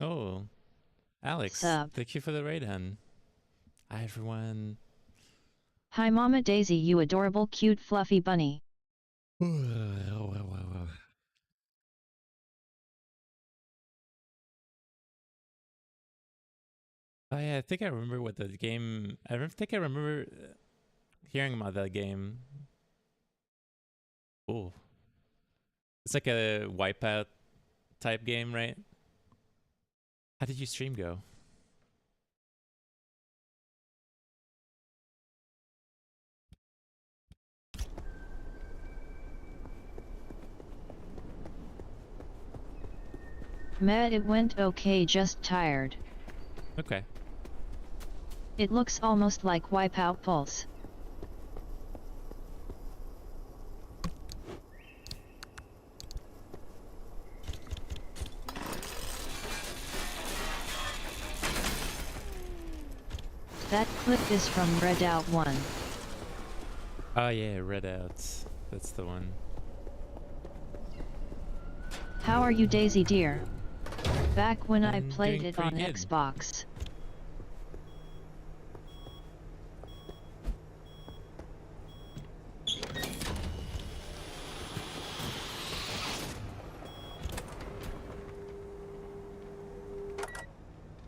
Oh, Alex, Sup? thank you for the raid, hun. Hi, everyone. Hi Mama Daisy, you adorable cute fluffy bunny. Oh yeah, I think I remember what the game. I remember hearing about that game. Oh, it's like a wipeout type game, right? How did your stream go? Meh, it went okay, just tired. Okay. It looks almost like Wipeout Pulse. That clip is from Redout 1. Oh yeah, Redout. That's the one. How are you, Daisy dear? Back when I I'm played doing it on pretty good. Xbox.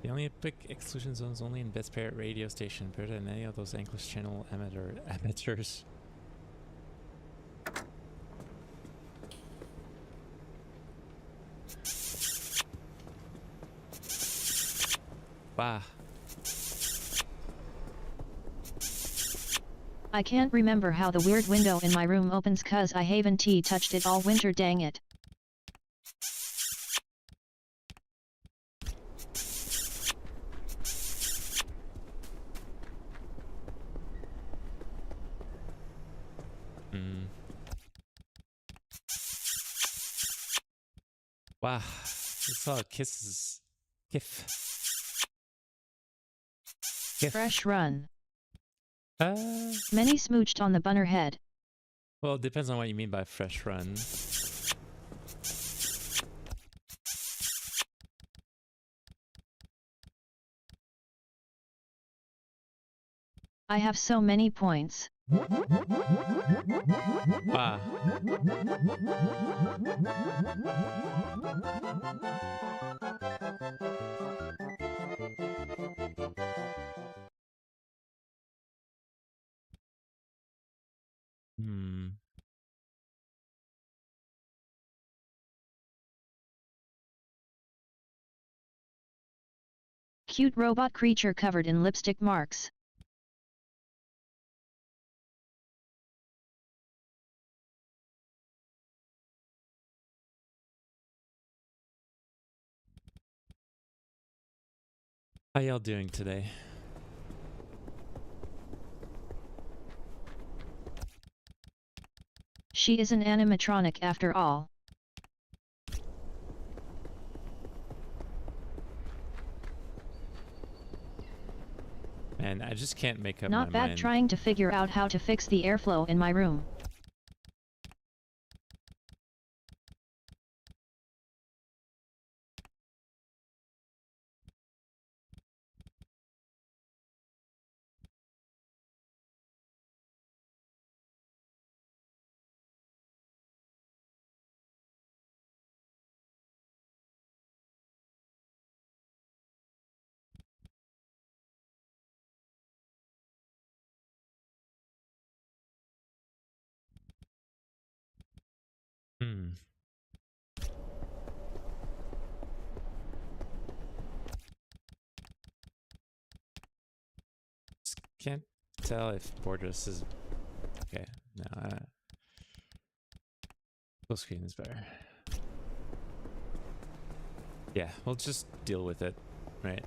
The only epic exclusion zones only in Best Parrot radio station, better than any of those English channel amateurs. Bah. I can't remember how the weird window in my room opens cause I haven't touched it all winter, dang it. Wow. It's all kisses. Gif. Fresh run. Many smooched on the bunner head. Well, it depends on what you mean by fresh run. I have so many points. Ah. Cute robot creature covered in lipstick marks. How y'all doing today? She is an animatronic after all. And I just can't make up my mind. Not bad mind. trying to figure out how to fix the airflow in my room. Can't tell if Borders is Full screen is better. Yeah, we'll just deal with it, right?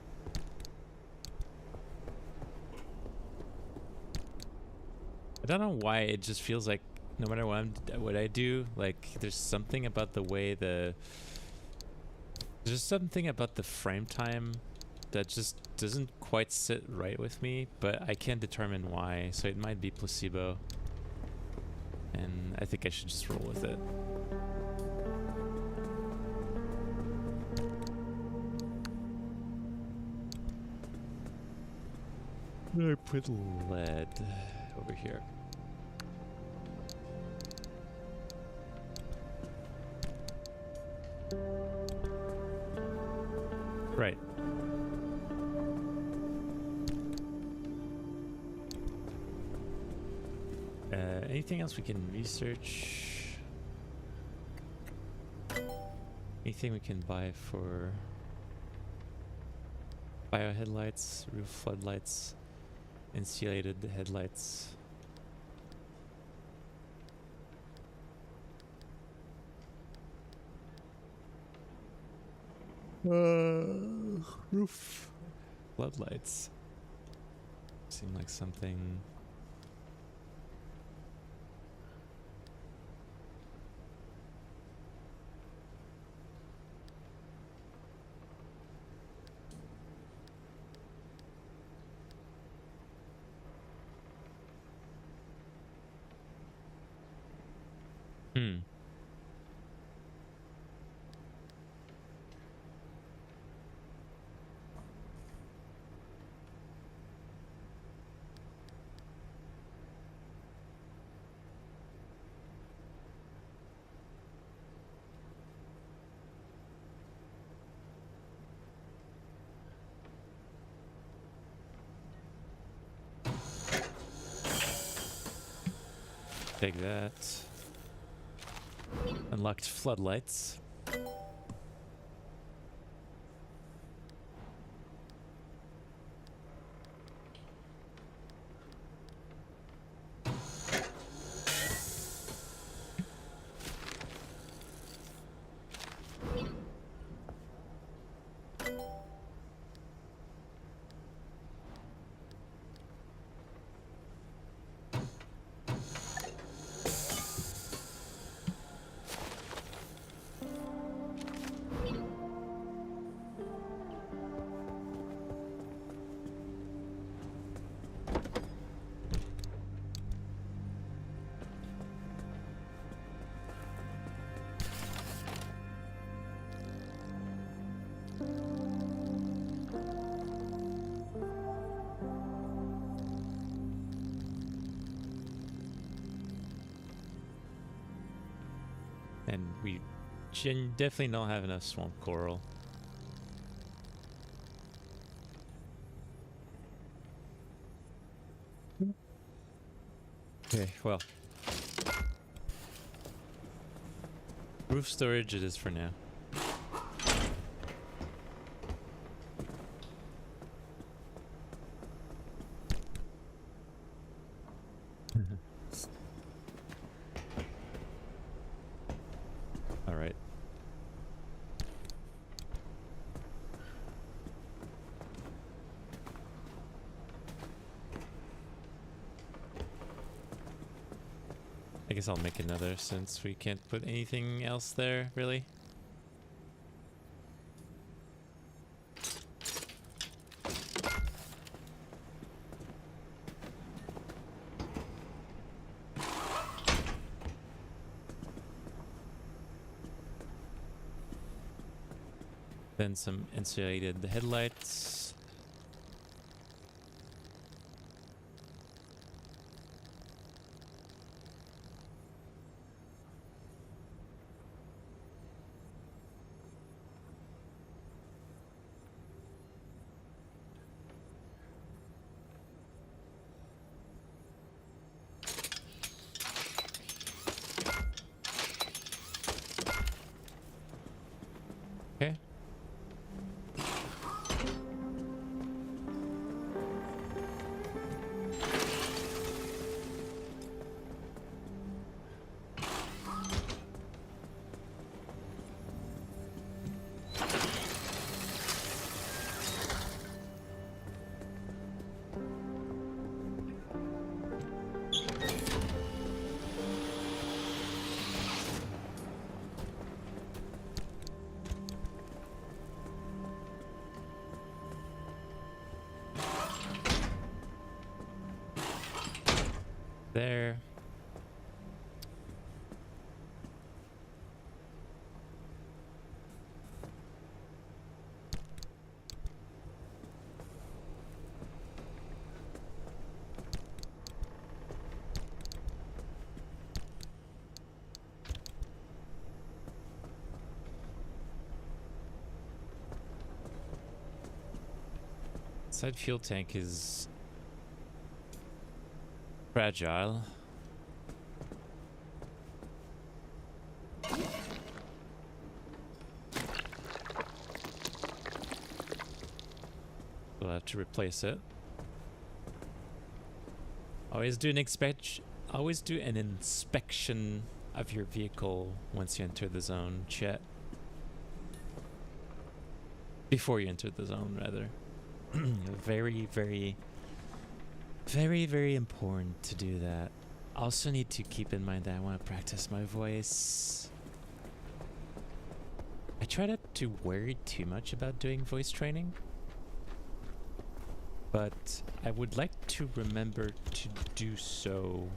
I don't know why it just feels like no matter what I do, like there's something about the way there's something about the frame time that just doesn't quite sit right with me, but I can't determine why, so it might be placebo. And I think I should just roll with it. I put lead over here. Right. Anything else we can research? Anything we can buy for bio headlights, roof floodlights, insulated headlights? Roof floodlights seem like something. Hmm. Take that. Unlocked floodlights. And we definitely don't have enough swamp coral. Okay, well. Roof storage it is for now. All right. I guess I'll make another since we can't put anything else there, really. Then some insulated headlights. Okay. there. Side fuel tank is fragile. We'll have to replace it. Always do an inspection of your vehicle once you enter the zone, chat. Before you enter the zone, rather. Very, very, very, very important to do that. Also need to keep in mind that I want to practice my voice. I try not to worry too much about doing voice training, but I would like to remember to do so.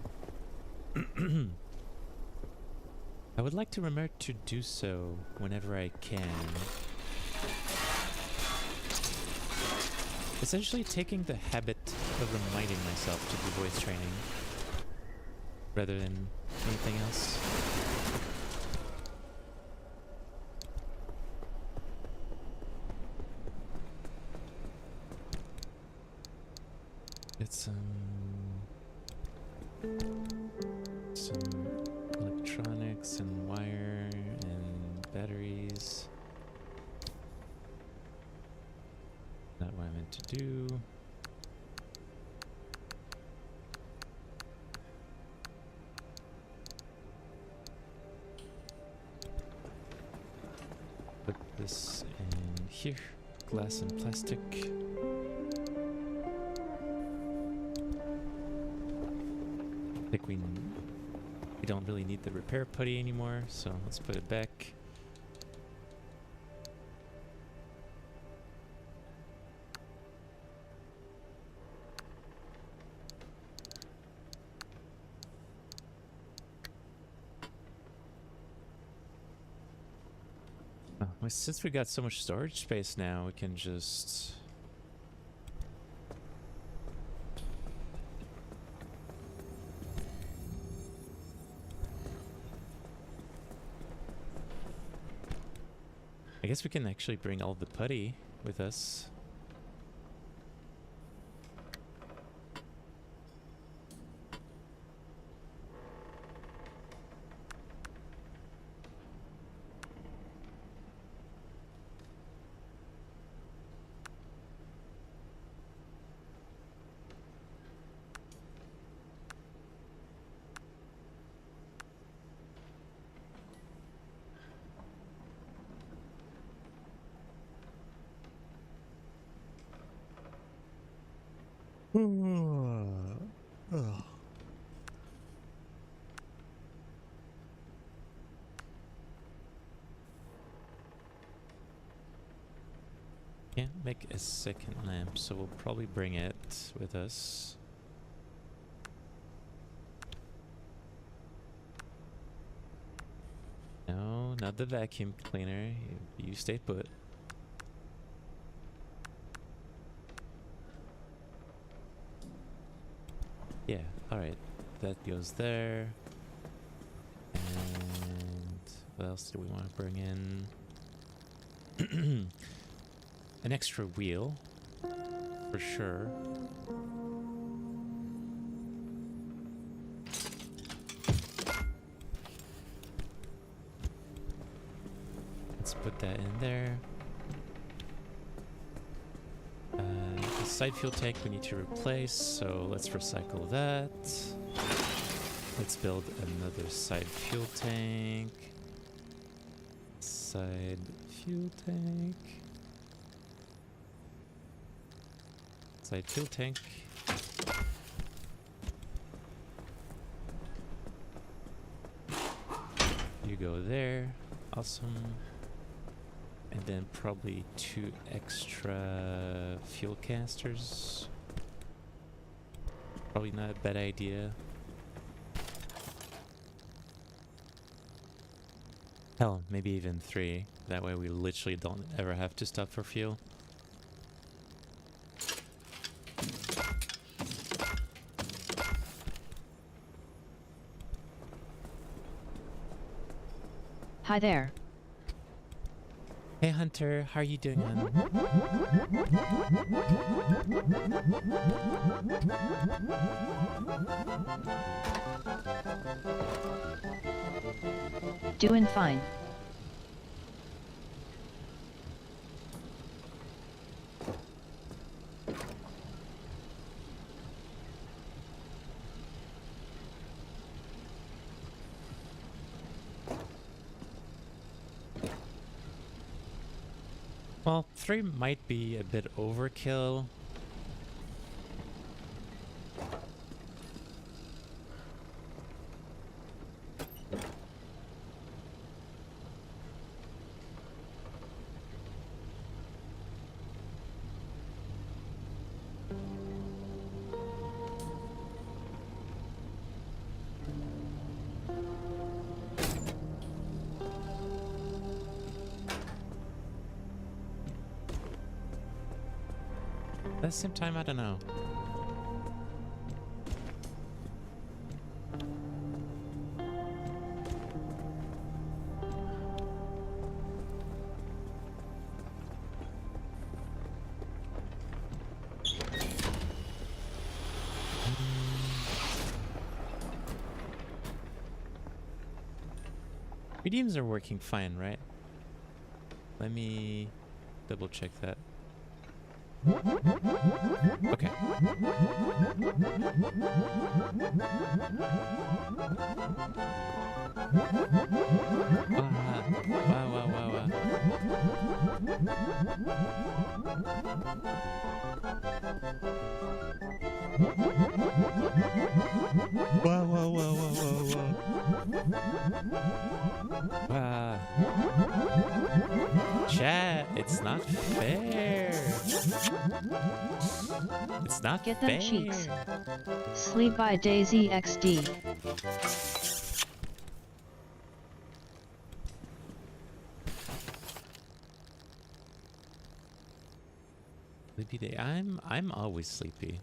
I would like to remember to do so whenever I can. Essentially taking the habit of reminding myself to do voice training rather than anything else. Get some electronics and wire and batteries. Not what I meant to do. Put this in here. Glass and plastic. I think we don't really need the repair putty anymore, so let's put it back. Well, since we got so much storage space now, we can just... I guess we can actually bring all the putty with us. Can't make a second lamp, so we'll probably bring it with us. No, not the vacuum cleaner. You stay put. Yeah, alright. That goes there. And what else do we want to bring in? An extra wheel, for sure. Let's put that in there. The side fuel tank we need to replace, so let's recycle that. Let's build another side fuel tank. Side fuel tank. Side fuel tank. You go there. Awesome. And then probably 2 extra fuel canisters. Probably not a bad idea. Hell, maybe even 3. That way we literally don't ever have to stop for fuel. Hi there. Hey Hunter, how are you doing, man? Doing fine. Well, 3 might be a bit overkill. At the same time, I don't know. Redeems are working fine, right? Let me double check that. Okay. Wow. Chat, it's not fair. It's not Get them fair. cheeks. Sleep by Daisy XD. Sleepy day. I'm always sleepy.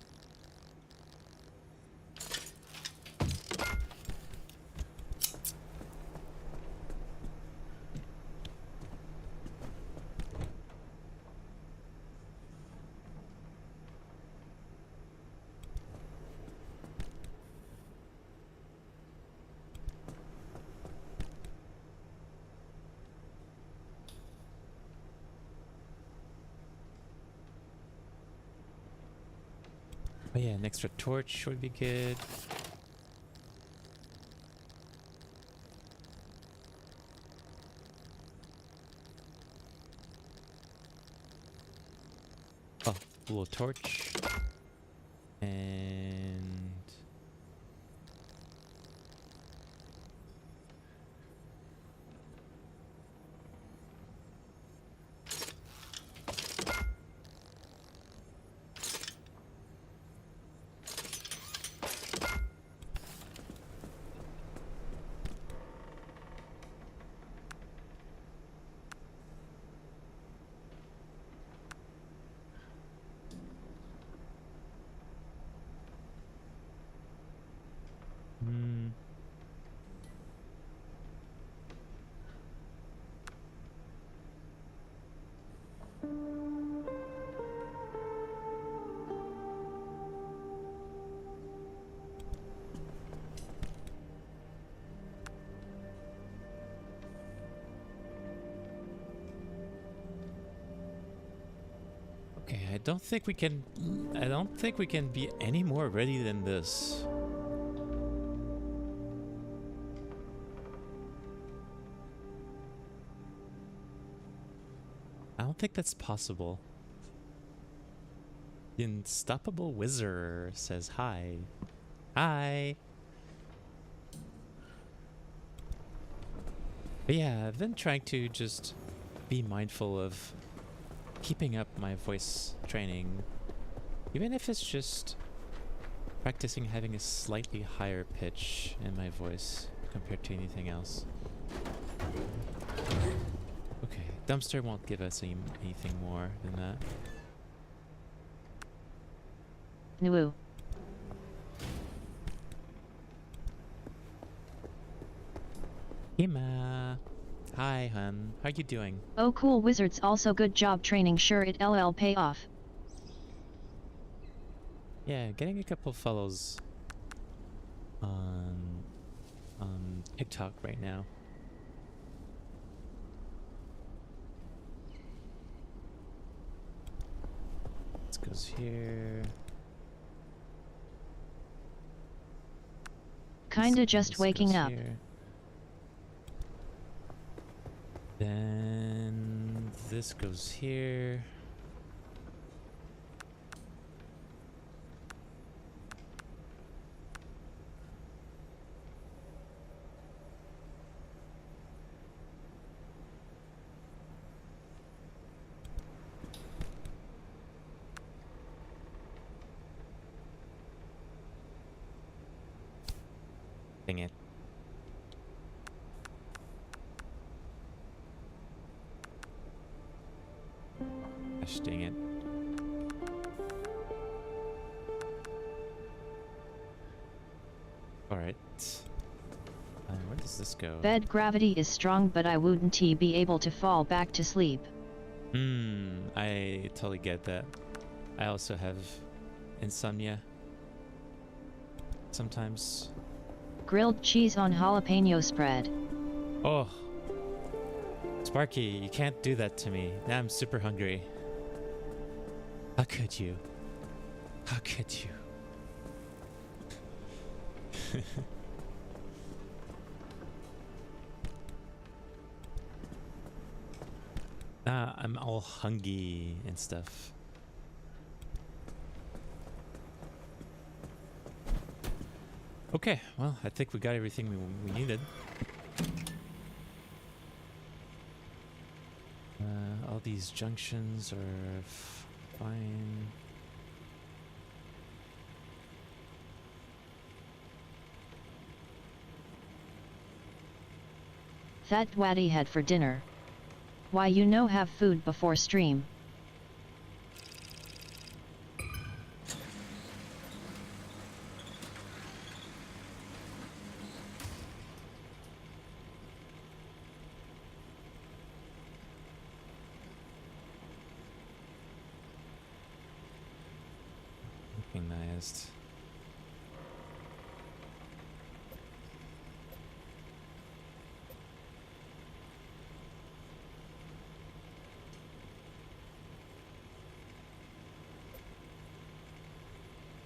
Oh yeah, an extra torch would be good. Oh, a little torch. And... Okay, I don't think we can be any more ready than this. I don't think that's possible. The Unstoppable Wizard says hi. Hi. But yeah, I've been trying to just be mindful of keeping up my voice training, even if it's just practicing having a slightly higher pitch in my voice compared to anything else. Okay, dumpster won't give us anything more than that. Nuwu. Hima. Hi, hun. How you doing? Oh cool wizards also good job training sure it LL pay off. Yeah, getting a couple follows on TikTok right now. This goes here. Kinda just This waking goes up. here. Then this goes here. Dang it. Gosh dang it. Alright. Where does this go? Bed gravity is strong but I wouldn't be able to fall back to sleep. I totally get that. I also have insomnia. Sometimes. Grilled cheese on jalapeno spread. Oh. Sparky, you can't do that to me. Now I'm super hungry. How could you? How could you? I'm all hungry and stuff. Okay, well, I think we got everything we needed. All these junctions are fine. That Waddy had for dinner. Why you know have food before stream. Recognized.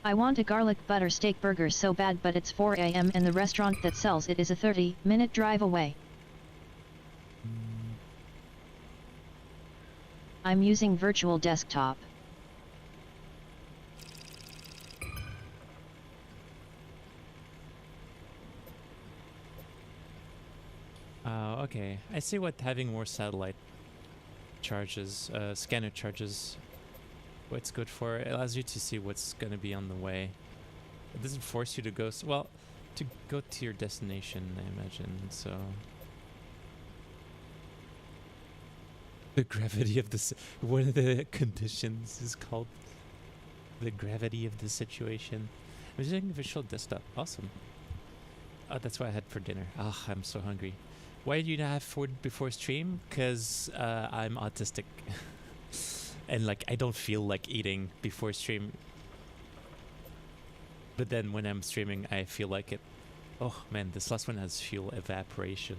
I want a garlic butter steak burger so bad but it's 4 AM and the restaurant that sells it is a 30-minute drive away. I'm using virtual desktop. Oh, okay. I see what having more satellite charges, scanner charges, what's good for. It allows you to see what's going to be on the way. It doesn't force you to go, well, to go to your destination, I imagine, so. The gravity of this, one of the conditions is called the gravity of the situation. I'm using visual desktop, awesome. Oh, that's what I had for dinner. Ah, I'm so hungry. Why do you not have food before stream? Because I'm autistic. And like, I don't feel like eating before stream. But then when I'm streaming, I feel like it. Oh man, this last one has fuel evaporation.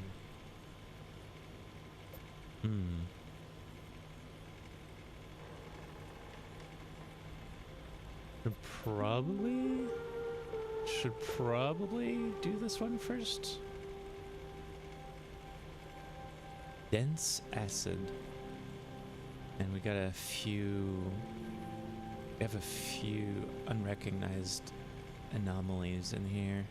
Should probably do this one first. Dense acid. And we got a few. We have a few unrecognized anomalies in here.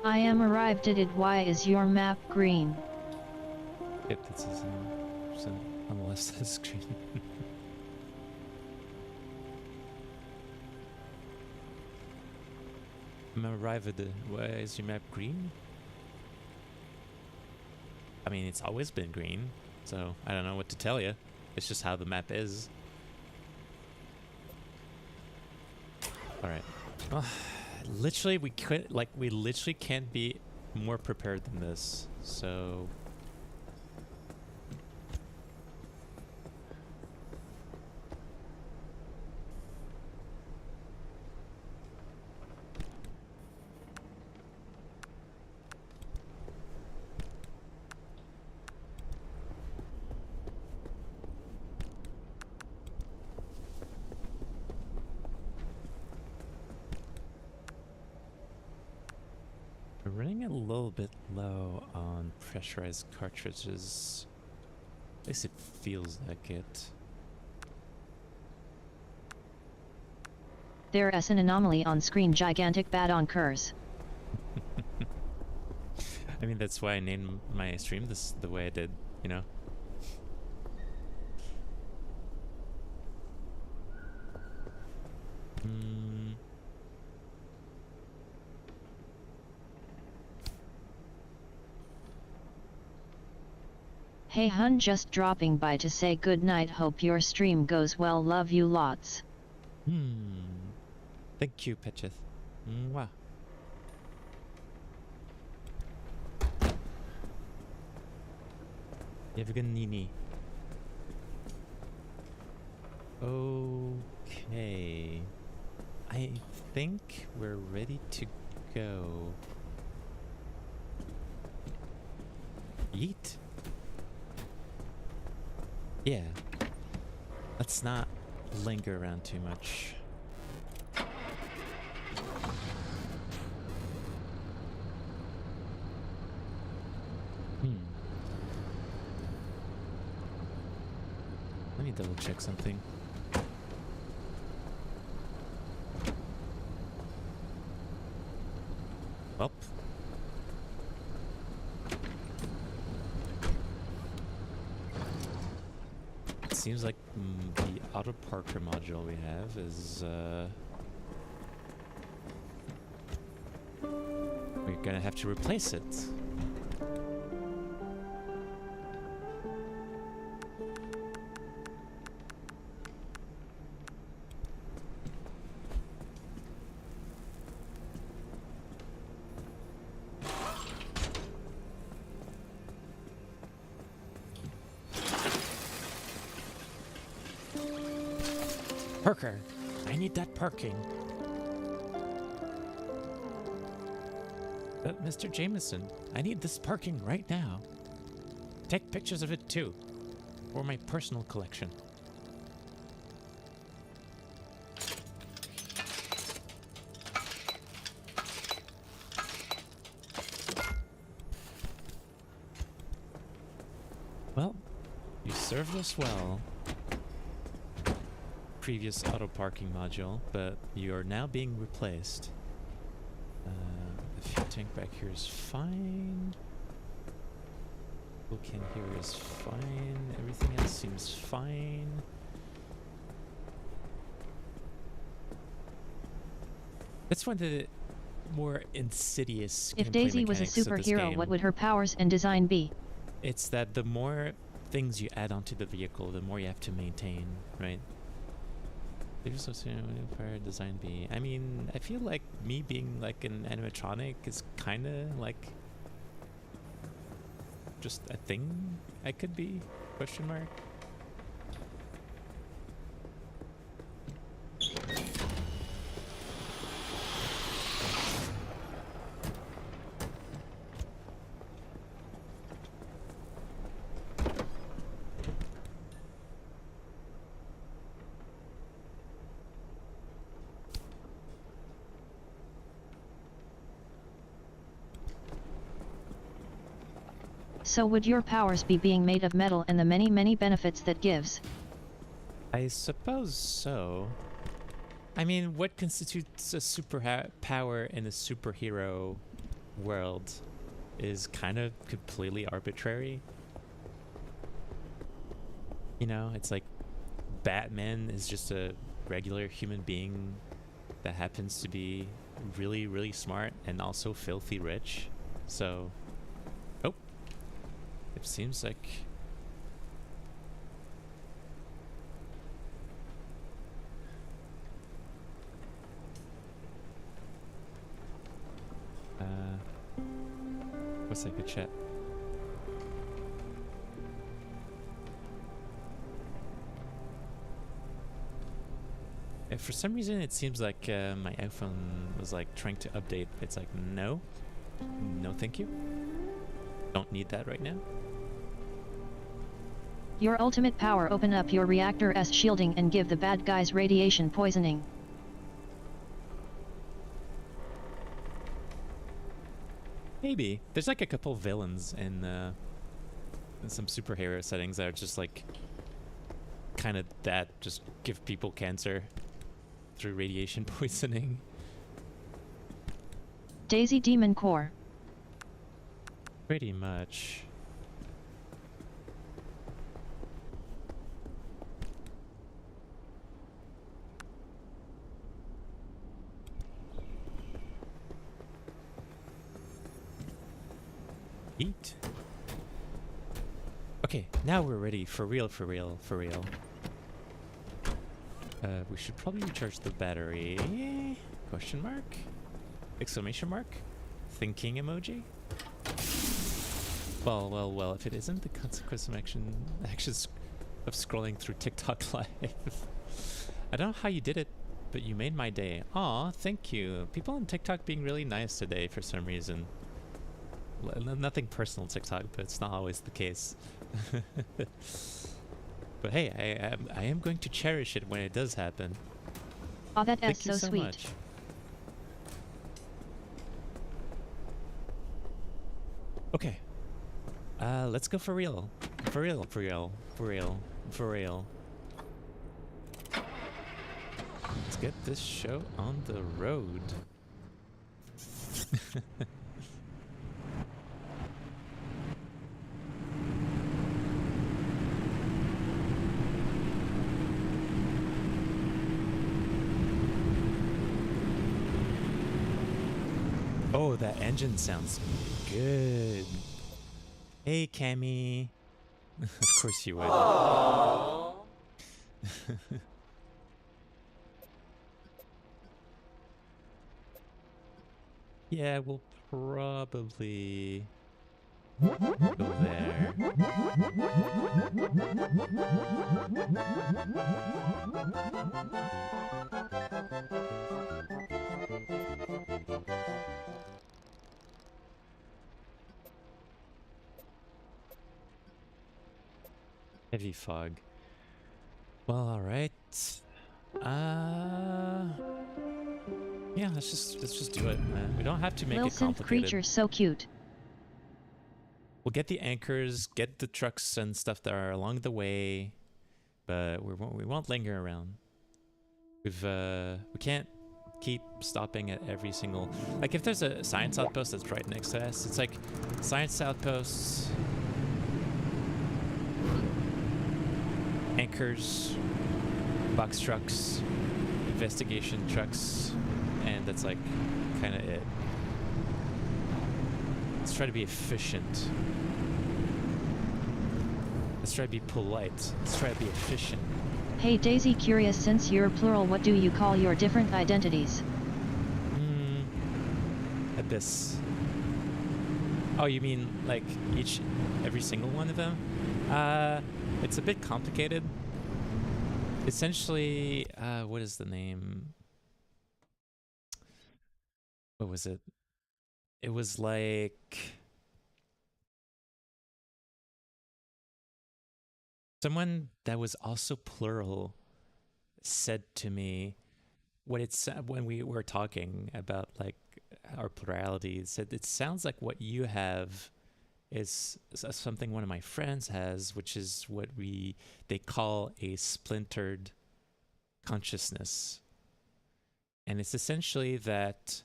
I am arrived at it. Why is your map green? Yep, that says on the left side of the screen. I'm arrived at the. Why is your map green? I mean, it's always been green, so I don't know what to tell you. It's just how the map is. All right. Well, literally, we literally can't be more prepared than this. So. We're running a little bit low on pressurized cartridges. At least it feels like it. There is an anomaly on screen. Gigantic bad on curs. I mean, that's why I named my stream this the way I did, you know? Hey hun, just dropping by to say good night. Hope your stream goes well. Love you lots. Thank you, Petcheth. Mwah. Yevgenini. Okay. I think we're ready to go. Yeet. Yeah. Let's not linger around too much. Let me double check something. Well. It seems like the auto parker module we have is we're gonna have to replace it. Parker, I need that parking. Mr. Jameson, I need this parking right now. Take pictures of it too, for my personal collection. Well, you served us well. Previous auto parking module, but you are now being replaced. The fuel tank back here is fine. Fuel can here is fine. Everything else seems fine. That's one of the more insidious. If Daisy was a superhero, what would her powers and design be? It's that the more things you add onto the vehicle, the more you have to maintain, right? Fire design be. I mean, I feel like me being like an animatronic is kind of like just a thing I could be, question mark. So would your powers be being made of metal and the many, many benefits that gives? I suppose so. I mean, what constitutes a power in a superhero world is kind of completely arbitrary. You know, it's like Batman is just a regular human being that happens to be really, really smart and also filthy rich. So... It seems like... what's like a chat? For some reason, it seems like my iPhone was like trying to update. It's like, no, no, thank you. Don't need that right now. Your ultimate power: open up your reactor's shielding and give the bad guys radiation poisoning. Maybe there's like a couple villains in some superhero settings that are just like kind of that, just give people cancer through radiation poisoning. Daisy Demon Core. Pretty much. Eat. Okay, now we're ready for real, for real, for real. We should probably recharge the battery. Question mark? Exclamation mark? Thinking emoji? Well, well, well, if it isn't the consequence of actions of scrolling through TikTok Live. I don't know how you did it, but you made my day. Aw, thank you. People on TikTok being really nice today for some reason. Nothing personal TikTok, but it's not always the case. But hey, I am going to cherish it when it does happen. Oh, that Thank is you so so sweet. much. Okay. Let's go for real. For real, for real, for real, for real. Let's get this show on the road. Oh, that engine sounds good. Hey, Cammy. Of course you would. Yeah, we'll probably go there. Heavy fog. Well, all right. Yeah, let's just do it. We don't have to make Lil it synth complicated. creature, so cute. We'll get the anchors, get the trucks and stuff that are along the way, but we won't linger around. We can't keep stopping at every single, like if there's a science outpost that's right next to us, it's like science outposts, anchors, box trucks, investigation trucks, and that's like kind of it. Let's try to be efficient. Let's try to be polite. Let's try to be efficient. Hey Daisy, curious, since you're plural, what do you call your different identities? Abyss. Oh, you mean like every single one of them? It's a bit complicated. Essentially, what is the name? What was it? It was like someone that was also plural said to me when we were talking about like our plurality, said it sounds like what you have is something one of my friends has, which is what they call a splintered consciousness. And it's essentially that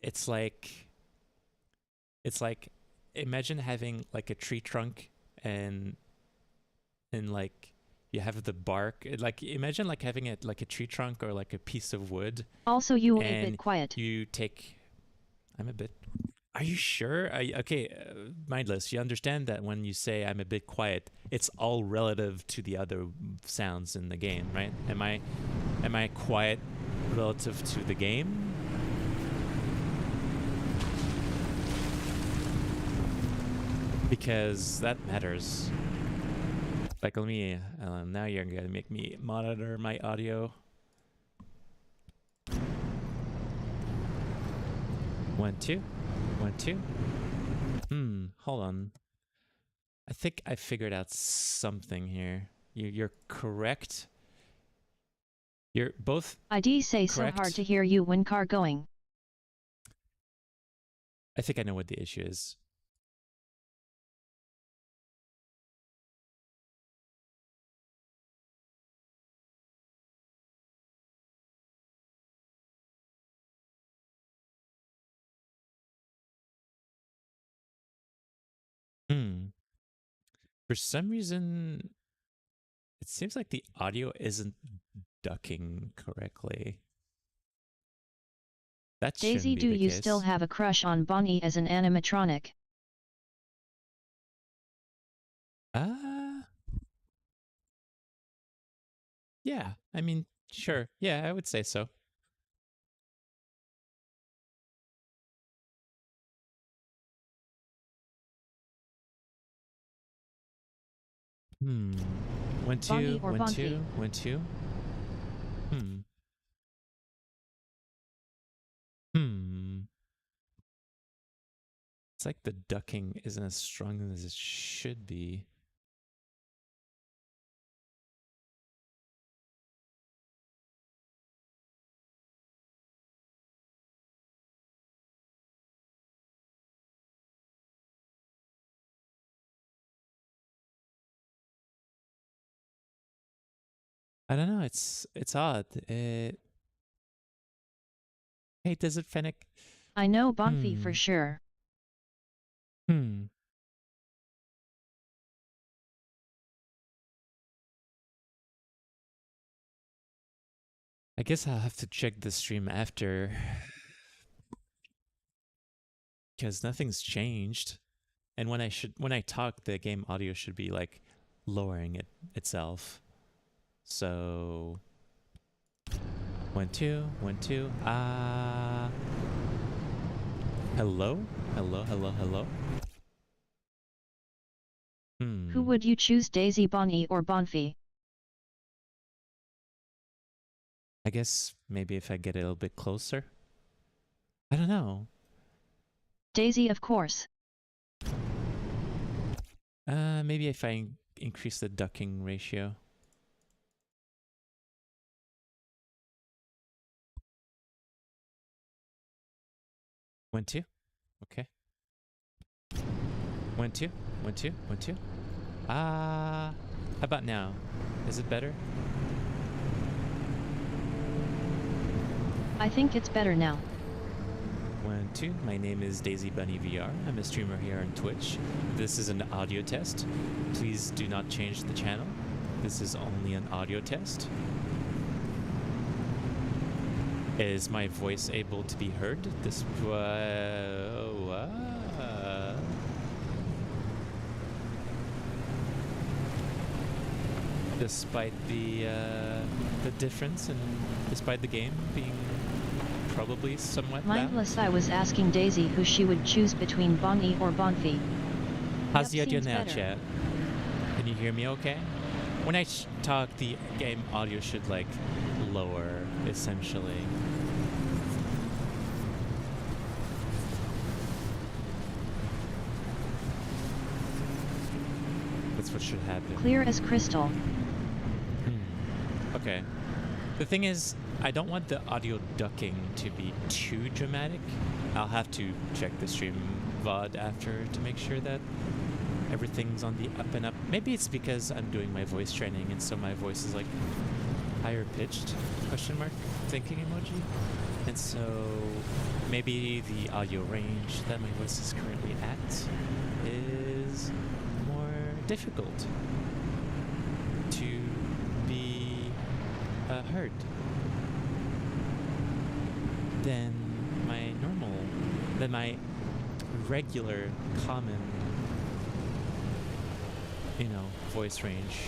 it's like imagine having like a tree trunk and like you have the bark, like imagine like having it like a tree trunk or like a piece of wood. Also, you and a bit quiet. You take, I'm a bit Are you sure? Okay, mindless. You understand that when you say I'm a bit quiet, it's all relative to the other sounds in the game, right? Am I quiet relative to the game? Because that matters. Like, let me. Now you're gonna make me monitor my audio. 1 2 1 2. Hold on. I think I figured out something here. You're correct. You're both ID say correct. so hard to hear you when car going. I think I know what the issue is. For some reason, it seems like the audio isn't ducking correctly. That shouldn't Daisy, be do the you case. still have a crush on Bonnie as an animatronic? Yeah, I mean, sure. Yeah, I would say so. One, Bonnie two, or 1 Bonfi? 2, 1 2. It's like the ducking isn't as strong as it should be. I don't know. It's odd. Hey, does it Fennec? I know Bonfi for sure. I guess I'll have to check the stream after, because nothing's changed. And when I talk, the game audio should be like lowering it itself. So 1 2 1 2. Hello? Hello? Who would you choose, Daisy, Bonnie or Bonfi? I guess maybe if I get a little bit closer. I don't know. Daisy, of course. Maybe if I increase the ducking ratio. One, two. Okay. 1 2 1 2 1 2. How about now? Is it better? I think it's better now. 1 2. My name is Daisy Bunny VR. I'm a streamer here on Twitch. This is an audio test. Please do not change the channel. This is only an audio test. Is my voice able to be heard? Despite the difference and despite the game being probably somewhat Mindless, I was asking Daisy who she would choose between Bonnie or Bonfi. How's the Yep, audio seems now, better. chat? Can you hear me okay? When I talk, the game audio should like lower, essentially. That's what should happen. Clear as crystal. Okay. The thing is, I don't want the audio ducking to be too dramatic. I'll have to check the stream VOD after to make sure that everything's on the up and up. Maybe it's because I'm doing my voice training and so my voice is like higher pitched, question mark, thinking emoji. And so maybe the audio range that my voice is currently at is more difficult to be heard than my regular, common, you know, voice range.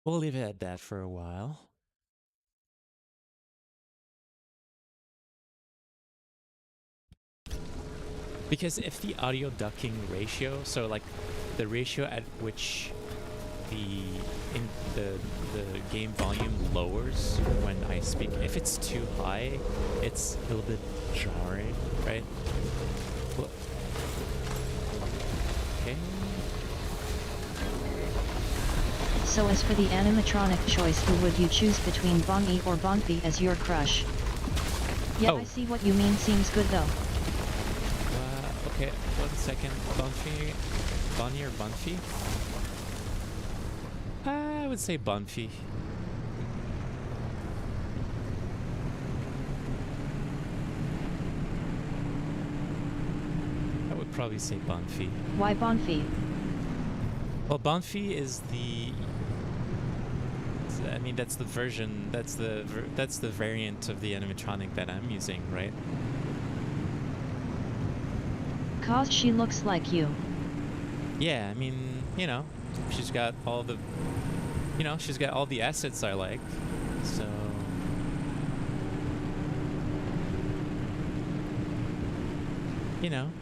We'll leave it at that for a while. Because if the audio ducking ratio, so like the ratio at which the game volume lowers when I speak, if it's too high, it's a little bit jarring, right? Well, okay. So as for the animatronic choice, who would you choose between Bonnie or Bonfi as your crush? Yeah, Oh. I see what you mean, seems good though. Okay, 1 second. Bonfi? Bonnie or Bonfi? I would say Bonfi. I would probably say Bonfi. Why Bonfi? Well, Bonfi is I mean, that's the version, that's the variant of the animatronic that I'm using, right? 'Cause she looks like you. Yeah, I mean, you know, she's got all the, you know, she's got all the assets I like, so. You know.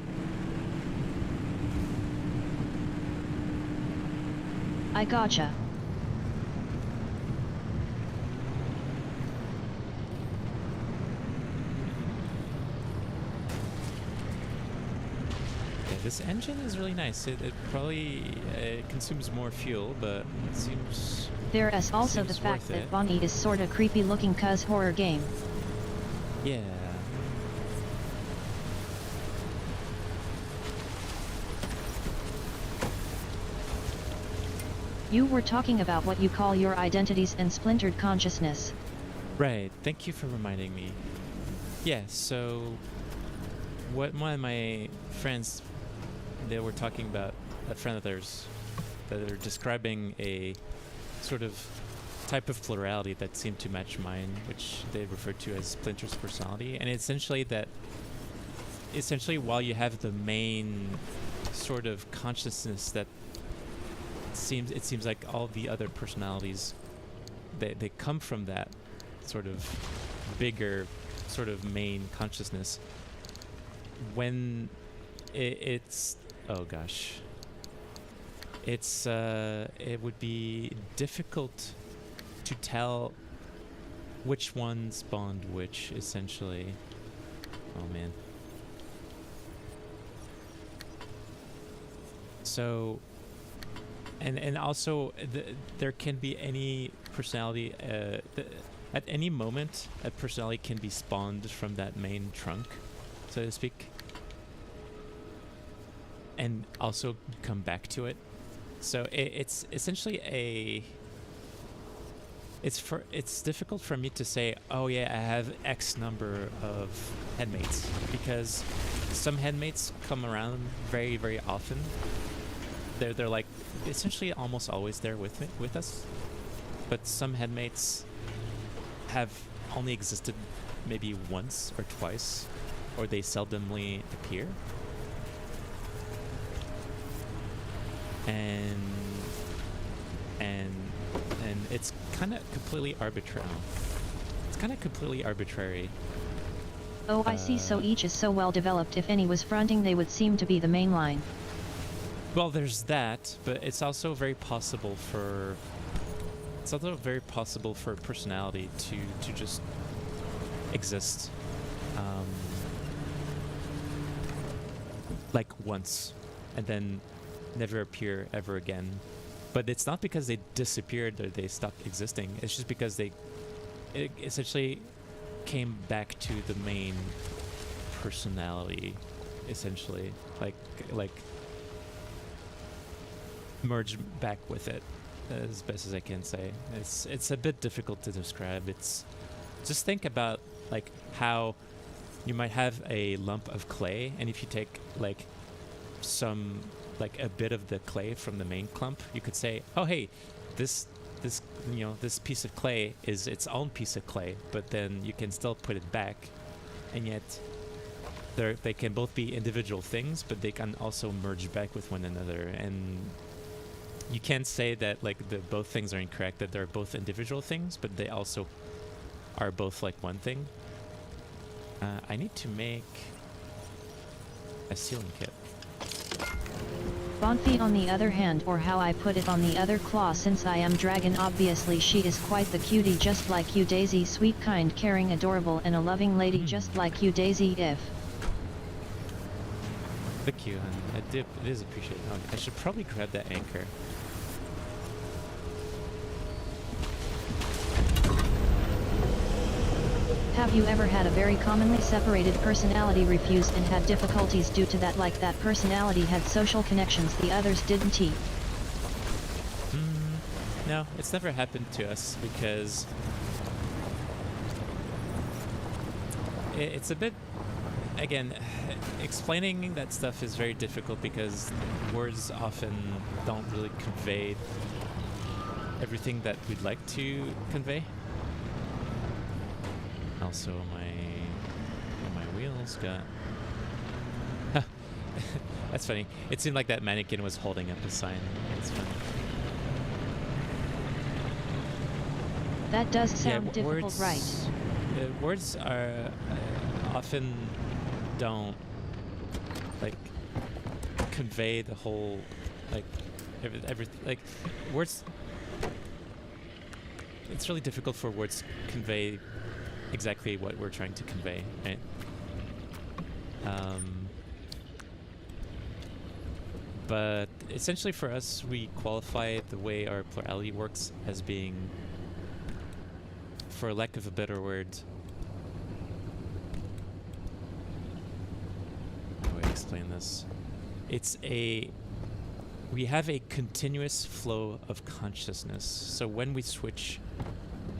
I gotcha. This engine is really nice. It probably consumes more fuel, but it seems. There's also the fact that Bonnie is sorta creepy looking 'cause horror game. Yeah. You were talking about what you call your identities and splintered consciousness. Right. Thank you for reminding me. Yeah. So, what one of my friends, they were talking about a friend of theirs that are describing a sort of type of plurality that seemed to match mine, which they referred to as Splinter's personality. And essentially while you have the main sort of consciousness that it seems like all the other personalities, they come from that sort of bigger sort of main consciousness. When it's oh gosh, it would be difficult to tell which one spawned which, essentially. Oh man. So, and also there can be any personality at any moment a personality can be spawned from that main trunk, so to speak, and also come back to it. So it's essentially it's difficult for me to say, oh yeah, I have X number of headmates, because some headmates come around very, very often. They're like essentially almost always there with us, but some headmates have only existed maybe once or twice, or they seldomly appear. And it's kind of completely arbitrary. It's kind of completely arbitrary. Oh, I see. So each is so well developed. If any was fronting, they would seem to be the main line. Well, there's that, but it's also very possible for a personality to just exist, like once, and then never appear ever again. But it's not because they disappeared or they stopped existing. It's just because it essentially came back to the main personality, essentially, like merge back with it, as best as I can say. It's a bit difficult to describe. It's just think about like how you might have a lump of clay, and if you take like a bit of the clay from the main clump, you could say, oh hey, this this, you know, this piece of clay is its own piece of clay, but then you can still put it back, and yet they can both be individual things, but they can also merge back with one another. And you can't say that like both things are incorrect, that they're both individual things, but they also are both like one thing. I need to make a sealing kit. Bonfi on the other hand, or how I put it, on the other claw, since I am dragon obviously she is quite the cutie, just like you Daisy, sweet, kind, caring, adorable, and a loving lady just like you Daisy. If Thank you, and it is appreciated. Oh, I should probably grab that anchor. have you ever had a very commonly separated personality refused and had difficulties due to that, like that personality had social connections the others didn't? No, it's never happened to us because it's a bit, again, explaining that stuff is very difficult because words often don't really convey everything that we'd like to convey. Also, my wheels got... That's funny. It seemed like that mannequin was holding up a sign. That's funny. That does sound difficult, words, right? Words are often don't like convey the whole, like everything. Like words, it's really difficult for words to convey exactly what we're trying to convey, right? But essentially for us, we qualify the way our plurality works as being, for lack of a better word, how do I explain this? We have a continuous flow of consciousness. So when we switch,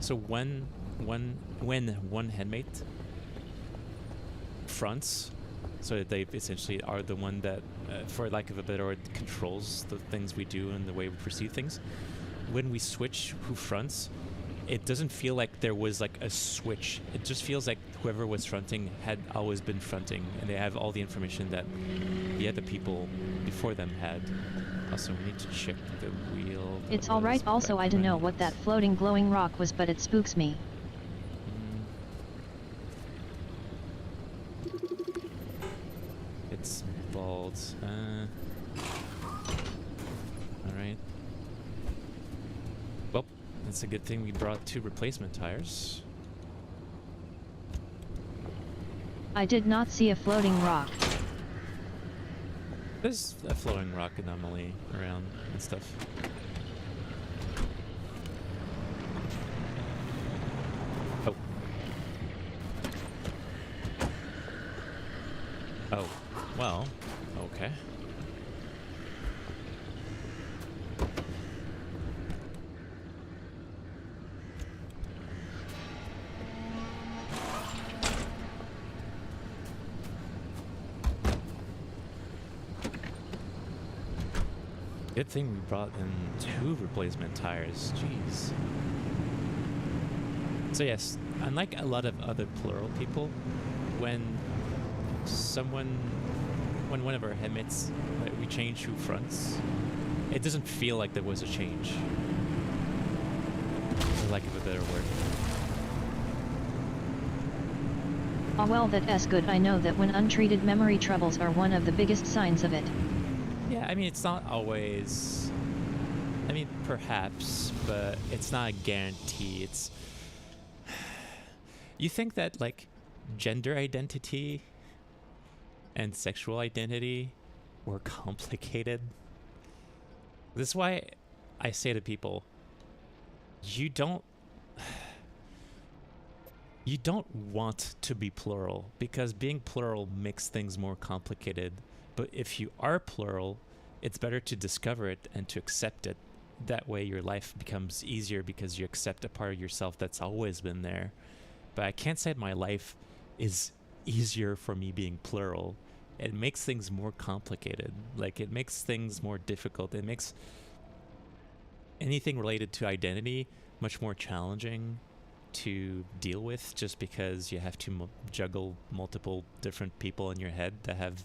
so when one headmate fronts, so they essentially are the one that, for lack of a better word, controls the things we do and the way we perceive things. When we switch who fronts, it doesn't feel like there was like a switch. It just feels like whoever was fronting had always been fronting, and they have all the information that the other people before them had. Also, we need to check the wheel. It's alright. Also, I don't know what that floating glowing rock was, but it spooks me. It's bald. Alright. Well, it's a good thing we brought 2 replacement tires. I did not see a floating rock. There's a floating rock anomaly around and stuff. Oh. Oh. Well, okay. Good thing we brought in 2 replacement tires. Jeez. So yes, unlike a lot of other plural people, when one of our headmates, we change who fronts, it doesn't feel like there was a change. For lack of a better word. Ah well, that's good. I know that when untreated memory troubles are one of the biggest signs of it. Yeah, I mean, it's not always... I mean, perhaps, but it's not a guarantee. It's... You think that, like, gender identity and sexual identity were complicated? This is why I say to people, you don't want to be plural, because being plural makes things more complicated. But if you are plural, it's better to discover it and to accept it. That way your life becomes easier because you accept a part of yourself that's always been there. But I can't say my life is easier for me being plural. It makes things more complicated. Like, it makes things more difficult. It makes anything related to identity much more challenging to deal with, just because you have to juggle multiple different people in your head that have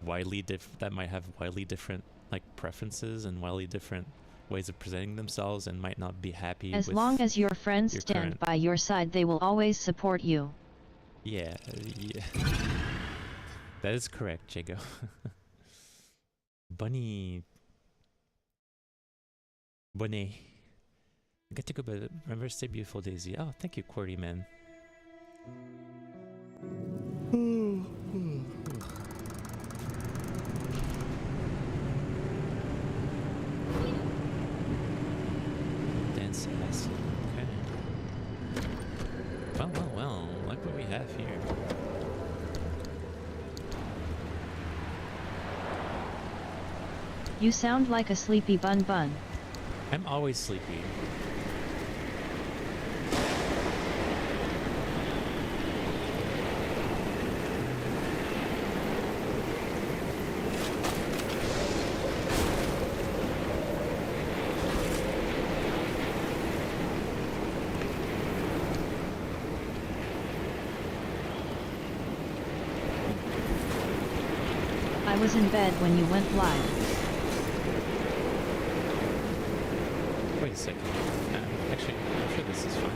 that might have widely different like preferences and widely different ways of presenting themselves, and might not be happy As with long as your friends your stand current. by your side, they will always support you. Yeah, yeah. That is correct, Jago. Bunny. Bunny. I get to go, but remember, stay beautiful, Daisy. Oh, thank you, QWERTY man. Dance acid. Okay. Well. Look what we have here. You sound like a sleepy bun. I'm always sleepy. I was in bed when you went live. Wait a second. Actually, I'm sure this is fine.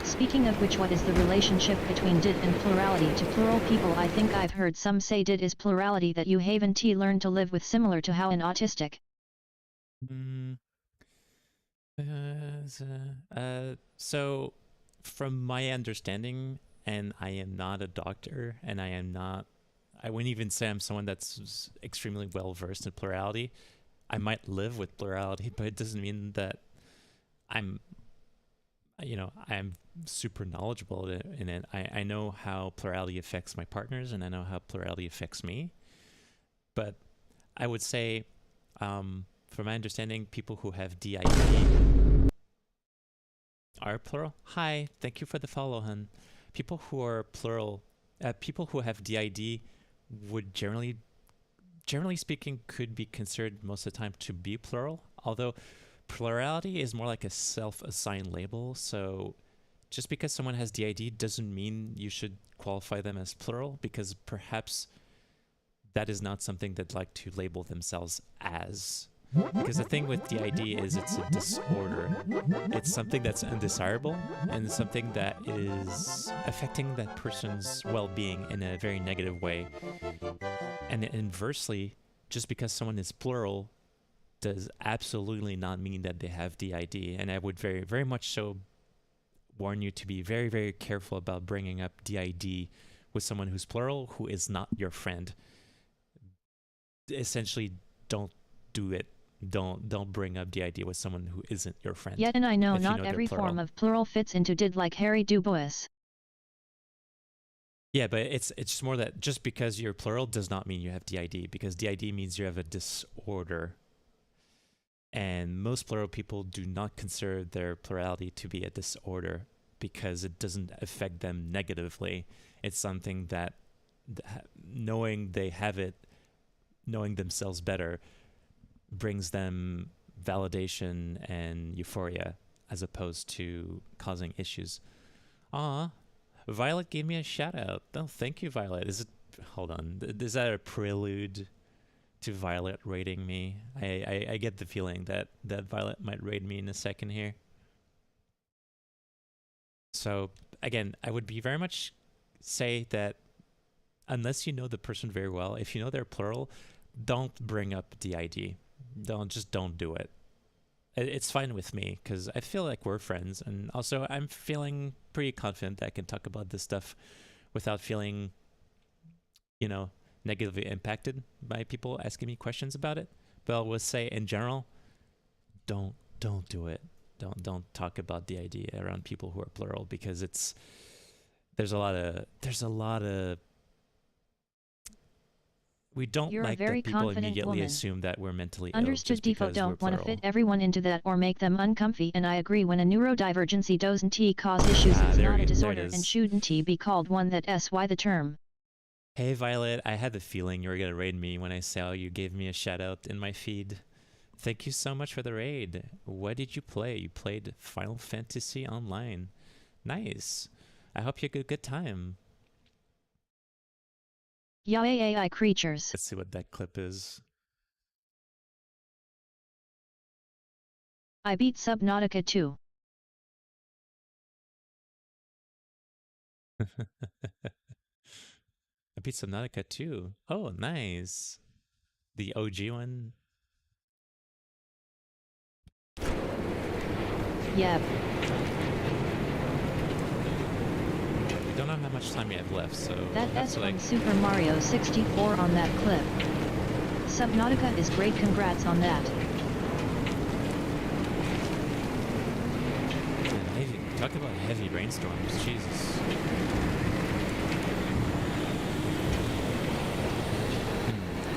Speaking of which, what is the relationship between did and plurality to plural people? I think I've heard some say did is plurality that you haven't learn to live with, similar to how an autistic. So from my understanding, and I am not a doctor, and I wouldn't even say I'm someone that's extremely well versed in plurality. I might live with plurality, but it doesn't mean that I'm super knowledgeable in it. I know how plurality affects my partners, and I know how plurality affects me. But I would say, from my understanding, people who have DID are plural. Hi, thank you for the follow, hun. People who are plural, people who have DID would generally speaking, could be considered most of the time to be plural, although plurality is more like a self-assigned label. So just because someone has DID doesn't mean you should qualify them as plural, because perhaps that is not something they'd like to label themselves as. Because the thing with DID is it's a disorder. It's something that's undesirable and something that is affecting that person's well-being in a very negative way. And inversely, just because someone is plural does absolutely not mean that they have DID. And I would very, very much so warn you to be very, very careful about bringing up DID with someone who's plural, who is not your friend. Essentially, don't do it. Don't bring up DID with someone who isn't your friend. Yet, and I know if not you know every plural. form of plural fits into did, like Harry Dubois. Yeah, but it's just more that just because you're plural does not mean you have DID, because DID means you have a disorder. And most plural people do not consider their plurality to be a disorder because it doesn't affect them negatively. It's something that knowing they have it, knowing themselves better, brings them validation and euphoria as opposed to causing issues. Violet gave me a shout out. Oh, thank you, Violet. Hold on, is that a prelude to Violet raiding me? I get the feeling that Violet might raid me in a second here. So again, I would be very much say that unless you know the person very well, if you know they're plural, don't bring up DID. Don't do it. it's fine with me because I feel like we're friends, and also I'm feeling pretty confident that I can talk about this stuff without feeling, you know, negatively impacted by people asking me questions about it. But I would say in general, don't do it. Don't talk about the idea around people who are plural, because there's a lot of we don't You're a like very that people confident immediately woman. assume that we're mentally ill Understood. just Defo because we're don't want to plural. fit everyone into that or make them uncomfy, and I agree when a neurodivergency doesn't cause issues, it's there not it a disorder is. and shouldn't be called one. That's why the term. Hey Violet, I had the feeling you were gonna raid me when I saw you gave me a shout out in my feed. Thank you so much for the raid. What did you play? You played Final Fantasy Online. Nice. I hope you had a good time. Yeah, AI creatures. Let's see what that clip is. I beat Subnautica 2. I beat Subnautica 2. Oh, nice. The OG one. Yep. We don't know how much time we have left, so That's from Super Mario 64 on that clip. Subnautica is great, congrats on that. Talk about heavy rainstorms, Jesus.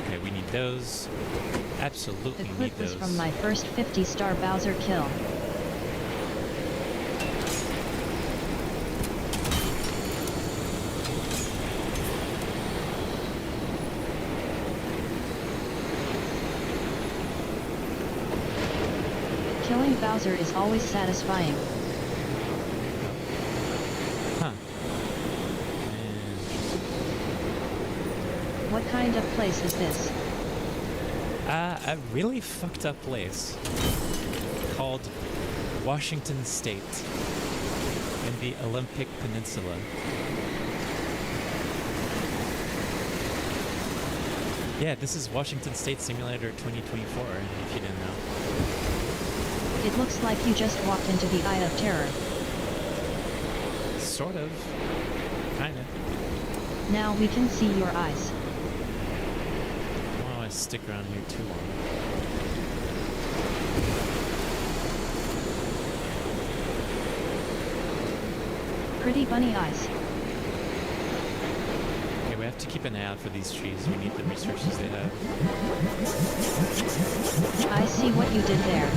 Okay, we need those. Absolutely The need clip those. was from my first 50-star Bowser kill. Killing Bowser is always satisfying. Huh. What kind of place is this? A really fucked up place called Washington State in the Olympic Peninsula. Yeah, this is Washington State Simulator 2024, if you didn't know. It looks like you just walked into the Eye of Terror. Sort of. Kinda. Now we can see your eyes. I don't want to stick around here too long. Pretty bunny eyes. Okay, we have to keep an eye out for these trees. We need the resources they have. I see what you did there.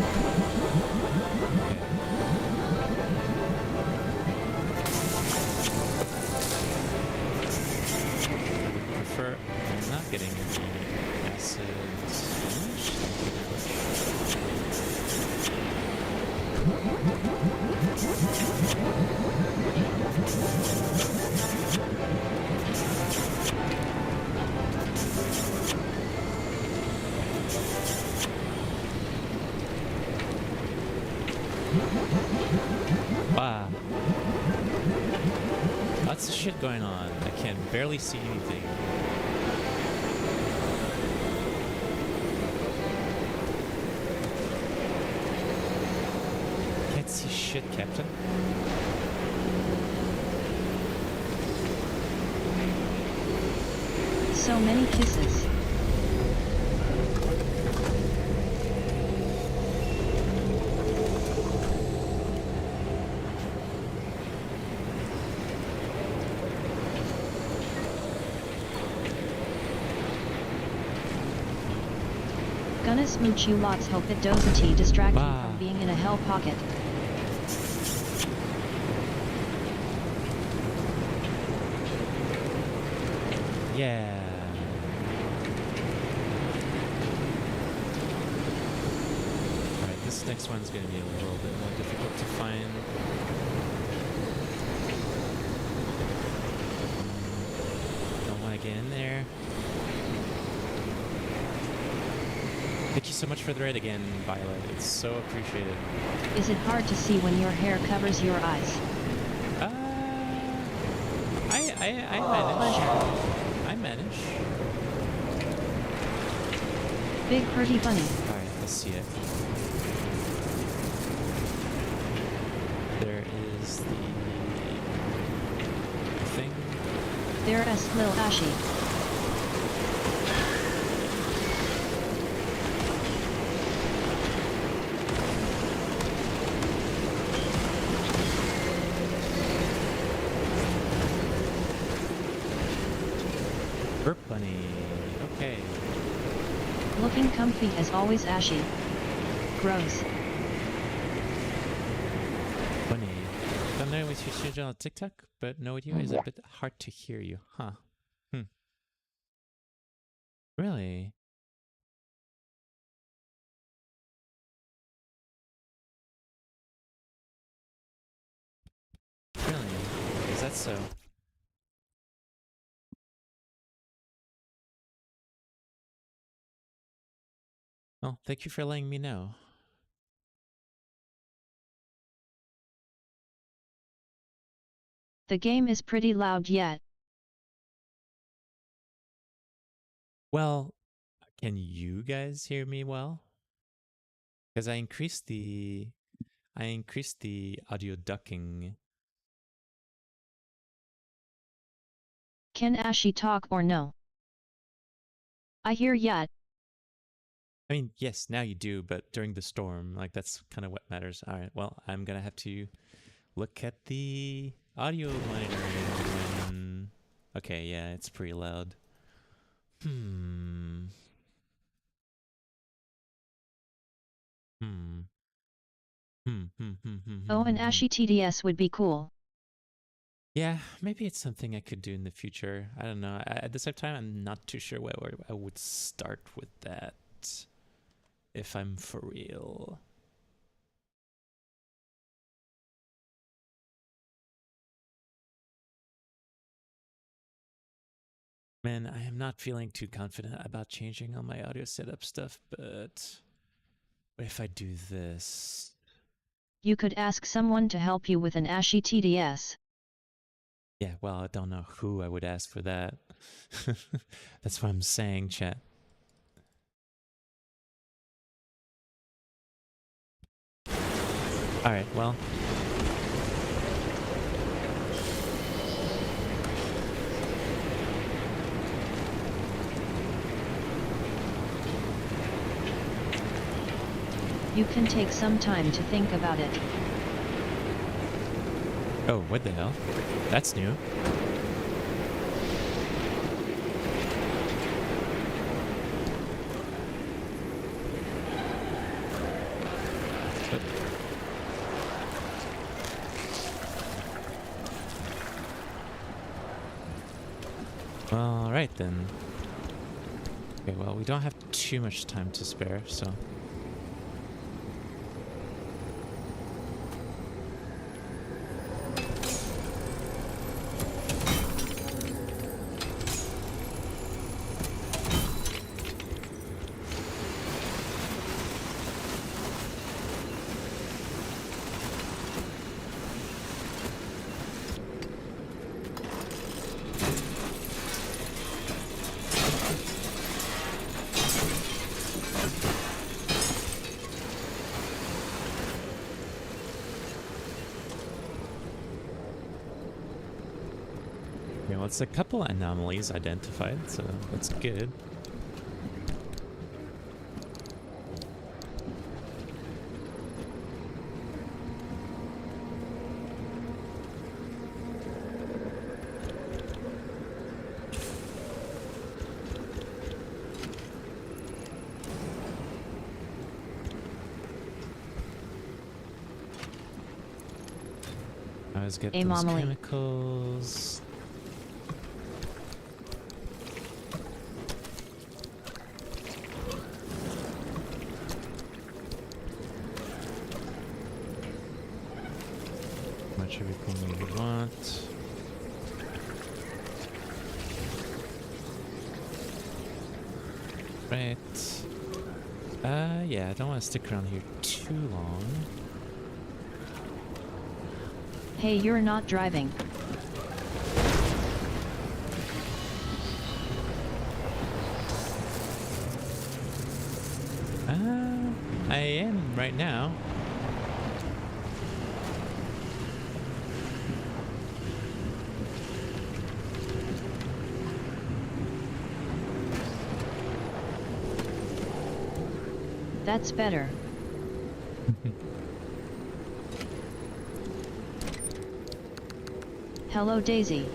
I would prefer not getting the acids finished. Thank you very Wow. Lots of shit going on. I can barely see anything. Can't see shit, Captain. So many kisses. Gonna smooch you lots, hope it doesn't distract you from being in a hell pocket. Yeah. Alright, this next one's gonna be a little bit more difficult to find. Don't want to get in there. Thank you so much for the raid again, Violet. It's so appreciated. Is it hard to see when your hair covers your eyes? I manage. I manage. Big pretty bunny. Alright, let's see it. is the thing. There's Lil Ashy. Burp bunny. Okay. Looking comfy as always, Ashy. Gross. Bunny. Don't know what you should on TikTok, but no idea is a bit hard to hear you, huh? Really? Really? Is that so? Well, thank you for letting me know. The game is pretty loud yet. Well, can you guys hear me well? Because I increased the audio ducking. Can Ashy talk or no? I hear yet. I mean, yes, now you do, but during the storm, like that's kind of what matters. All right, well, I'm gonna have to look at the audio monitor again. Okay, yeah, it's pretty loud. Hmm. Oh, an Ashy TDS would be cool. Yeah, maybe it's something I could do in the future. I don't know. At the same time, I'm not too sure where I would start with that. If I'm for real. Man, I am not feeling too confident about changing all my audio setup stuff, but what if I do this? You could ask someone to help you with an Ashy TDS. Yeah, well, I don't know who I would ask for that. That's what I'm saying, chat. Alright, well. You can take some time to think about it. Oh, what the hell? That's new. Alright then. Okay, well, we don't have too much time to spare, so... well, it's a couple anomalies identified, so that's good. Let's get those Anomaly. chemicals. Much everything we want. Right. Yeah, I don't want to stick around here too long. Hey, you're not driving. I am right now. That's better. Hello, Daisy.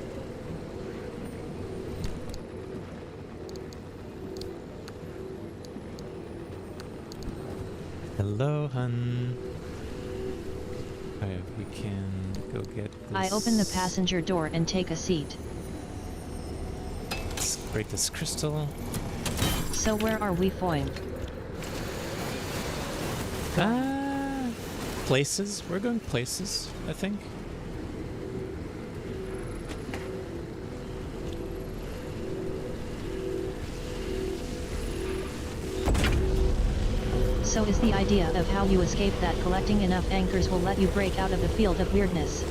Hello, hun. Alright, we can go get this. I open the passenger door and take a seat. Let's break this crystal. So where are we going? Places. We're going places, I think. So is the idea of how you escape that collecting enough anchors will let you break out of the field of weirdness.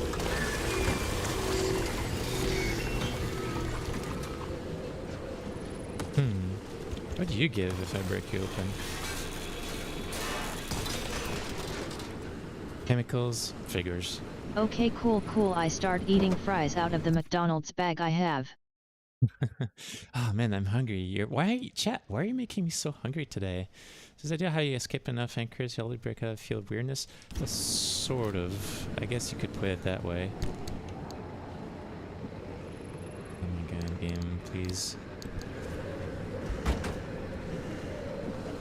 What do you give if I break you open? Chemicals, figures. Okay, cool. I start eating fries out of the McDonald's bag I have. Oh man, I'm hungry. Chat, why are you making me so hungry today? Is this idea how you escape enough anchors, you'll break out of the field of weirdness? Well, sort of. I guess you could put it that way. Oh my god, game, please.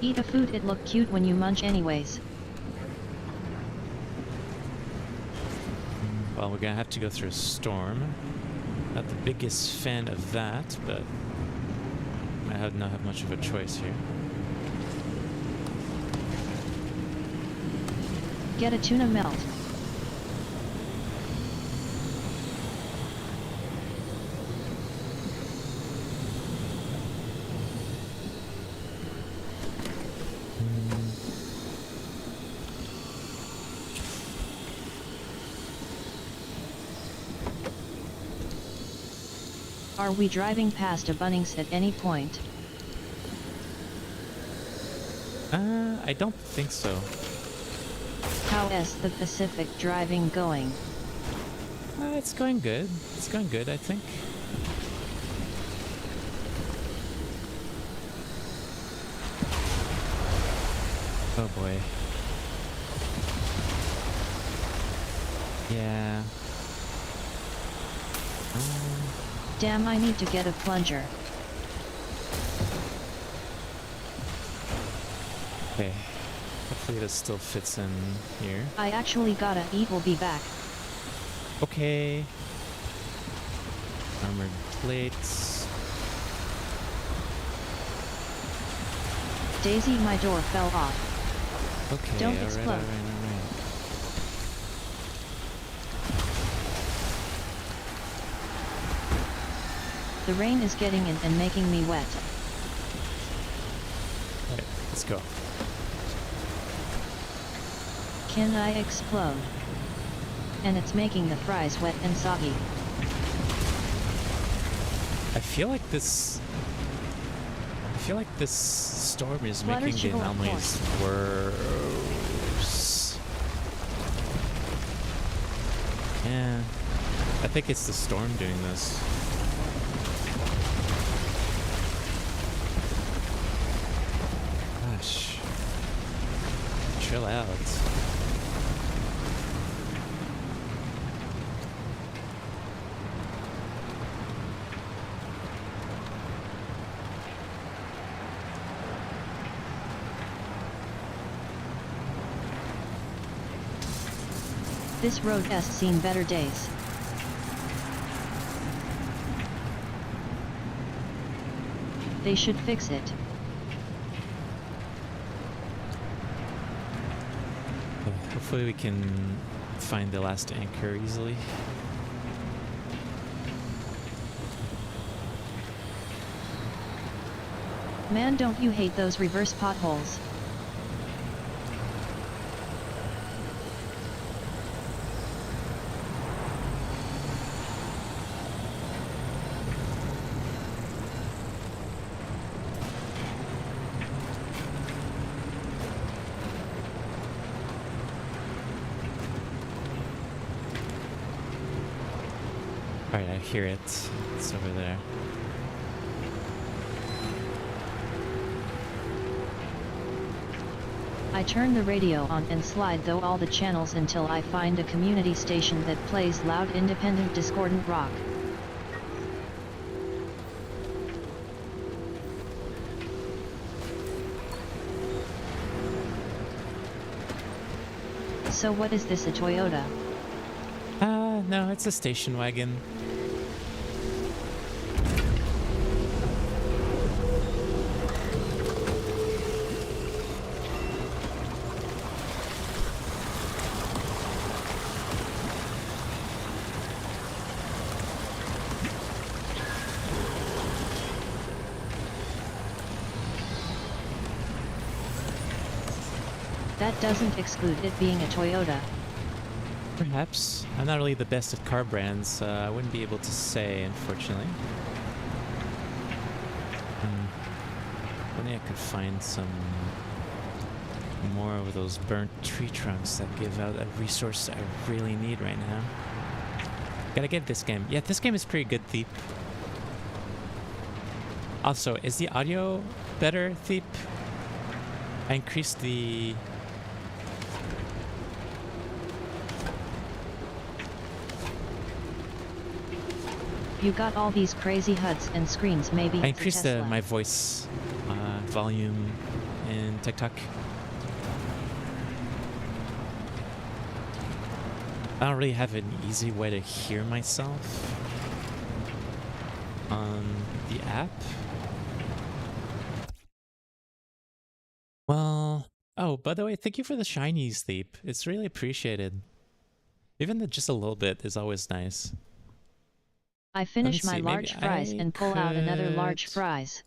Eat a food, it look cute when you munch anyways. Well, we're gonna have to go through a storm. Not the biggest fan of that, but I not have much of a choice here. Get a tuna melt. Are we driving past a Bunnings at any point? I don't think so. How is the Pacific driving going? It's going good. It's going good, I think. Oh boy. Yeah. Damn, I need to get a plunger. Okay. Hopefully this still fits in here. I actually gotta eat, we'll be back. Okay. Armored plates. Daisy, my door fell off. Okay, Don't alright, explode. alright. The rain is getting in and making me wet. Alright, let's go. Can I explode? And it's making the fries wet and soggy. I feel like this storm is Fluttered making the sugar anomalies worse. Yeah. I think it's the storm doing this. Gosh. Chill out. This road has seen better days. They should fix it. Hopefully we can find the last anchor easily. Man, don't you hate those reverse potholes? Alright, I hear it. It's over there. I turn the radio on and slide through all the channels until I find a community station that plays loud independent discordant rock. So what is this, a Toyota? No, it's a station wagon. That doesn't exclude it being a Toyota. Perhaps. I'm not really the best at car brands. I wouldn't be able to say, unfortunately. If only I could find some more of those burnt tree trunks that give out a resource I really need right now. Gotta get this game. Yeah, this game is pretty good, Thiep. Also, is the audio better, Thiep? I increased the... You got all these crazy HUDs and screens, maybe I it's a increased Tesla. my voice volume in TikTok. I don't really have an easy way to hear myself on the app. Well, oh, by the way, thank you for the shinies, Thiep. It's really appreciated. Even just a little bit is always nice. I finish my see, large maybe fries I and pull out another large could- fries.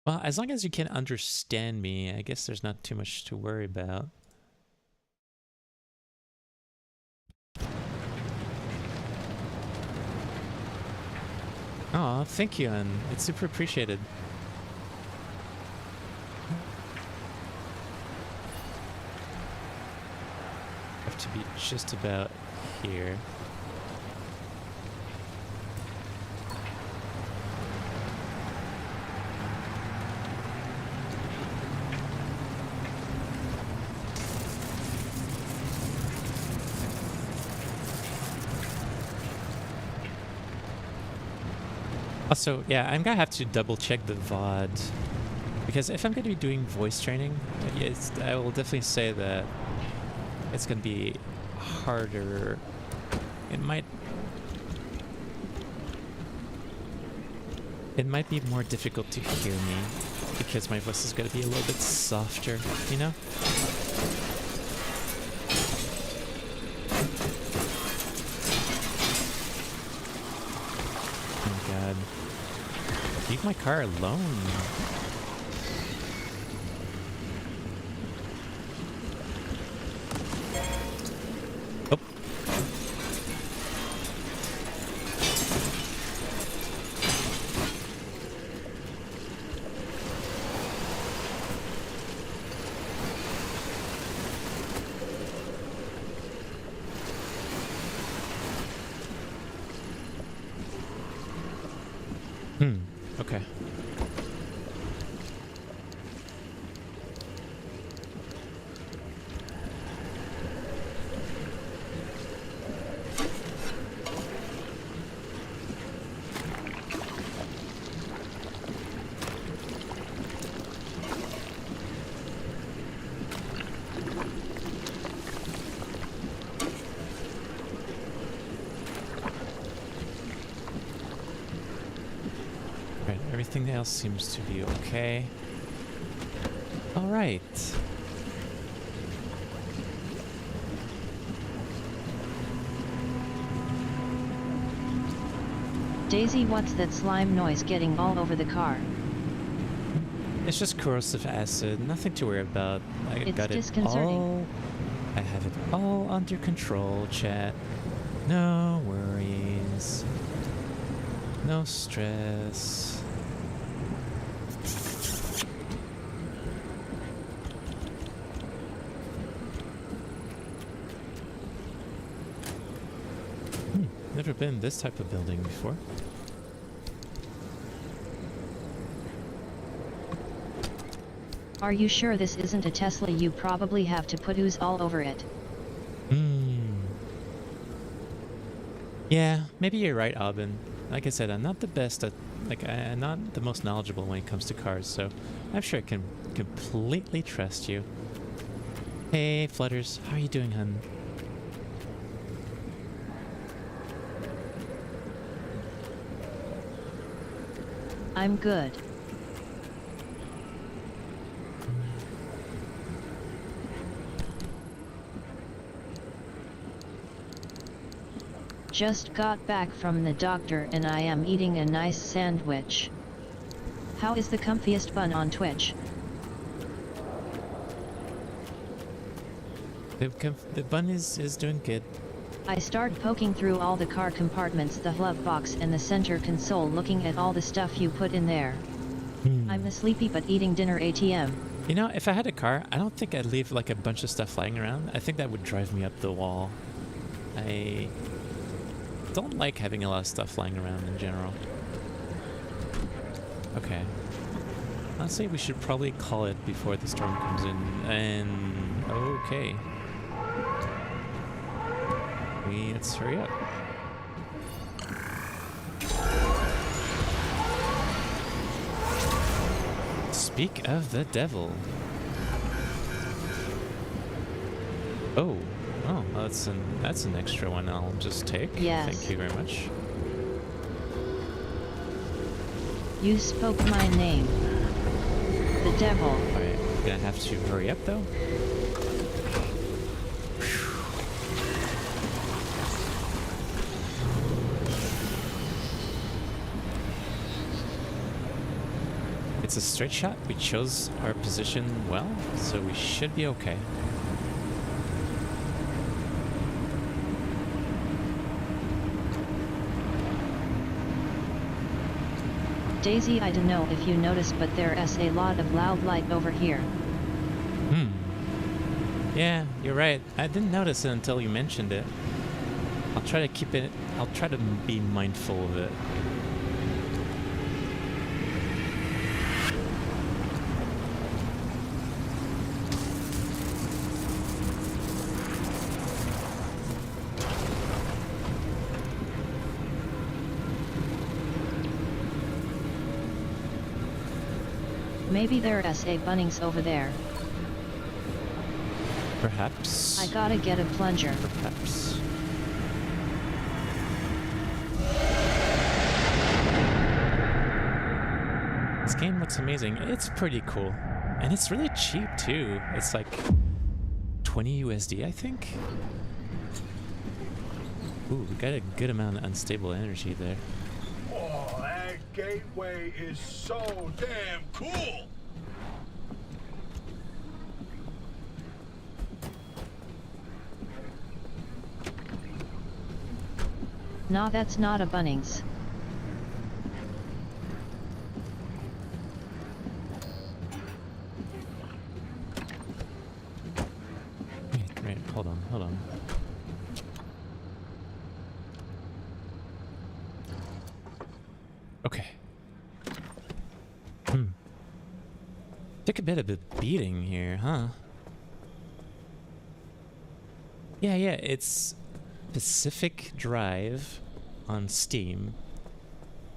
Well, as long as you can understand me, I guess there's not too much to worry about. Oh, thank you, and it's super appreciated. Have to be just about here. Also, yeah, I'm gonna have to double check the VOD, because if I'm gonna be doing voice training, I will definitely say that it's gonna be harder. It might be more difficult to hear me because my voice is gonna be a little bit softer, you know? Oh god. Leave my car alone. Oh. Okay. Right, everything else seems to be okay. All right. Daisy, what's that slime noise getting all over the car? It's just corrosive acid, nothing to worry about. I It's got it disconcerting. all. I have it all under control, chat. No worries. No stress. Never been in this type of building before. Are you sure this isn't a Tesla? You probably have to put ooze all over it. Yeah, maybe you're right, Aubin. Like I said, I'm not the best at, I'm not the most knowledgeable when it comes to cars, so I'm sure I can completely trust you. Hey, Flutters, how are you doing, hun? I'm good. Just got back from the doctor and I am eating a nice sandwich. How is the comfiest bun on Twitch? The bun is doing good. I start poking through all the car compartments, the glove box and the center console, looking at all the stuff you put in there. I'm a sleepy but eating dinner ATM. You know, if I had a car, I don't think I'd leave like a bunch of stuff lying around. I think that would drive me up the wall. I don't like having a lot of stuff lying around in general. Okay. Honestly, we should probably call it before the storm comes in. And okay. Let's hurry up. Speak of the devil. Oh, that's an extra one. I'll just take. Yes. Thank you very much. You spoke my name. The devil. Alright, we're gonna have to hurry up though. It's a straight shot. We chose our position well, so we should be okay. Daisy, I don't know if you noticed, but there's a lot of loud light over here. Yeah, you're right. I didn't notice it until you mentioned it. I'll try to be mindful of it. Maybe there's a Bunnings over there. Perhaps. I gotta get a plunger. Perhaps. This game looks amazing. It's pretty cool. And it's really cheap too. It's like 20 USD, I think. Ooh, we got a good amount of unstable energy there. Oh, that gateway is so damn cool! Nah, that's not a Bunnings. Right, hold on. Okay. Took a bit of a beating here, huh? Yeah, it's Pacific Drive on Steam.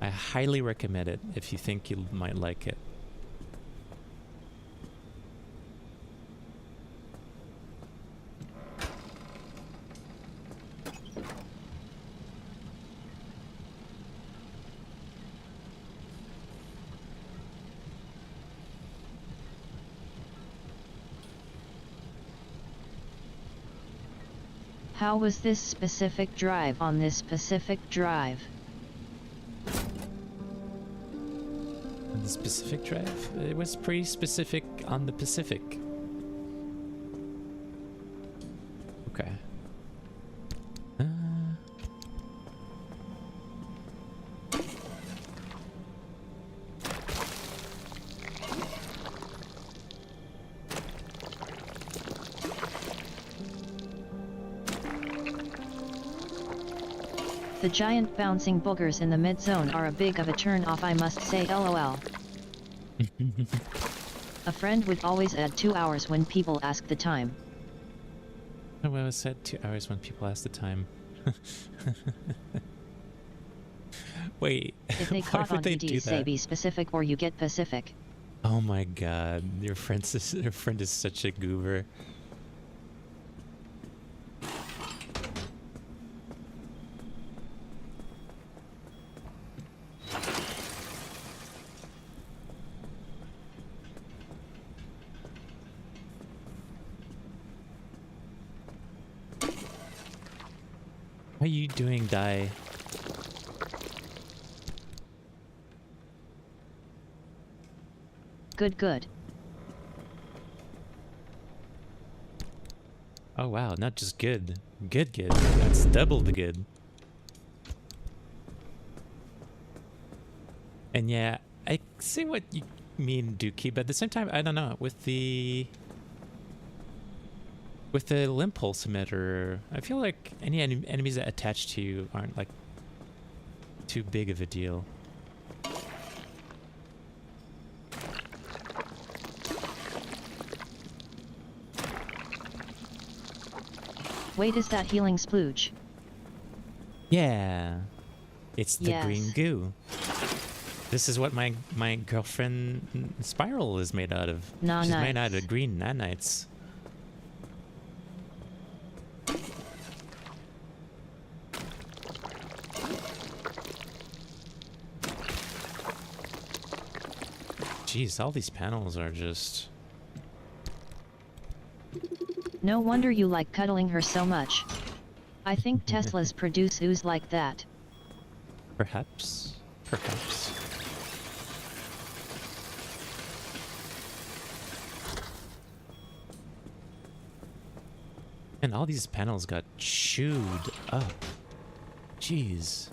I highly recommend it if you think you might like it. How was this specific drive on this Pacific Drive? On the specific drive? It was pretty specific on the Pacific. Okay. The giant bouncing boogers in the mid-zone are a big of a turn-off, I must say, lol. A friend would always add 2 hours when people ask the time. Oh, well, it said 2 hours when people ask the time. Wait, If they why caught would on they ED, do say that? be specific or you get Pacific. Oh my god, your friend is such a goober. How are you doing, Dai? Good, good. Oh wow, not just good. Good, good. That's double the good. And yeah, I see what you mean, Dookie, but at the same time, I don't know. With the limb pulse emitter, I feel like any enemies that attach to you aren't like too big of a deal. Wait, is that healing splooge? Yeah, it's the Yes. green goo. This is what my girlfriend Spiral is made out of. She's made out of green nanites. Jeez, all these panels are just... No wonder you like cuddling her so much. I think Teslas produce ooze like that. Perhaps. Perhaps. And all these panels got chewed up. Jeez.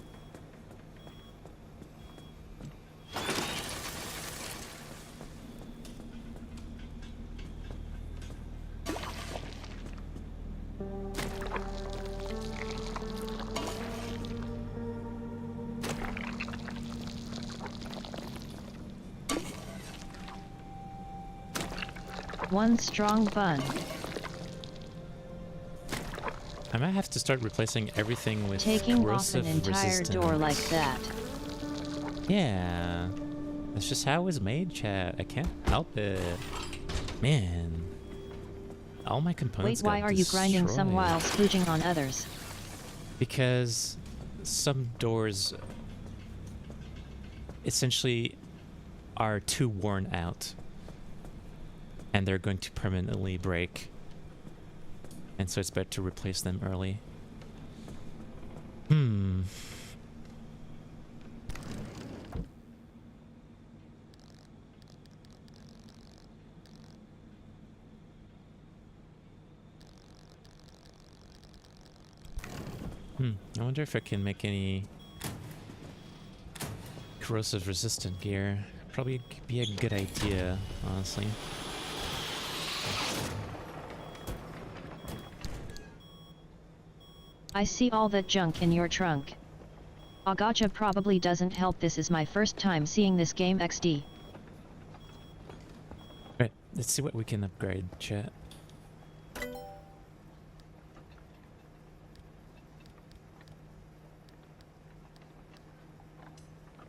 One strong bun. I might have to start replacing everything with Taking off corrosive an entire door like resistance. that. Yeah. That's just how it was made, chat. I can't help it. Man. All my components Wait, why got are you grinding some destroyed. while splooging on others? Because some doors essentially are too worn out. And they're going to permanently break. And so it's better to replace them early. Hmm. I wonder if I can make any corrosive resistant gear. Probably be a good idea, honestly. I see all that junk in your trunk. Agacha probably doesn't help. This is my first time seeing this game XD. Right, let's see what we can upgrade, chat.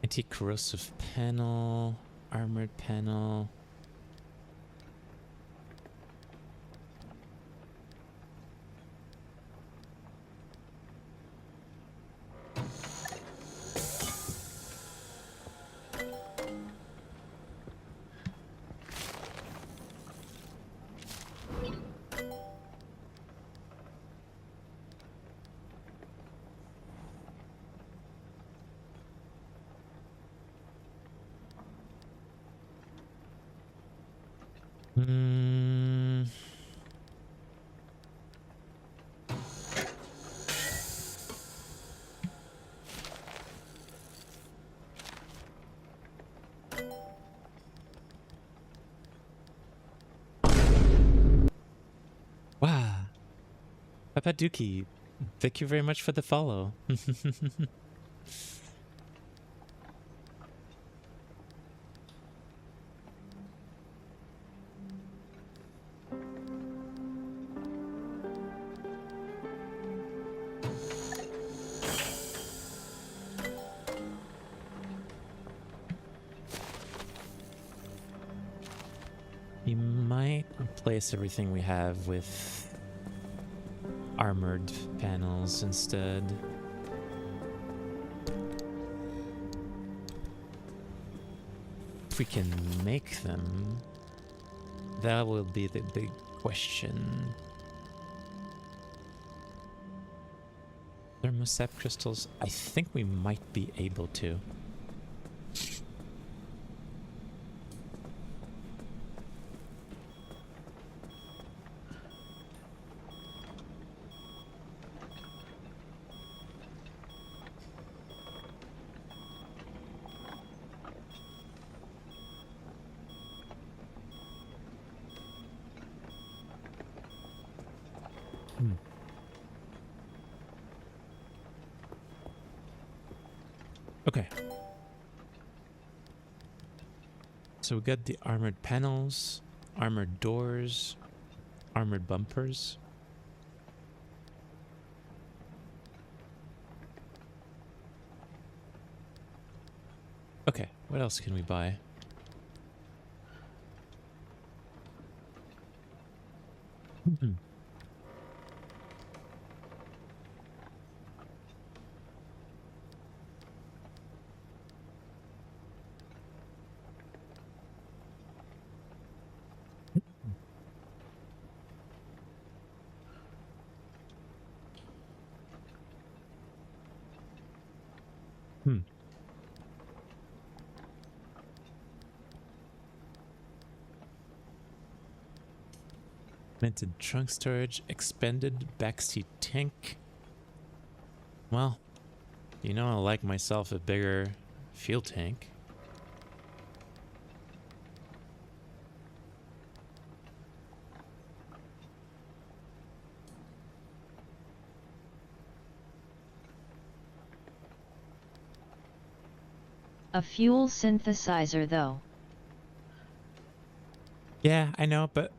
Anti-corrosive panel, armored panel. Hmm. Wow. Papa Dookie, thank you very much for the follow. replace everything we have with armored panels instead. If we can make them, that will be the big question. Thermosap crystals, I think we might be able to. Okay. So we got the armored panels, armored doors, armored bumpers. Okay, what else can we buy? Vented trunk storage, expanded backseat tank. Well, you know I like myself a bigger fuel tank. A fuel synthesizer though. Yeah, I know, but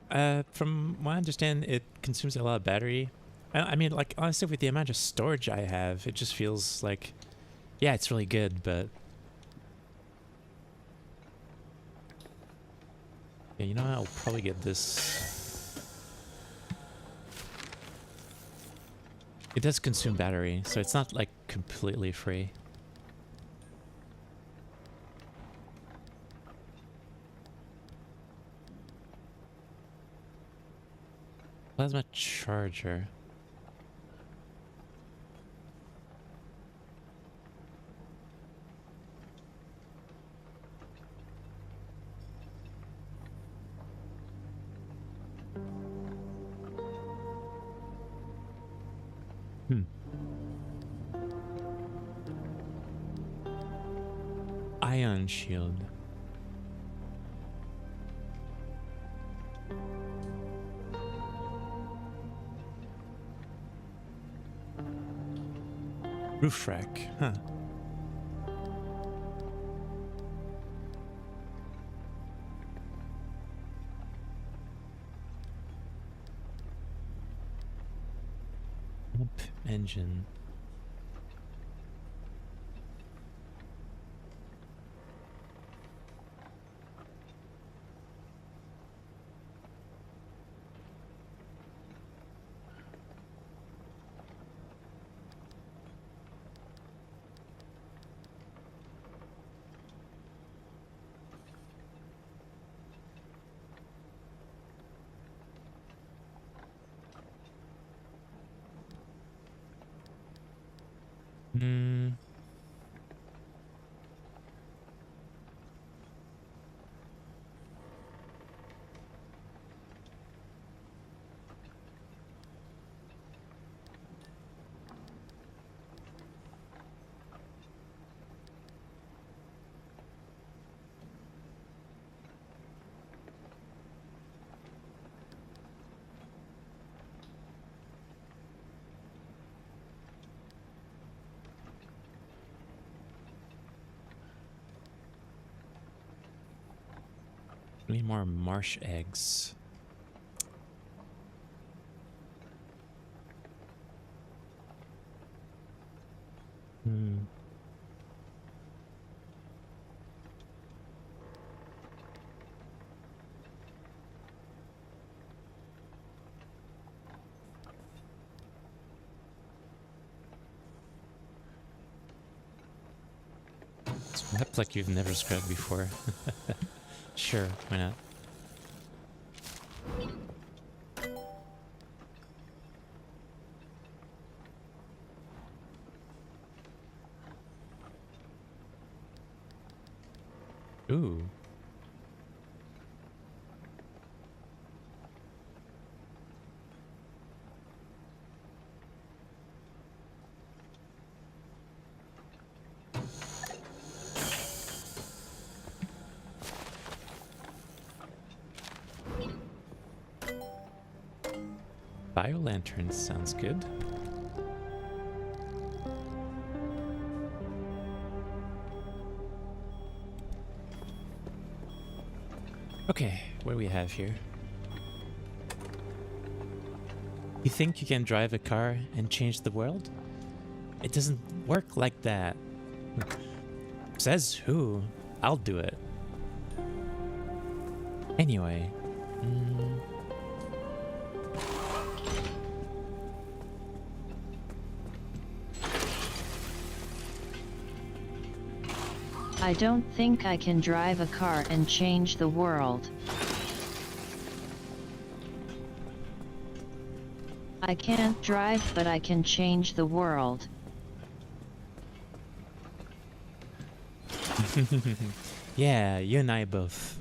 from what I understand, it consumes a lot of battery. I mean, like, honestly, with the amount of storage I have, it just feels like, yeah, it's really good, but... Yeah, you know what? I'll probably get this. It does consume battery, so it's not, like, completely free. Plasma charger. Ion shield. Roof rack, huh. Pump engine. Need more marsh eggs. Perhaps like you've never scrubbed before. Sure, why not? Ooh. Bio-lanterns sounds good. Okay, what do we have here? You think you can drive a car and change the world? It doesn't work like that. Says who? I'll do it. Anyway. I don't think I can drive a car and change the world. I can't drive, but I can change the world. Yeah, you and I both.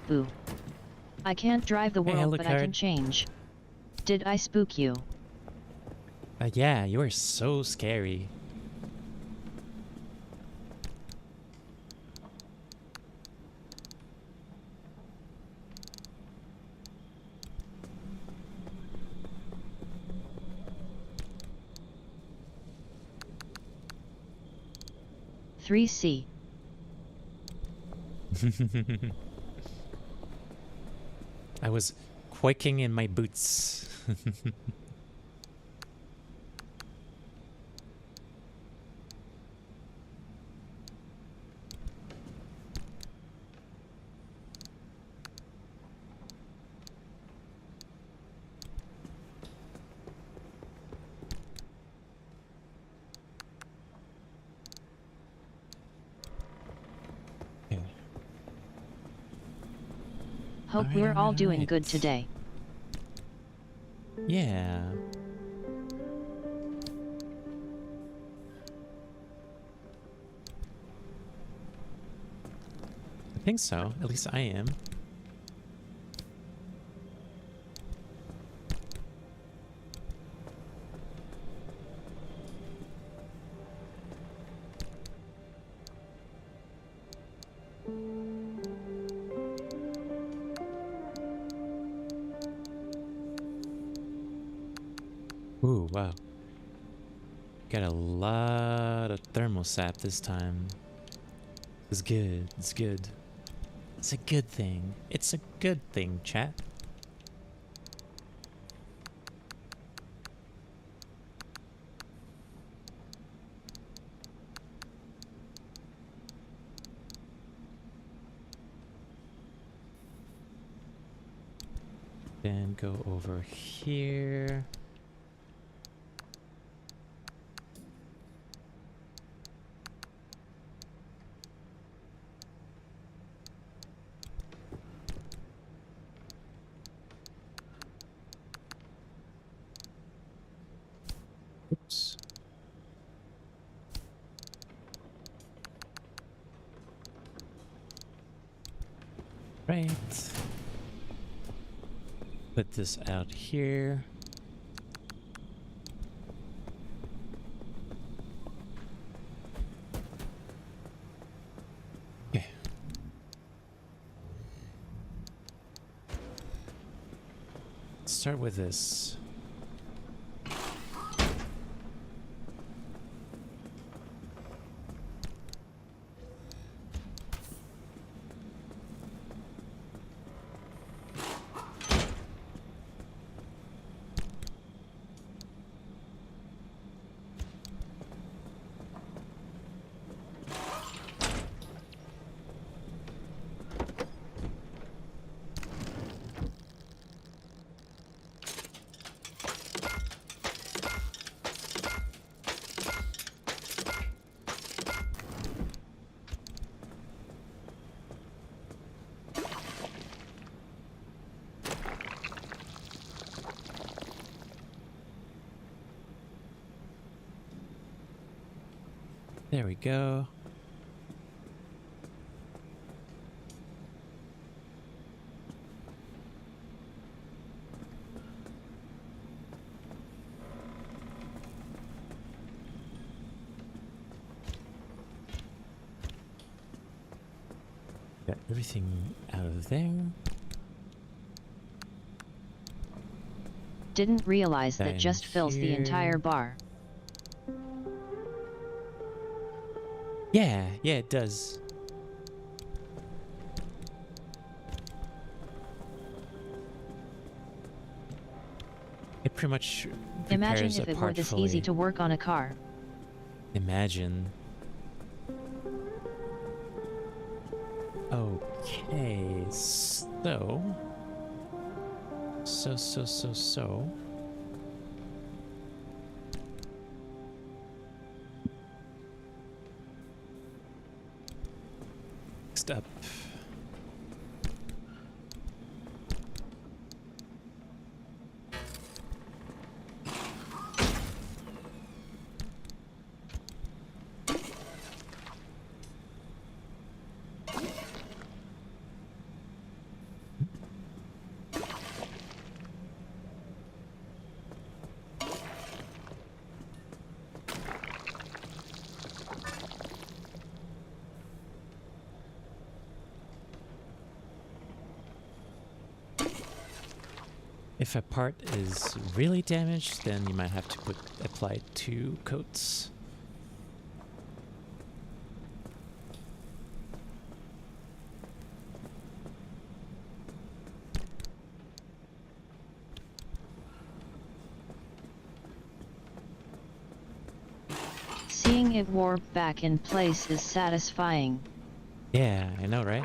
Boo. I can't drive the Hey, world, but I Alucard. can change. Did I spook you? Yeah, you are so scary. "3C. I was quaking in my boots. Okay. Hope we're all doing Alright. good today." Yeah. I think so. At least I am. Ooh, wow. Got a lot of thermal sap this time. It's good. It's good. It's a good thing. It's a good thing, chat. Then go over here. Oops. Right. Put this out here. Okay. Let's start with this. There we go. Got everything out of there. Didn't realize that In just fills the here. entire bar. Yeah, it does. It pretty much Imagine prepares if a it were part this fully. easy to work on a car. Imagine. Okay, so. Next up. If a part is really damaged, then you might have to apply 2 coats. Seeing it warp back in place is satisfying. Yeah, I know, right?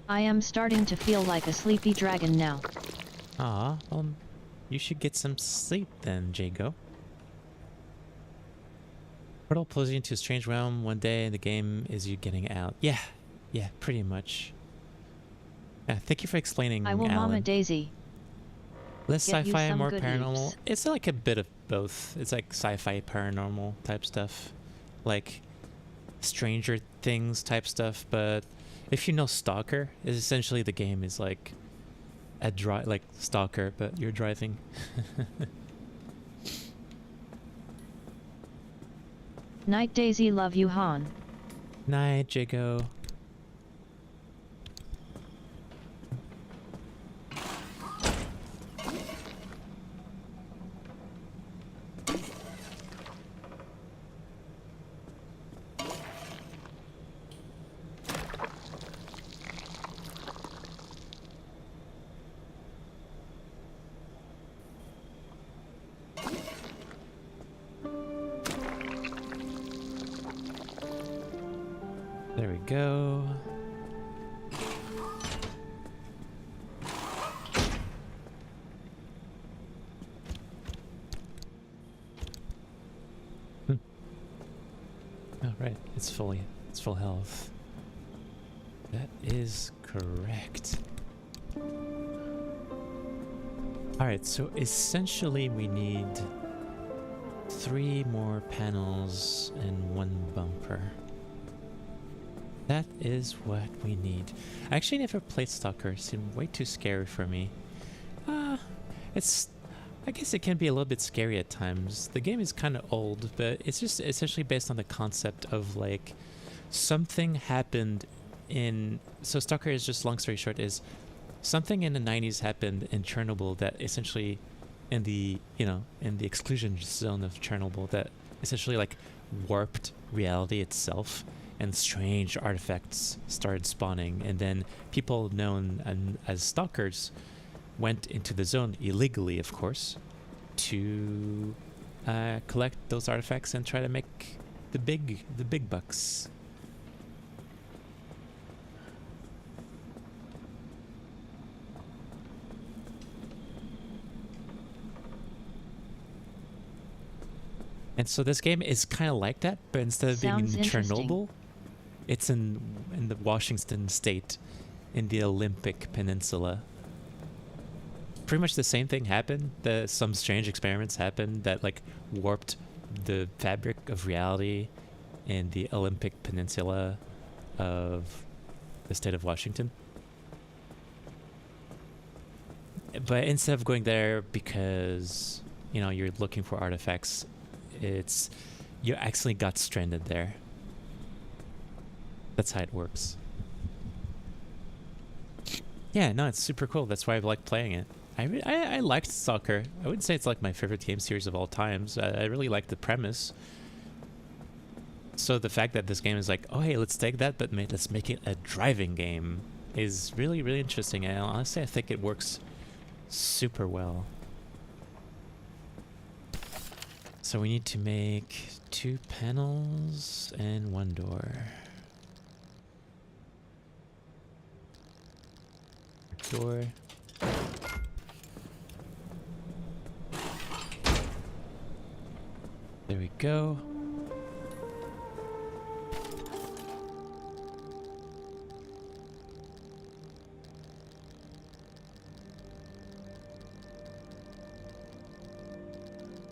I am starting to feel like a sleepy dragon now. Aw, well, you should get some sleep then, Jago. Portal pulls you into a strange realm one day and the game is you getting out. Yeah, pretty much. Yeah, thank you for explaining, I will Alan. Mama Daisy. Less Get you sci-fi, some more good paranormal. eats. It's like a bit of both. It's like sci-fi, paranormal type stuff. Like Stranger Things type stuff, but if you know Stalker, is essentially the game is like like Stalker, but you're driving. Night Daisy, love you, Han. Night, Jago. There we go. All right, it's full health. That is correct. All right, so essentially we need 3 more panels and 1 bumper. That is what we need. I actually never played Stalker. It seemed way too scary for me. I guess it can be a little bit scary at times. The game is kind of old, but it's just essentially based on the concept of like something happened in... So Stalker is just, long story short, is something in the 90s happened in Chernobyl that essentially in the exclusion zone of Chernobyl that essentially like warped reality itself. And strange artifacts started spawning, and then people known as stalkers went into the zone illegally, of course, to collect those artifacts and try to make the big bucks. And so this game is kind of like that, but instead of being in Sounds interesting. Chernobyl, it's in the Washington state, in the Olympic Peninsula. Pretty much the same thing happened. Some strange experiments happened that like warped the fabric of reality in the Olympic Peninsula of the state of Washington. But instead of going there because, you know, you're looking for artifacts, you actually got stranded there. That's how it works. Yeah, no, it's super cool. That's why I like playing it. I liked Stalker. I wouldn't say it's like my favorite game series of all times. I really like the premise. So the fact that this game is like, oh hey, let's take that, but let's make it a driving game, is really, really interesting. And honestly, I think it works super well. So we need to make 2 panels and 1 door. Door. There we go.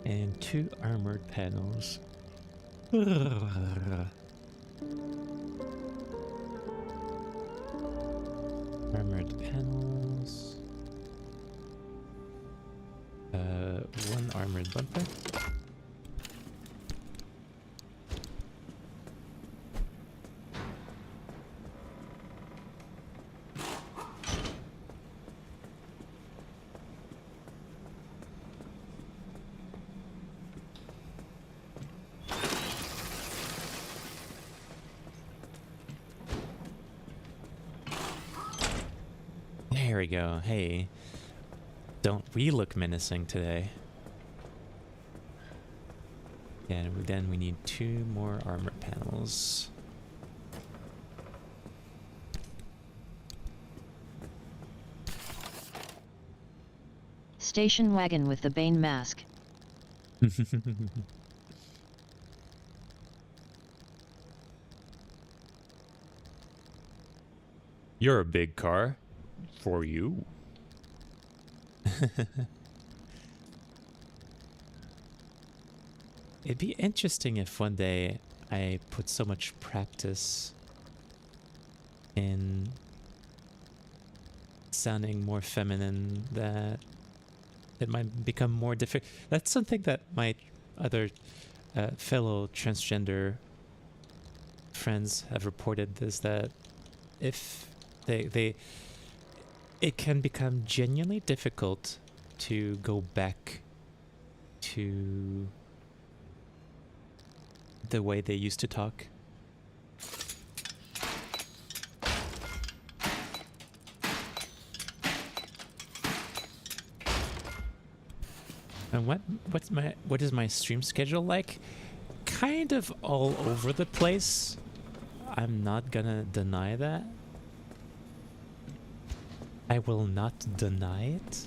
And 2 armored panels. Armored panels. 1 armored bumper. There we go. Hey, don't we look menacing today? And then we need 2 more armor panels. Station wagon with the Bane mask. You're a big car. For you. It'd be interesting if one day I put so much practice in sounding more feminine that it might become more difficult. That's something that my other fellow transgender friends have reported, is that if it can become genuinely difficult to go back to the way they used to talk. And what is my stream schedule like? Kind of all over the place. I'm not gonna deny that. I will not deny it,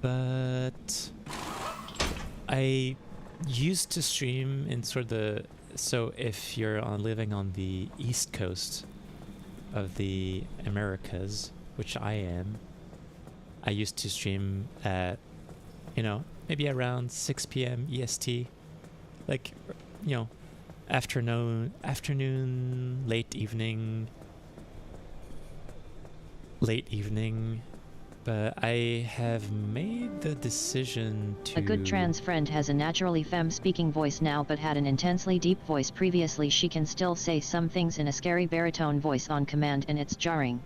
but I used to stream in sort of so if you're living on the East Coast of the Americas, which I am, I used to stream at, you know, maybe around 6 p.m. EST, like, you know, afternoon, late evening, but I have made the decision to... A good trans friend has a naturally femme-speaking voice now but had an intensely deep voice previously. She can still say some things in a scary baritone voice on command, and it's jarring.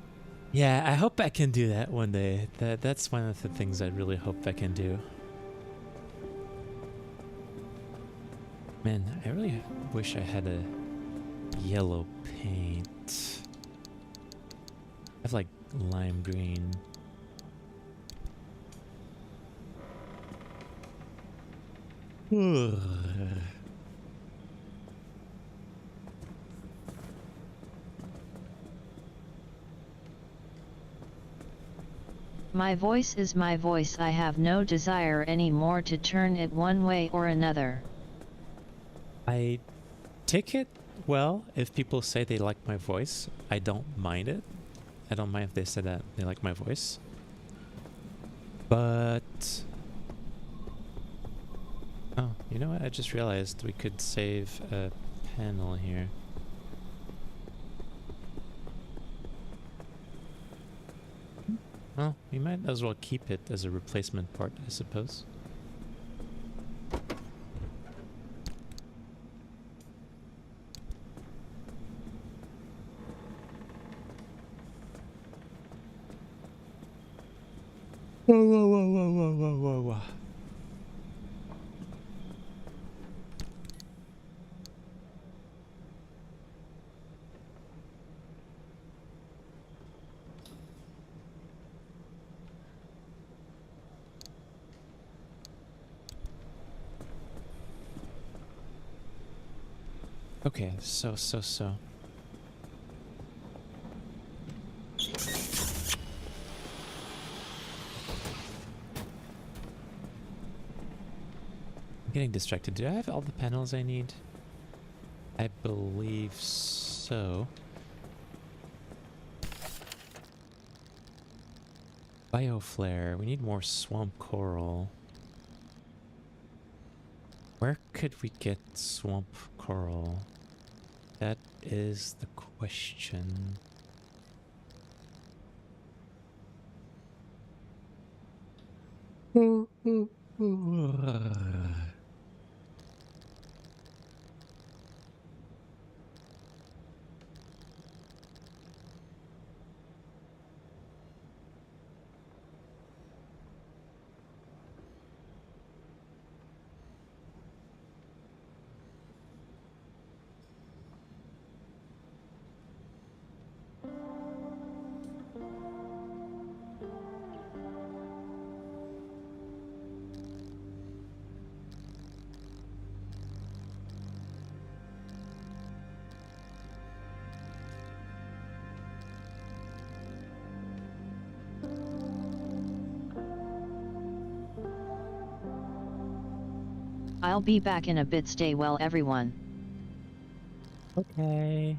Yeah, I hope I can do that one day. That's one of the things I really hope I can do. Man, I really wish I had a yellow paint. I have like lime green. My voice is my voice. I have no desire anymore to turn it one way or another. I take it well if people say they like my voice. I don't mind it. I don't mind if they say that they like my voice. But... oh, you know what? I just realized we could save a panel here. Well, we might as well keep it as a replacement part, I suppose. Whoa, whoa, whoa, whoa, whoa, whoa, whoa, whoa. Okay, so. I'm getting distracted. Do I have all the panels I need? I believe so. Bioflare. We need more swamp coral. Where could we get swamp coral? That is the question. I'll be back in a bit. Stay well, everyone. Okay.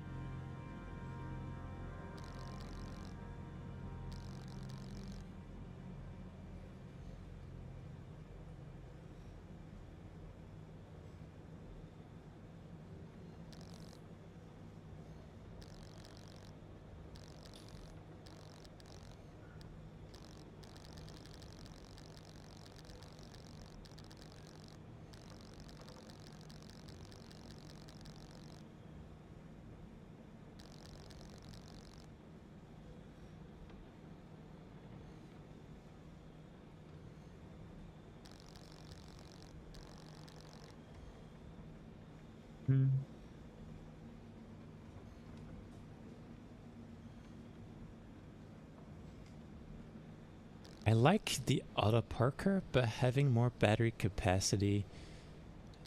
I like the auto parker, but having more battery capacity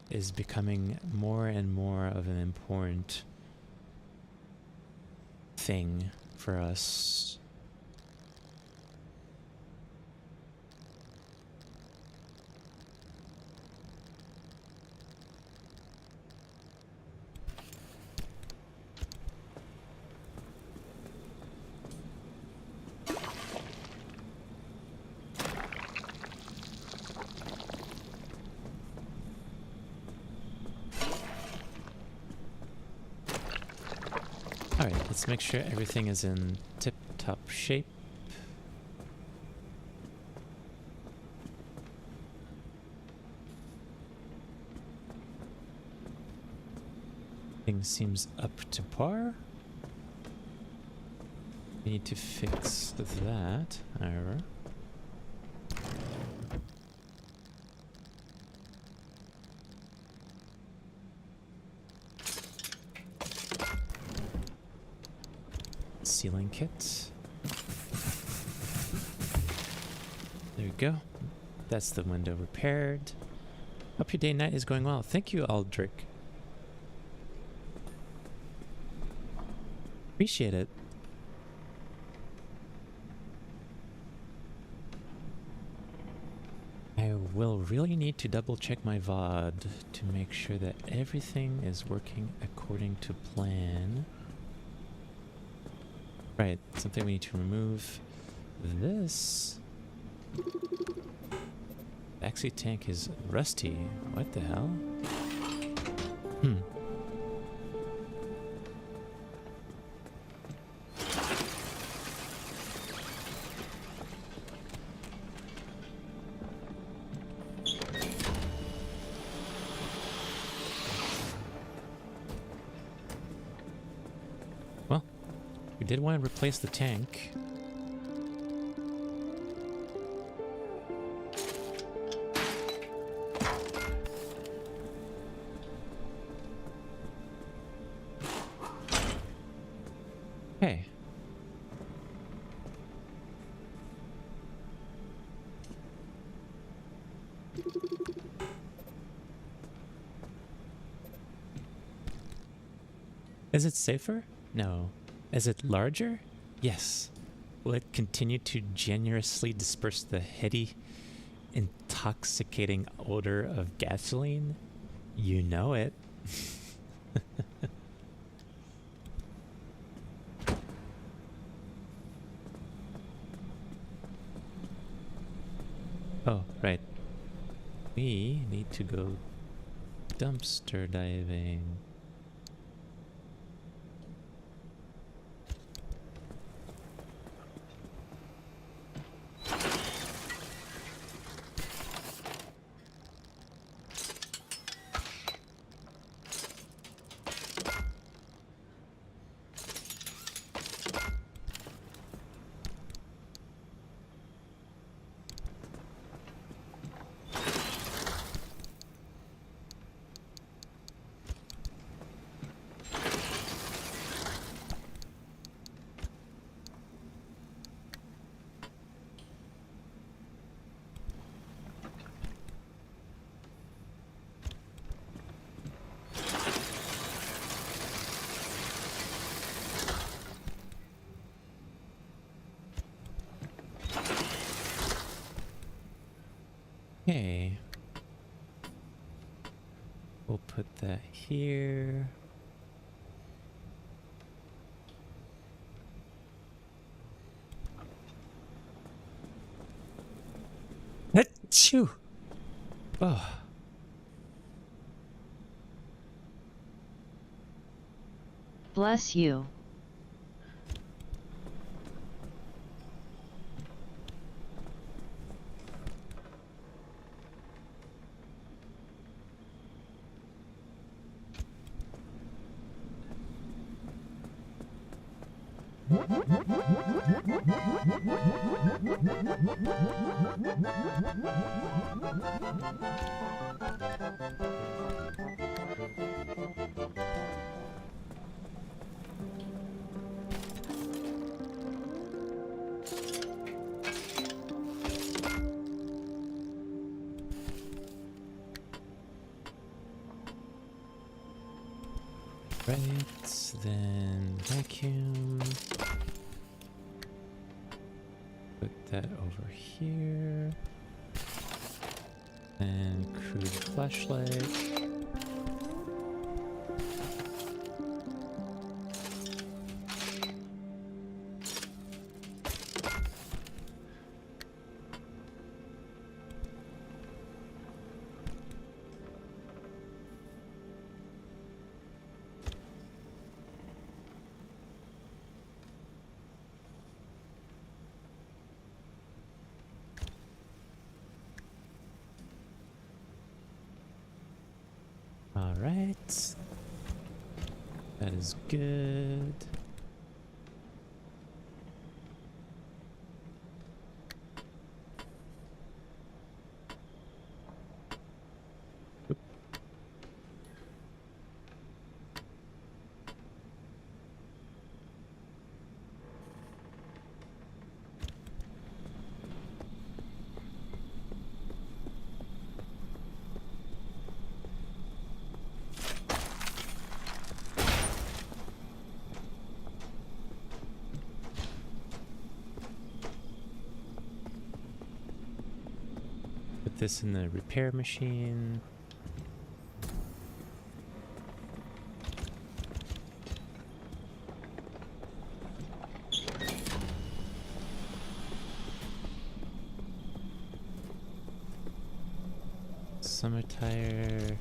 is becoming more and more of an important thing for us. Alright, let's make sure everything is in tip-top shape. Thing seems up to par. We need to fix that, however. Sealing kit. There we go. That's the window repaired. Hope your day and night is going well. Thank you, Aldrich. Appreciate it. I will really need to double check my VOD to make sure that everything is working according to plan. Right, something we need to remove. This backseat tank is rusty. What the hell? Well, we did want to replace the tank. Okay. Is it safer? No. Is it larger? Yes. Will it continue to generously disperse the heady, intoxicating odor of gasoline? You know it. Oh, right. We need to go dumpster diving. Okay. We'll put that here. Achoo! Oh. Bless you. Right, then vacuum. Put that over here. And crude flashlight. All right. That is good. Oop. this in the repair machine. Summer tire.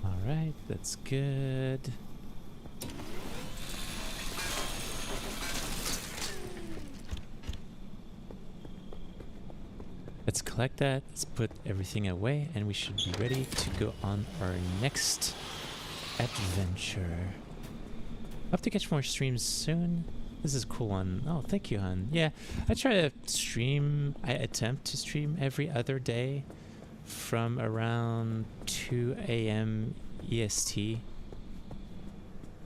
All right, that's good. Let's collect that, let's put everything away, and we should be ready to go on our next adventure. Hope to catch more streams soon. This is a cool one. Oh, thank you, hon. Yeah, I attempt to stream every other day from around 2 a.m. EST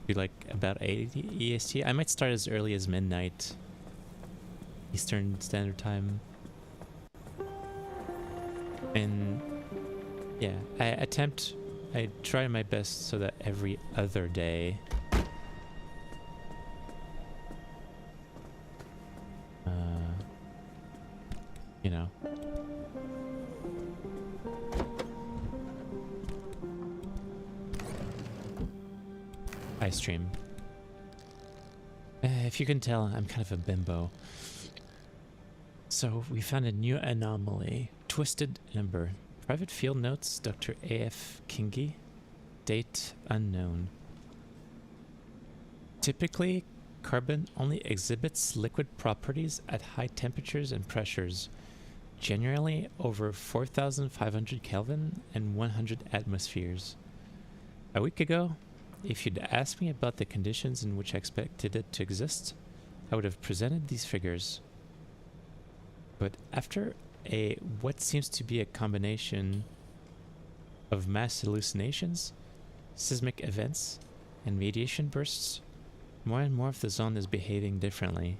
to like about 8 EST. I might start as early as midnight Eastern Standard Time. And yeah, I try my best so that every other day you know, I stream. If you can tell, I'm kind of a bimbo. So we found a new anomaly. Twisted Ember. Private field notes, Dr. A.F. Kingi. Date unknown. Typically, carbon only exhibits liquid properties at high temperatures and pressures, generally over 4,500 Kelvin and 100 atmospheres. A week ago, if you'd asked me about the conditions in which I expected it to exist, I would have presented these figures. But after what seems to be a combination of mass hallucinations, seismic events, and radiation bursts, more and more of the zone is behaving differently.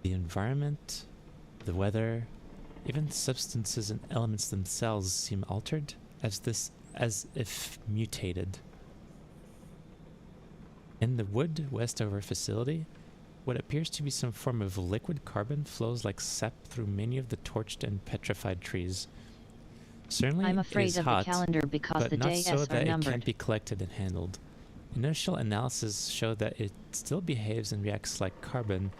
The environment, the weather, even substances and elements themselves seem altered, as if mutated. In the wood west of our facility, what appears to be some form of liquid carbon flows like sap through many of the torched and petrified trees. Certainly, I'm it afraid is of hot, the calendar because but the not days so are that it numbered. can't be collected and handled. Initial analysis show that it still behaves and reacts like carbon,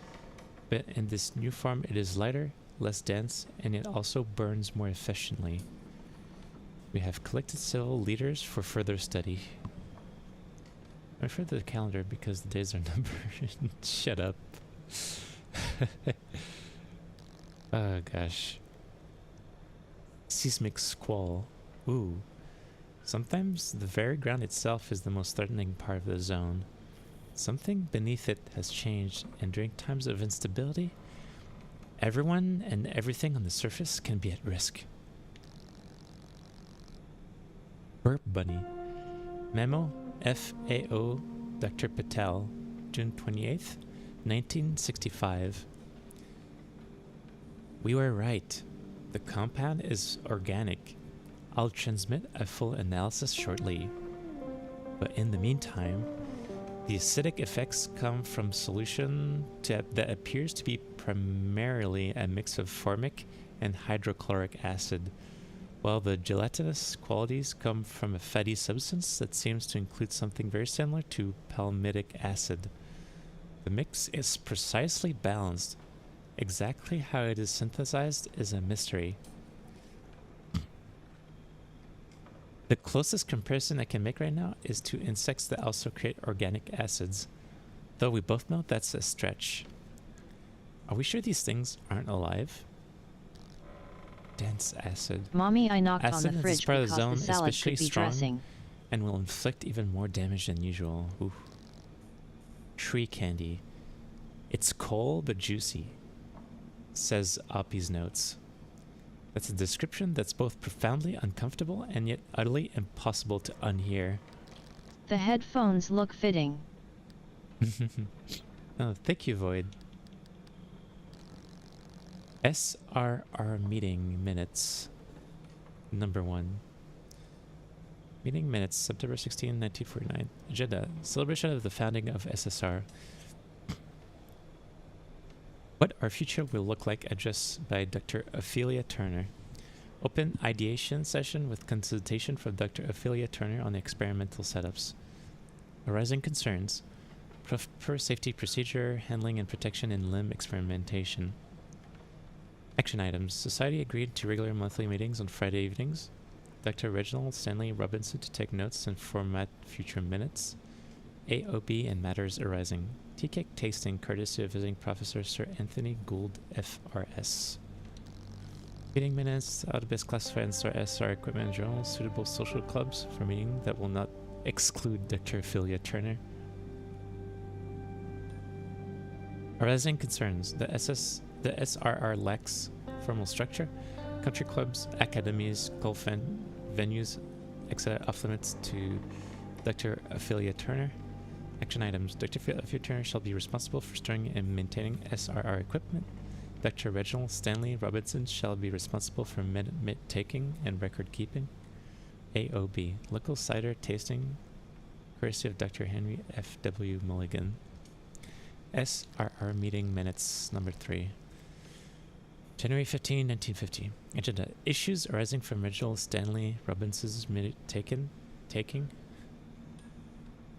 but in this new form it is lighter, less dense, and it also burns more efficiently. We have collected several liters for further study. I refer to the calendar because the days are numbered. Shut up. Oh gosh. Seismic squall. Ooh. Sometimes the very ground itself is the most threatening part of the zone. Something beneath it has changed, and during times of instability, everyone and everything on the surface can be at risk. Burp Bunny. Memo FAO Dr. Patel, June 28th, 1965. We were right. The compound is organic. I'll transmit a full analysis shortly. But in the meantime, the acidic effects come from solution that appears to be primarily a mix of formic and hydrochloric acid, while the gelatinous qualities come from a fatty substance that seems to include something very similar to palmitic acid. The mix is precisely balanced. Exactly how it is synthesized is a mystery. The closest comparison I can make right now is to insects that also create organic acids, though we both know that's a stretch. Are we sure these things aren't alive? Dense acid. Mommy, I knocked on Acid the in fridge this part of the because zone the is salad especially could be strong dressing. and will inflict even more damage than usual. Oof. Tree candy. It's cold but juicy, says Oppie's notes. That's a description that's both profoundly uncomfortable and yet utterly impossible to unhear. The headphones look fitting. Oh, thank you, Void. SRR meeting minutes. Number 1. Meeting minutes, September 16, 1949. Agenda. Celebration of the founding of SSR. What our future will look like, address by Dr. Ophelia Turner. Open ideation session with consultation from Dr. Ophelia Turner on experimental setups. Arising concerns. Proper safety procedure, handling and protection in limb experimentation. Action items. Society agreed to regular monthly meetings on Friday evenings. Dr. Reginald Stanley Robinson to take notes and format future minutes. AOB and matters arising. Tea cake tasting courtesy of visiting Professor Sir Anthony Gould, FRS. Meeting minutes, out-of-base classified and SR equipment journals, suitable social clubs for meeting that will not exclude Dr. Ophelia Turner. Arising concerns, the SRR lacks formal structure. Country clubs, academies, golf venues, etc. off limits to Dr. Ophelia Turner. Action items. Dr. Ophelia Turner shall be responsible for storing and maintaining SRR equipment. Dr. Reginald Stanley Robinson shall be responsible for minute taking and record keeping. AOB. Local cider tasting, courtesy of Dr. Henry F.W. Mulligan. SRR meeting minutes, number 3. January 15, 1950. Agenda. Issues arising from Reginald Stanley Robinson's minute taking.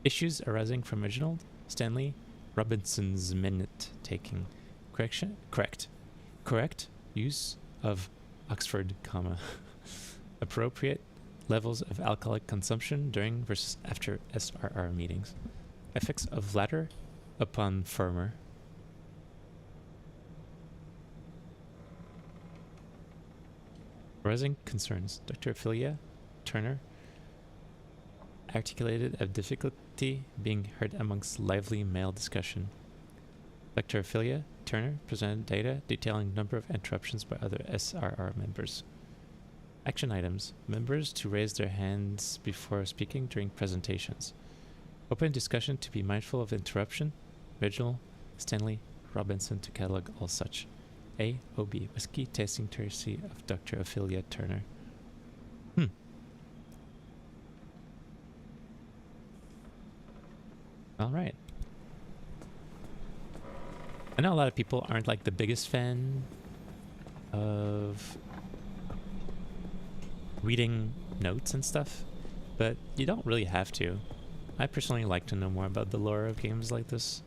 Issues arising from Reginald Stanley Robinson's minute taking. Correct use of Oxford comma. Appropriate levels of alcoholic consumption during versus after SRR meetings. Effects of latter upon former. Arising concerns. Dr. Ophelia Turner articulated a difficulty being heard amongst lively male discussion. Dr. Ophelia Turner presented data detailing number of interruptions by other SRR members. Action items. Members to raise their hands before speaking during presentations. Open discussion to be mindful of interruption. Reginald Stanley Robinson to catalog all such. AOB. Whiskey tasting courtesy of Dr. Ophelia Turner. Alright. I know a lot of people aren't like the biggest fan of reading notes and stuff, but you don't really have to. I personally like to know more about the lore of games like this.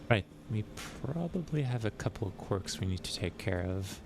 Right, we probably have a couple of quirks we need to take care of.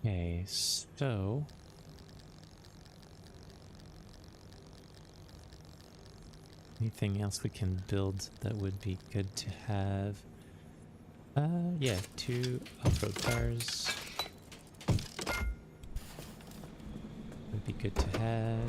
Okay, so anything else we can build that would be good to have? Yeah, 2 off-road cars would be good to have.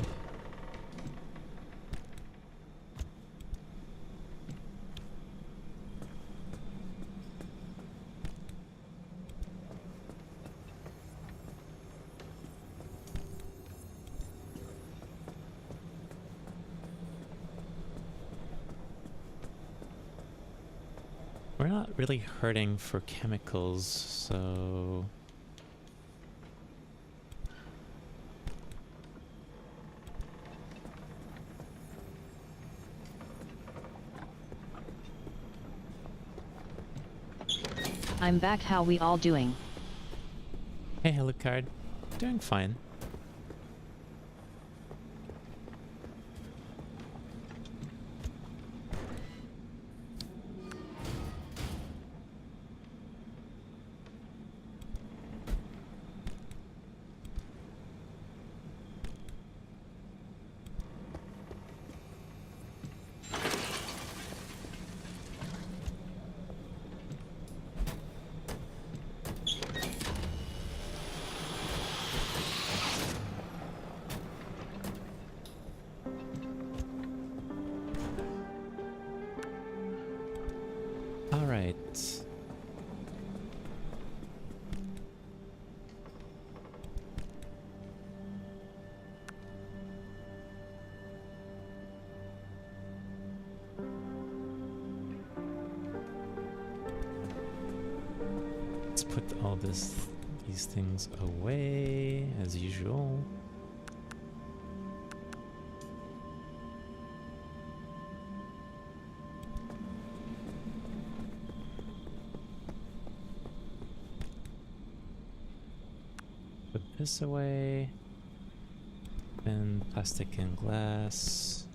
We're not really hurting for chemicals, so I'm back. How we all doing? Hey, Helicard. Doing fine. All right. Let's put all these things away as usual. Put this away. And plastic and glass.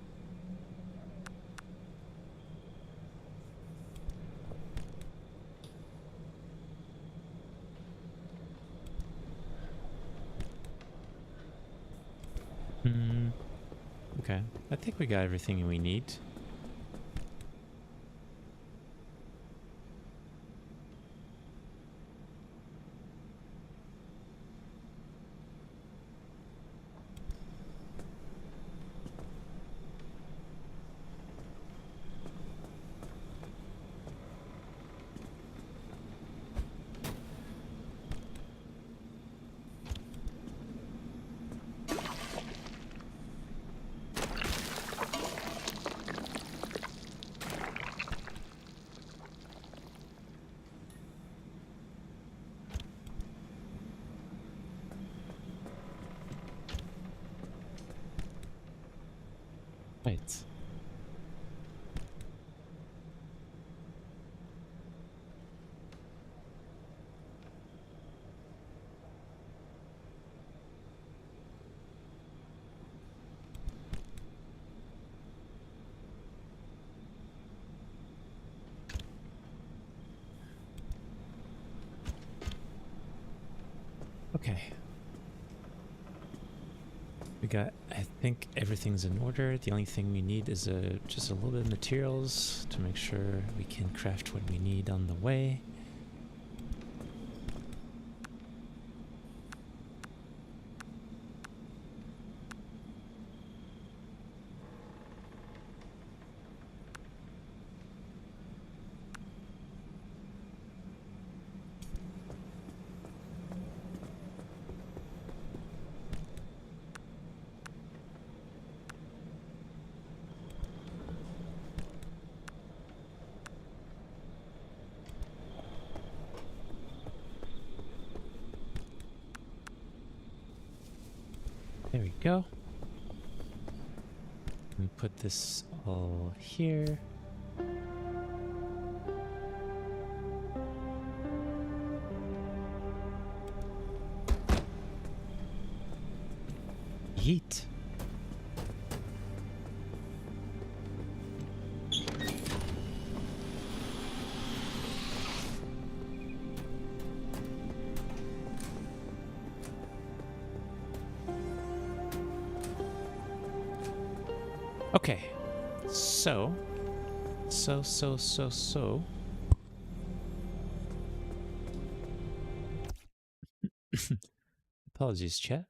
Okay. I think we got everything we need. Right. Okay. We got, I think everything's in order. The only thing we need is just a little bit of materials to make sure we can craft what we need on the way. There we go. And put this all here. Yeet. Okay, so. Apologies, chat.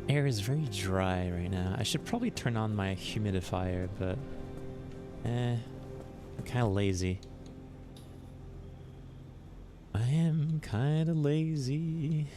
Air is very dry right now. I should probably turn on my humidifier, but I'm kind of lazy. I am kind of lazy.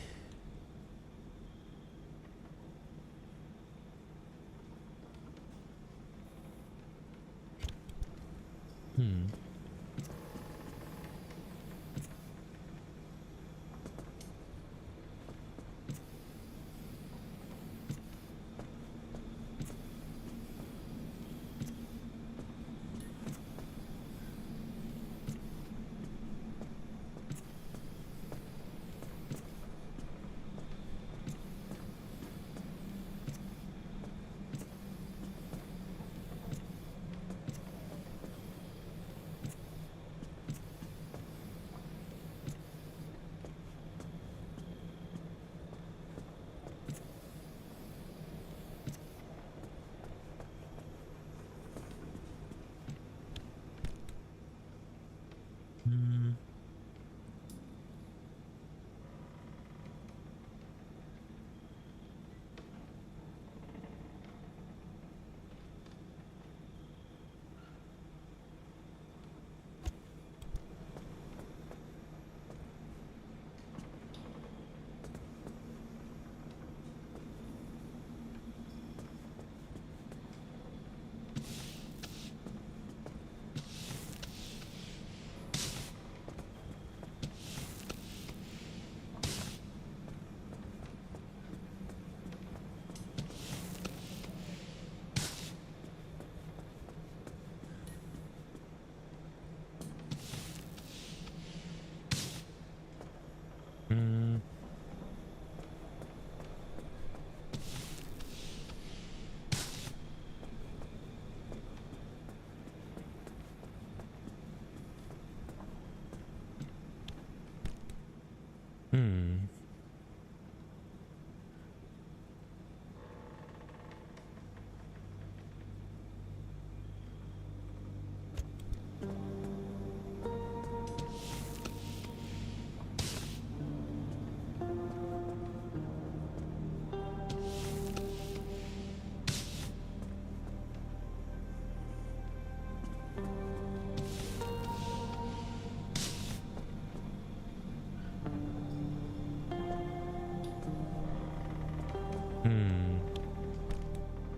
Hmm.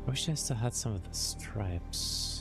I wish I still had some of the stripes.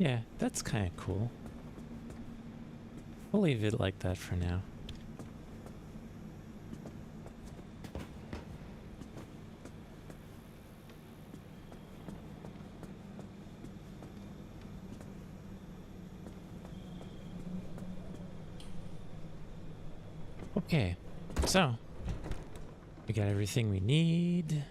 Yeah, that's kind of cool. We'll leave it like that for now. Okay, so we got everything we need.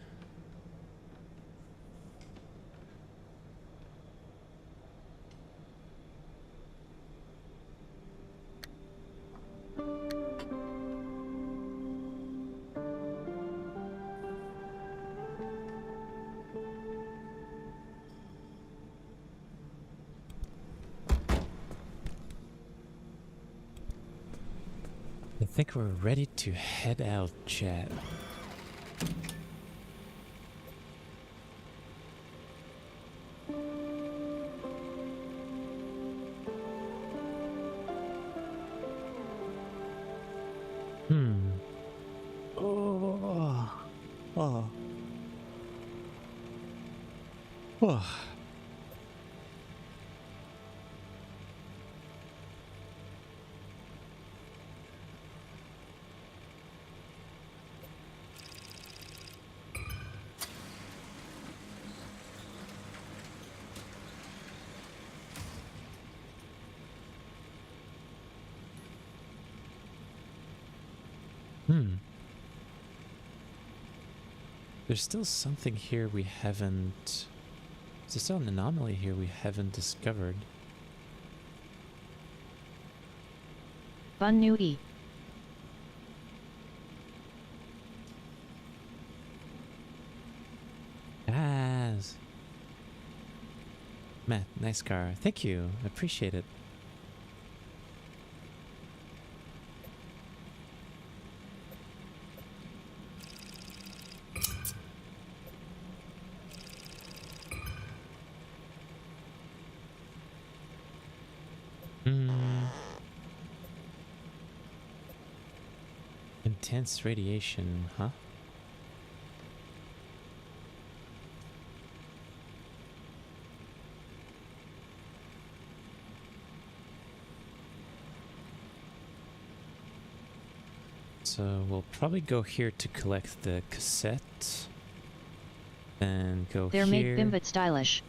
I think we're ready to head out, chat. Oh. There's still something here we haven't... There's still an anomaly here we haven't discovered. Bun New E. As Matt, nice car. Thank you. Appreciate it. Intense radiation, huh? So we'll probably go here to collect the cassette. And go They're here. made Bimbit stylish.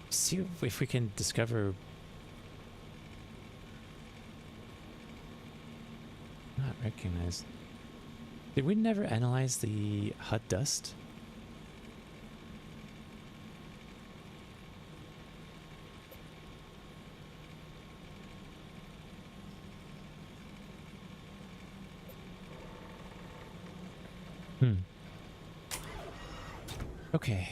See if we can discover... Not recognized. Did we never analyze the hut dust? Okay.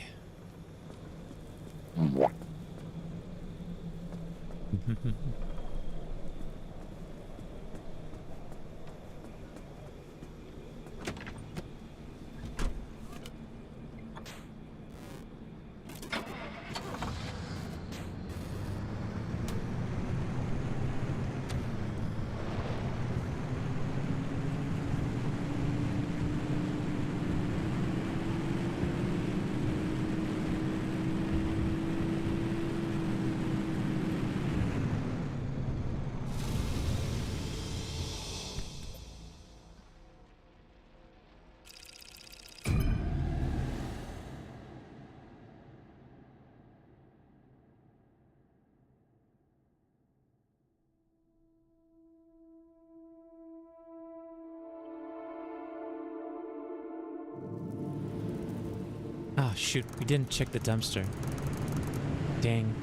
Oh shoot, we didn't check the dumpster. Dang.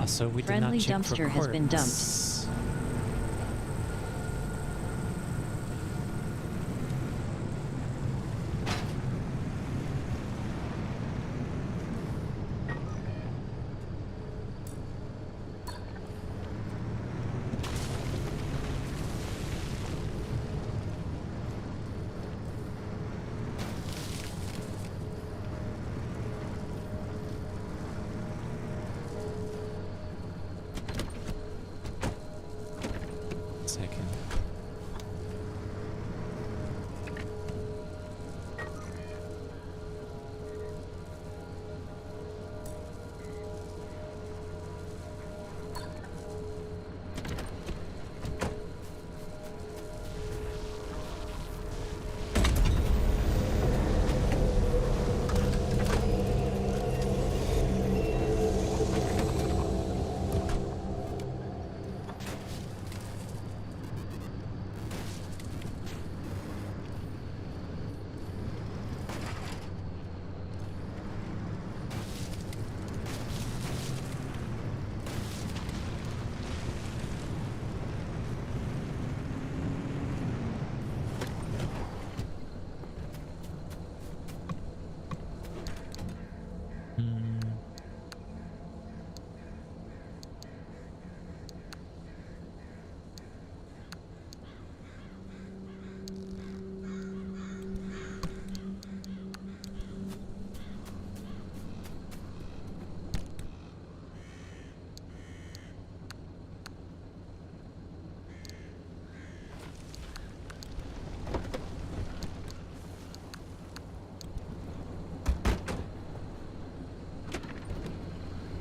Also, we did Friendly not check dumpster for has been dumped. quartz. Second.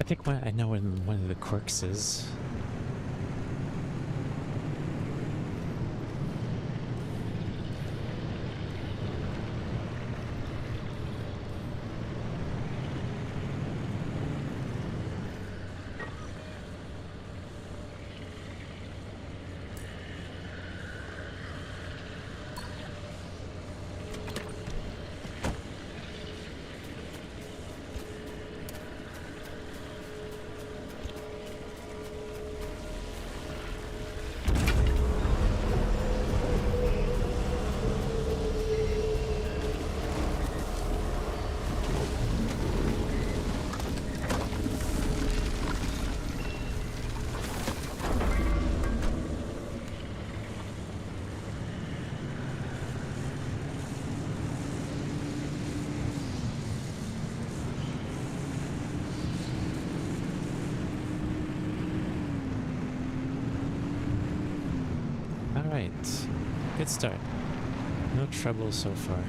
I think I know what one of the quirks is. Alright, good start. No trouble so far.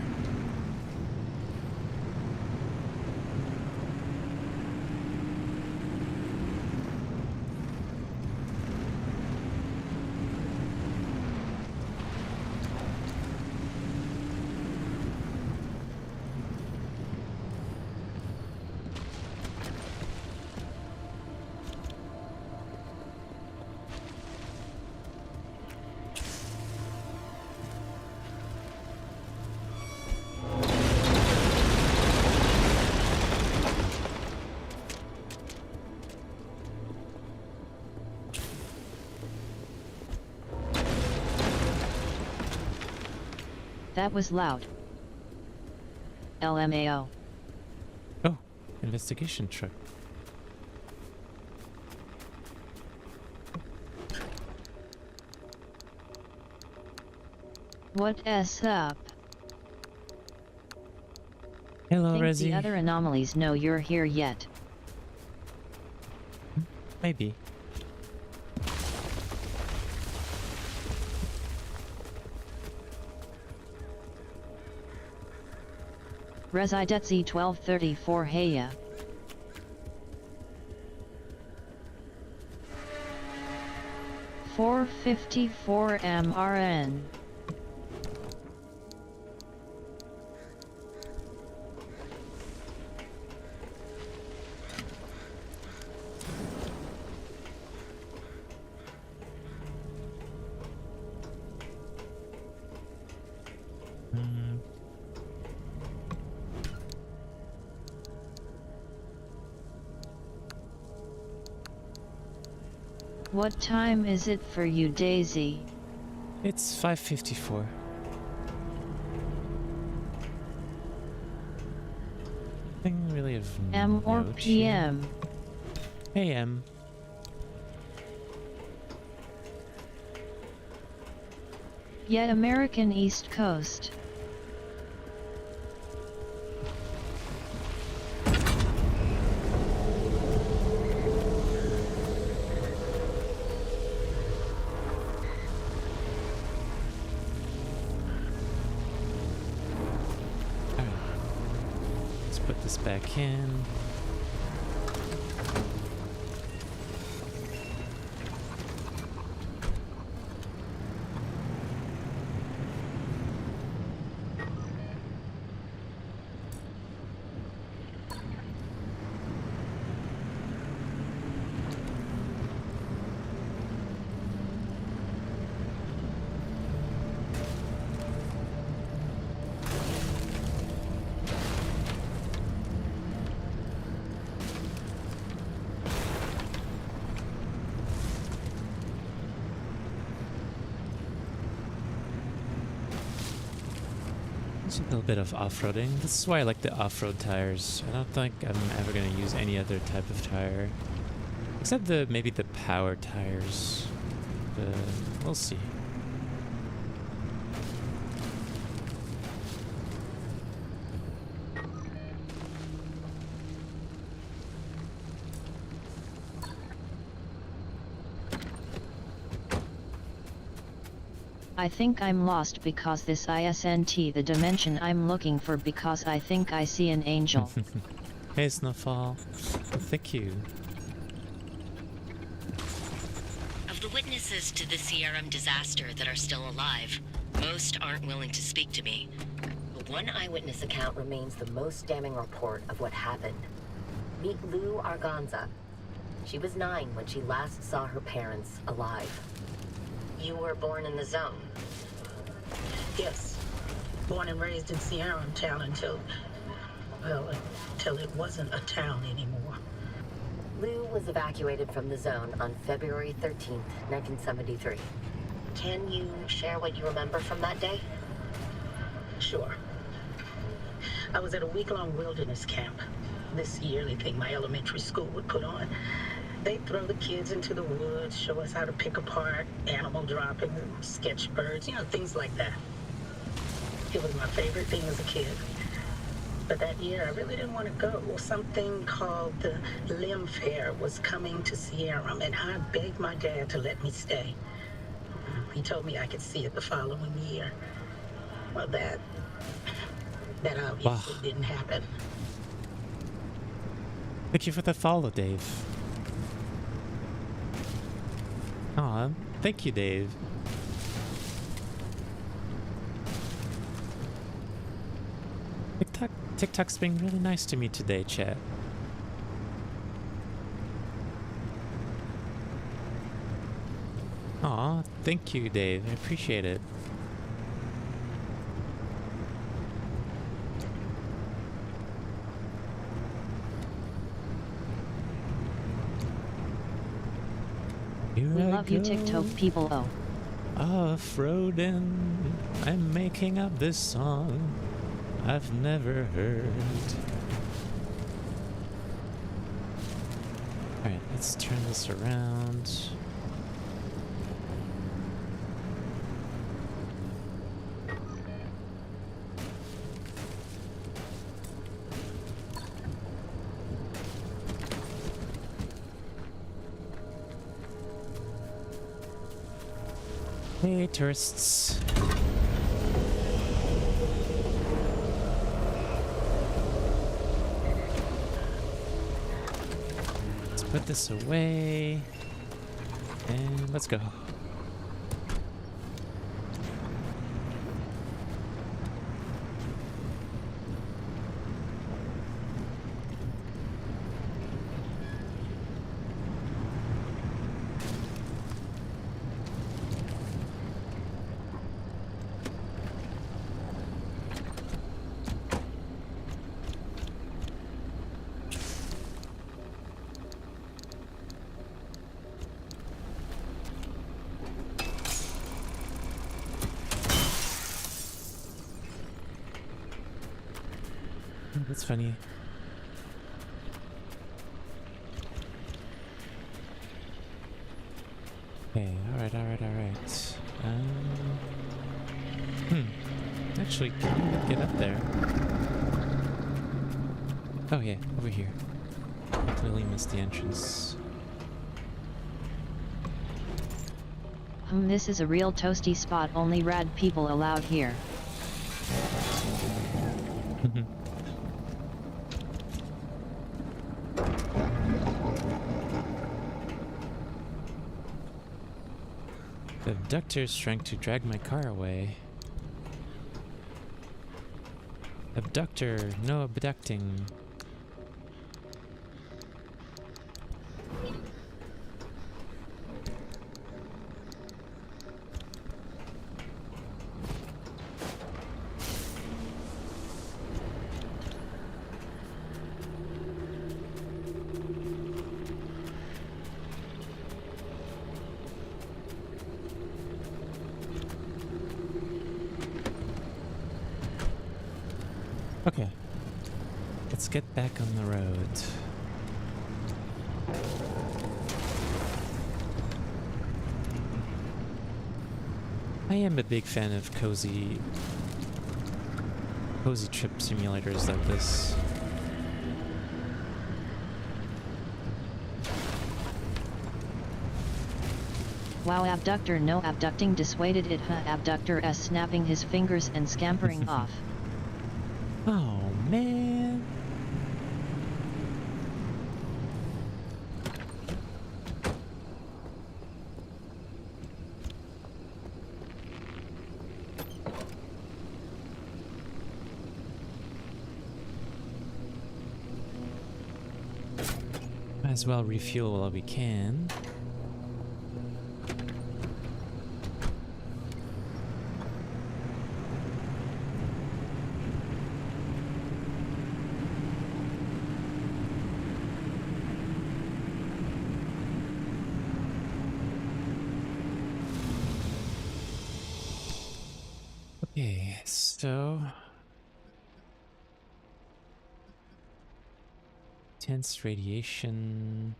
That was loud. LMAO. Oh, investigation truck. What's up? Hello, Think Resi. the other anomalies know you're here yet? Maybe. Residetzi 1234 Heya. $4.54 MRN. What time is it for you, Daisy? It's 5:54. Nothing really of M or note PM? here. AM. Yet American East Coast. Alright. Let's put this back in. Just a little bit of off-roading. This is why I like the off-road tires. I don't think I'm ever going to use any other type of tire. Except maybe the power tires. We'll see. I think I'm lost because this isn't the dimension I'm looking for because I think I see an angel. Hey, Snowfall. Thank you. Of the witnesses to the CRM disaster that are still alive, most aren't willing to speak to me. The one eyewitness account remains the most damning report of what happened. Meet Lou Arganza. She was 9 when she last saw her parents alive. You were born in the zone. Yes. Born and raised in Sierra Town until it wasn't a town anymore. Lou was evacuated from the zone on February 13th, 1973. Can you share what you remember from that day? Sure. I was at a week-long wilderness camp. This yearly thing my elementary school would put on. They'd throw the kids into the woods, show us how to pick apart animal droppings, sketch birds, things like that. It was my favorite thing as a kid. But that year, I really didn't want to go. Something called the Limb Fair was coming to Sierra, and I begged my dad to let me stay. He told me I could see it the following year. Well, that obviously didn't happen. Thank you for the follow, Dave. Aw, thank you, Dave. TikTok's being really nice to me today, chat. Aw, thank you, Dave. I appreciate it. We love you, TikTok people. Oh. Off-roading, I'm making up this song I've never heard. Alright, let's turn this around. Hey, tourists. Let's put this away. And let's go. That's funny. Okay, alright. Actually, can we get up there? Oh yeah, over here. I clearly missed the entrance. This is a real toasty spot, only rad people allowed here. The abductors trying to drag my car away. Abductor, no abducting. Okay, let's get back on the road. I am a big fan of cozy trip simulators like this. Wow, abductor no abducting dissuaded it, abductor s snapping his fingers and scampering off. Oh man. Might as well refuel while we can. Okay, so intense radiation.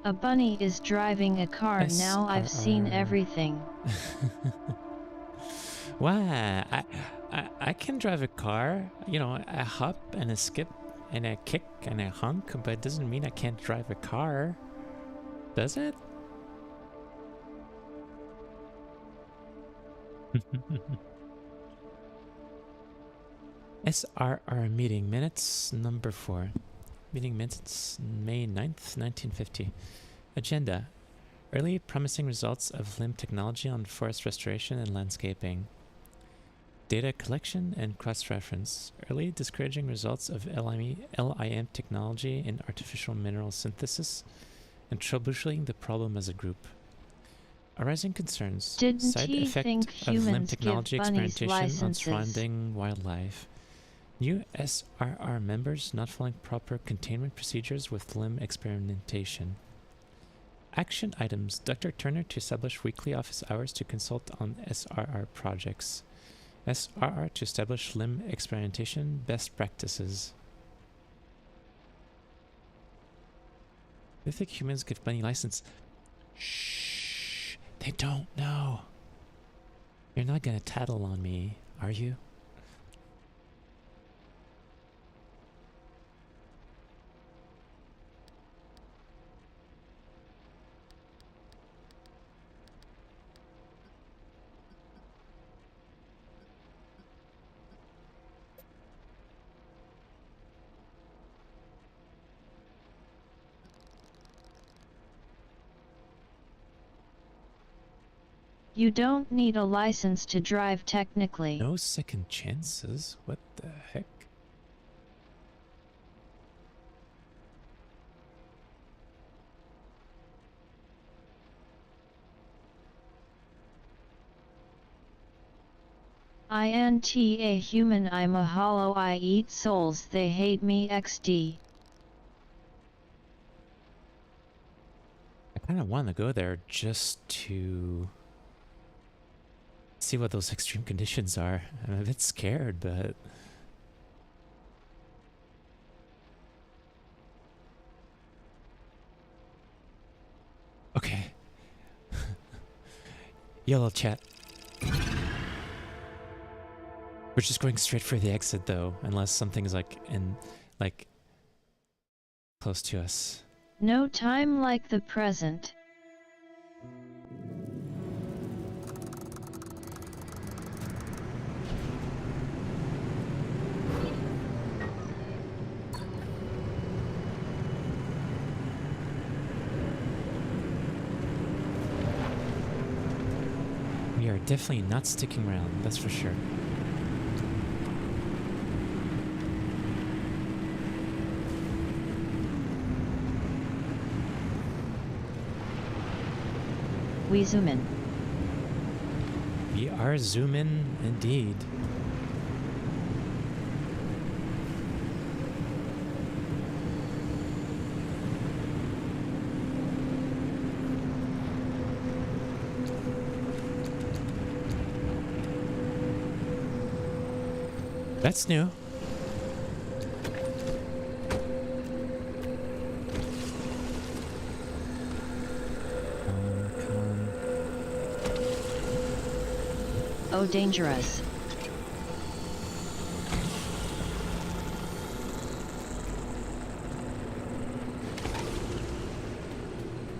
A bunny is driving a car now. I've seen everything. Wow, I can drive a car. You know, I hop and I skip and I kick and I honk, but it doesn't mean I can't drive a car. Does it? SRR meeting minutes number 4. Meeting minutes May 9th, 1950. Agenda. Early promising results of LIM technology on forest restoration and landscaping. Data collection and cross-reference. Early discouraging results of LIM technology in artificial mineral synthesis and troubleshooting the problem as a group. Arising concerns. Side effect of LIM technology experimentation on surrounding wildlife. New SRR members not following proper containment procedures with limb experimentation. Action items. Dr. Turner to establish weekly office hours to consult on SRR projects. SRR to establish limb experimentation best practices. They think humans give money license. Shh. They don't know. You're not gonna tattle on me, are you? You don't need a license to drive technically. No second chances? What the heck? INT a human, I'm a hollow, I eat souls, they hate me XD. I kind of want to go there just to see what those extreme conditions are. I'm a bit scared, but... Okay. Yellow chat. We're just going straight for the exit though, unless something's like close to us. No time like the present. We are definitely not sticking around, that's for sure. We zoom in. We are zooming indeed. That's new. Oh, dangerous.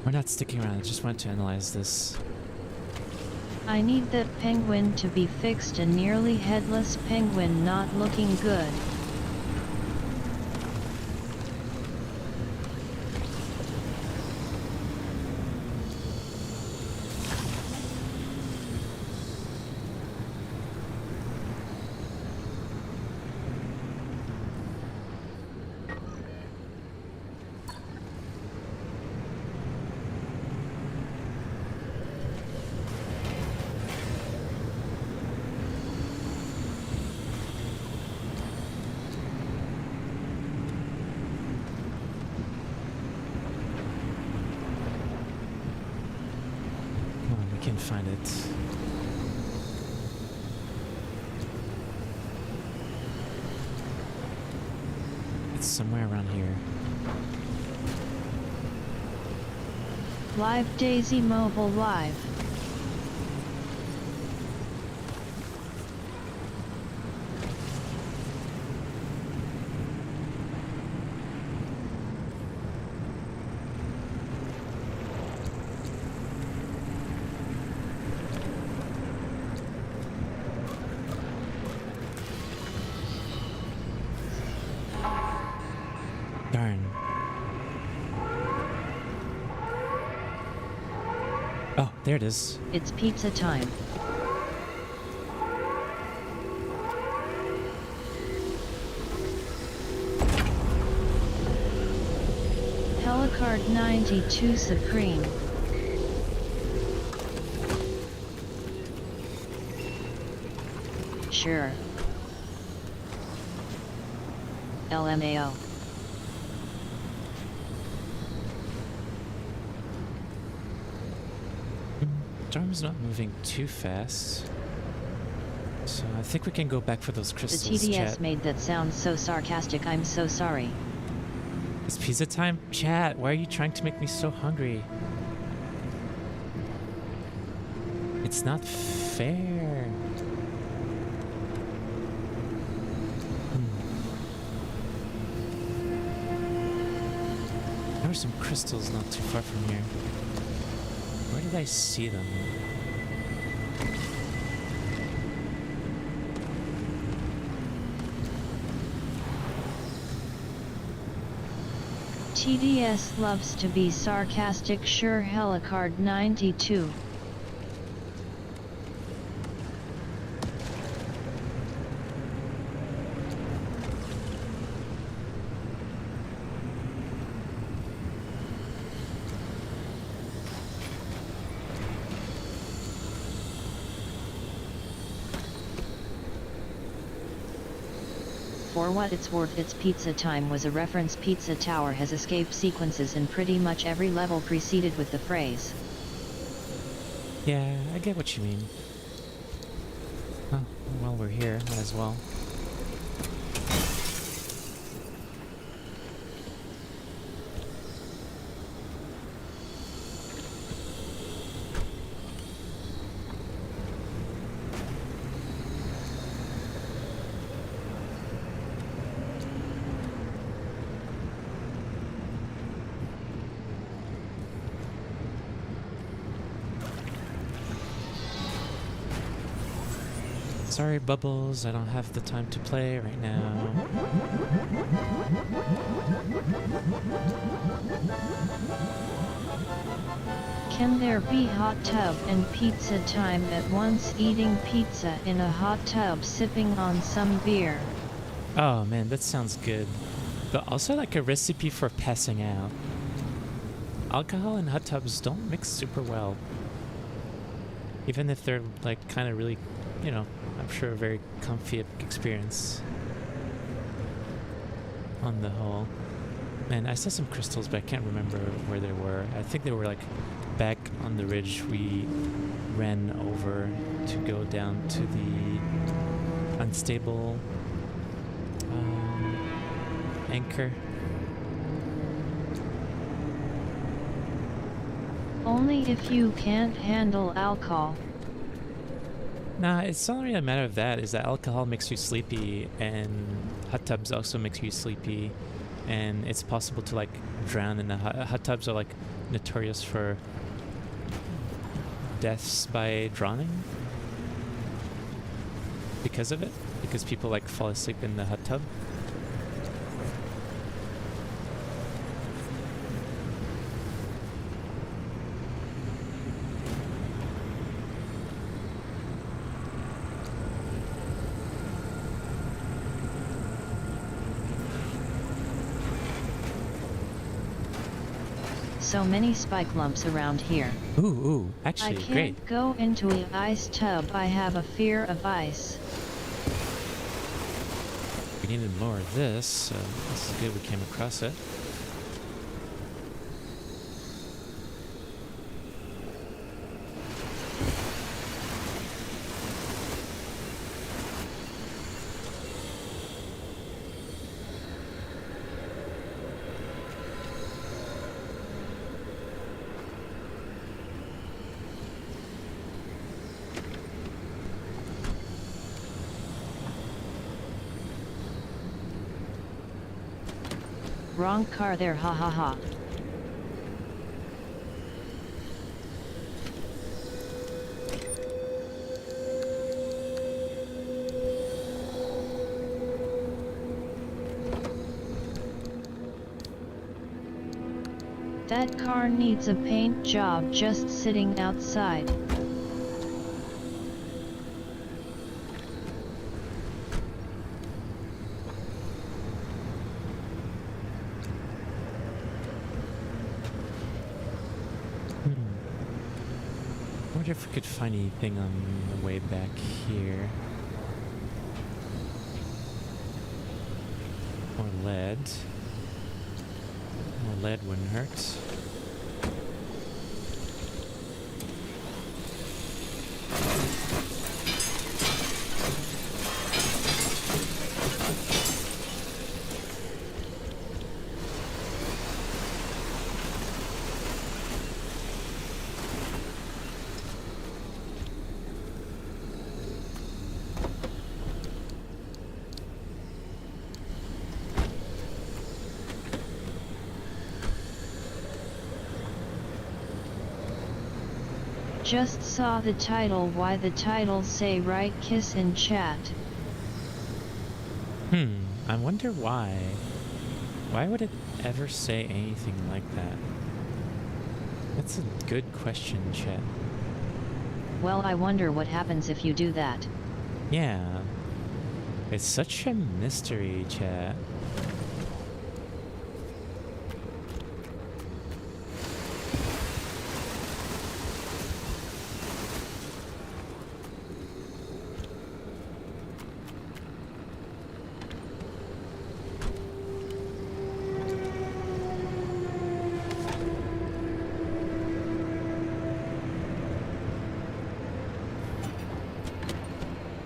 We're not sticking around, I just wanted to analyze this. I need that penguin to be fixed, a nearly headless penguin not looking good. Can find it. It's somewhere around here. Live Daisy Mobile Live. Darn. Oh, there it is. It's pizza time. Helicard 92 Supreme. Sure. LMAO. Storm's not moving too fast. So I think we can go back for those The crystals, TDS chat. made that sound so sarcastic, I'm so sorry. It's pizza time? Chat, why are you trying to make me so hungry? It's not fair. There are some crystals not too far from here. Where did I see them? TDS loves to be sarcastic, sure. Helicard 92. For what it's worth, it's pizza time was a reference. Pizza Tower has escape sequences in pretty much every level preceded with the phrase. Yeah, I get what you mean. Oh, while we're here, might as well. Sorry, Bubbles, I don't have the time to play right now. Can there be hot tub and pizza time at once? Eating pizza in a hot tub, sipping on some beer. Oh man, that sounds good. But also like a recipe for passing out. Alcohol and hot tubs don't mix super well. Even if they're like kind of really, you know, I'm sure a very comfy experience on the whole. Man, I saw some crystals, but I can't remember where they were. I think they were like back on the ridge we ran over to go down to the unstable anchor. Only if you can't handle alcohol. Nah, it's not really a matter of that. Is that alcohol makes you sleepy, and hot tubs also makes you sleepy, and it's possible to like drown in the hot tubs are like notorious for deaths by drowning because of it, because people like fall asleep in the hot tub. So many spike lumps around here. Ooh, actually, I can't great. go into an ice tub. I have a fear of ice. We needed more of this, so this is good we came across it. Wrong car there, ha ha ha. That car needs a paint job just sitting outside. I wonder if we could find anything on the way back here. More lead. More lead wouldn't hurt. Just saw the title. Why the title say right kiss in chat? I wonder why. Why would it ever say anything like that? That's a good question, chat. Well, I wonder what happens if you do that. Yeah. It's such a mystery, chat.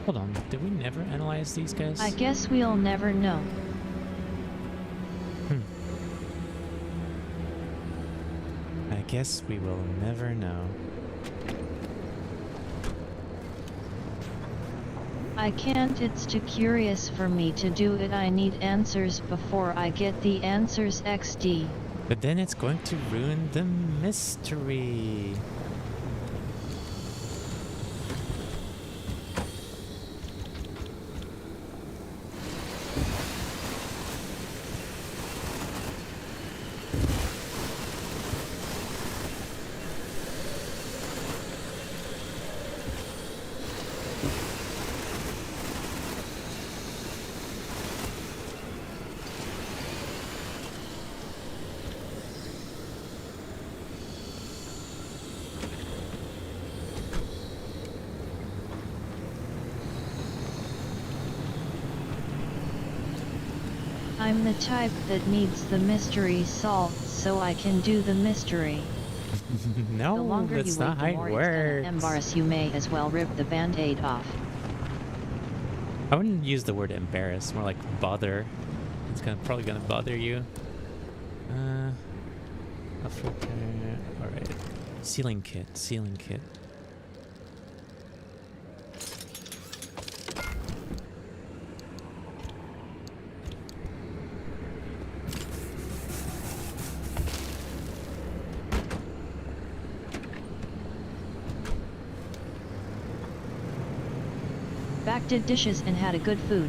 Hold on, did we never analyze these guys? I guess we'll never know. I guess we will never know. I can't, it's too curious for me to do it. I need answers before I get the answers XD. But then it's going to ruin the mystery. I'm the type that needs the mystery solved so I can do the mystery. The No, longer that's you not wait, how the it more it's gonna works. embarrass you. May as well rip the band-aid off. I wouldn't use the word embarrass, more like bother. It's probably gonna bother you. Alright. Sealing kit, sealing kit. Back did dishes and had a good food.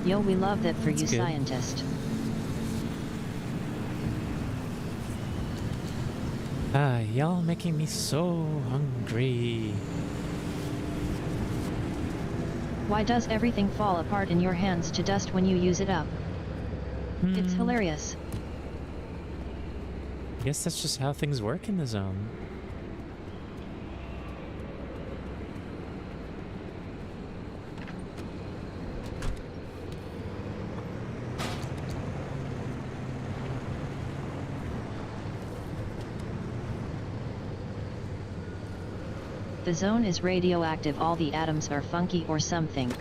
Yo, we love that for That's you, good. scientist. Y'all making me so hungry. Why does everything fall apart in your hands to dust when you use it up? It's hilarious. I guess that's just how things work in the zone. The zone is radioactive. All the atoms are funky or something.